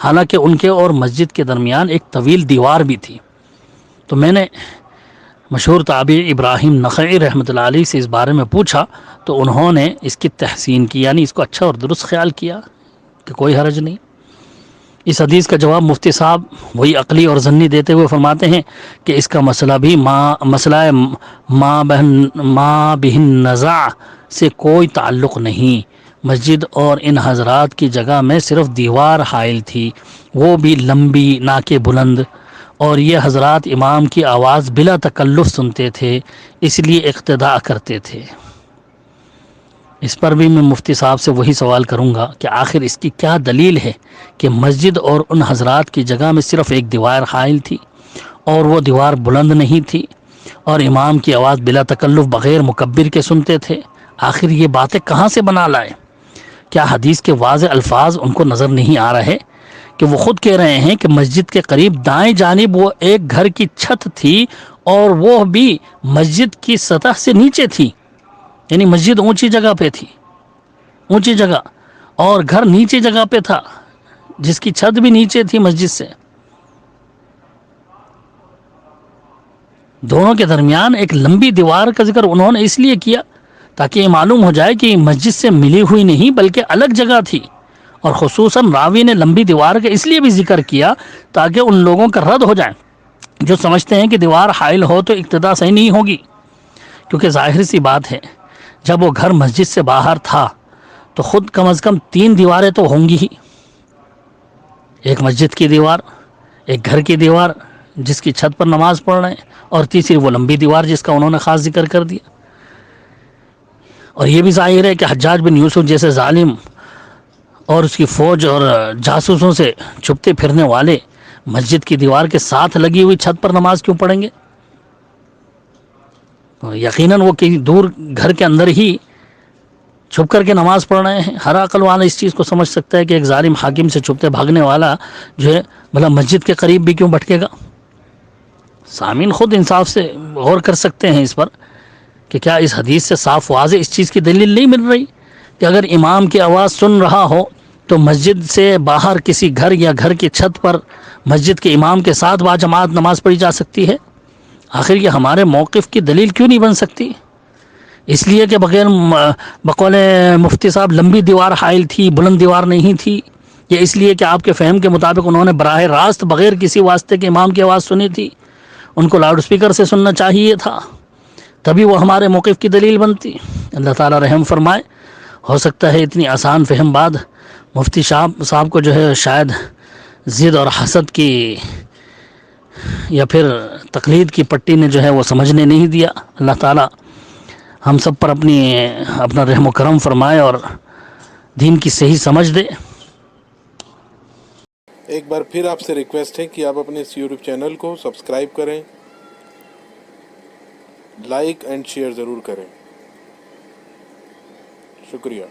حالانکہ ان کے اور مسجد کے درمیان ایک طویل دیوار بھی تھی. تو میں نے مشہور تابعی ابراہیم نخعی رحمۃ اللہ علیہ سے اس بارے میں پوچھا تو انہوں نے اس کی تحسین کی، یعنی اس کو اچھا اور درست خیال کیا کہ کوئی حرج نہیں. اس حدیث کا جواب مفتی صاحب وہی عقلی اور ضنی دیتے ہوئے فرماتے ہیں کہ اس کا مسئلہ بھی مسئلہ ما بہن نزاع سے کوئی تعلق نہیں. مسجد اور ان حضرات کی جگہ میں صرف دیوار حائل تھی، وہ بھی لمبی نہ کہ بلند، اور یہ حضرات امام کی آواز بلا تکلف سنتے تھے، اس لیے اقتداء کرتے تھے. اس پر بھی میں مفتی صاحب سے وہی سوال کروں گا کہ آخر اس کی کیا دلیل ہے کہ مسجد اور ان حضرات کی جگہ میں صرف ایک دیوار حائل تھی اور وہ دیوار بلند نہیں تھی اور امام کی آواز بلا تکلف بغیر مکبر کے سنتے تھے. آخر یہ باتیں کہاں سے بنا لائے؟ کیا حدیث کے واضح الفاظ ان کو نظر نہیں آ رہے کہ وہ خود کہہ رہے ہیں کہ مسجد کے قریب دائیں جانب وہ ایک گھر کی چھت تھی اور وہ بھی مسجد کی سطح سے نیچے تھی، یعنی مسجد اونچی جگہ پہ تھی، اونچی جگہ، اور گھر نیچے جگہ پہ تھا جس کی چھت بھی نیچے تھی مسجد سے. دونوں کے درمیان ایک لمبی دیوار کا ذکر انہوں نے اس لیے کیا تاکہ یہ معلوم ہو جائے کہ مسجد سے ملی ہوئی نہیں بلکہ الگ جگہ تھی، اور خصوصاً راوی نے لمبی دیوار کا اس لیے بھی ذکر کیا تاکہ ان لوگوں کا رد ہو جائے جو سمجھتے ہیں کہ دیوار حائل ہو تو اقتداء صحیح نہیں ہوگی، کیونکہ ظاہر سی بات ہے جب وہ گھر مسجد سے باہر تھا تو خود کم از کم 3 دیواریں تو ہوں گی ہی، ایک مسجد کی دیوار، ایک گھر کی دیوار جس کی چھت پر نماز پڑھ رہے ہیں، اور تیسری وہ لمبی دیوار جس کا انہوں نے خاص ذکر کر دیا. اور یہ بھی ظاہر ہے کہ حجاج بن یوسف جیسے ظالم اور اس کی فوج اور جاسوسوں سے چھپتے پھرنے والے مسجد کی دیوار کے ساتھ لگی ہوئی چھت پر نماز کیوں پڑھیں گے؟ یقیناً وہ کہیں دور گھر کے اندر ہی چھپ کر کے نماز پڑھ رہے ہیں. ہر عقل والا اس چیز کو سمجھ سکتا ہے کہ ایک ظالم حاکم سے چھپتے بھاگنے والا جو ہے بھلا مسجد کے قریب بھی کیوں بھٹکے گا؟ سامعین خود انصاف سے غور کر سکتے ہیں اس پر کہ کیا اس حدیث سے صاف واضح اس چیز کی دلیل نہیں مل رہی کہ اگر امام کی آواز سن رہا ہو تو مسجد سے باہر کسی گھر یا گھر کی چھت پر مسجد کے امام کے ساتھ باجماعت نماز پڑھی جا سکتی ہے؟ آخر یہ ہمارے موقف کی دلیل کیوں نہیں بن سکتی؟ اس لیے کہ بقول مفتی صاحب لمبی دیوار حائل تھی، بلند دیوار نہیں تھی، یا اس لیے کہ آپ کے فہم کے مطابق انہوں نے براہ راست بغیر کسی واسطے کے امام کی آواز سنی تھی، ان کو لاؤڈ سپیکر سے سننا چاہیے تھا، تبھی وہ ہمارے موقف کی دلیل بنتی؟ اللہ تعالیٰ رحم فرمائے. ہو سکتا ہے اتنی آسان فہم بعد مفتی صاحب کو جو ہے شاید ضد اور حسد کی یا پھر تقلید کی پٹی نے جو ہے وہ سمجھنے نہیں دیا. اللہ تعالیٰ ہم سب پر اپنا رحم و کرم فرمائے اور دین کی صحیح سمجھ دے. ایک بار پھر آپ سے ریکویسٹ ہے کہ آپ اپنے اس یوٹیوب چینل کو سبسکرائب کریں، لائک اینڈ شیئر ضرور کریں. شکریہ.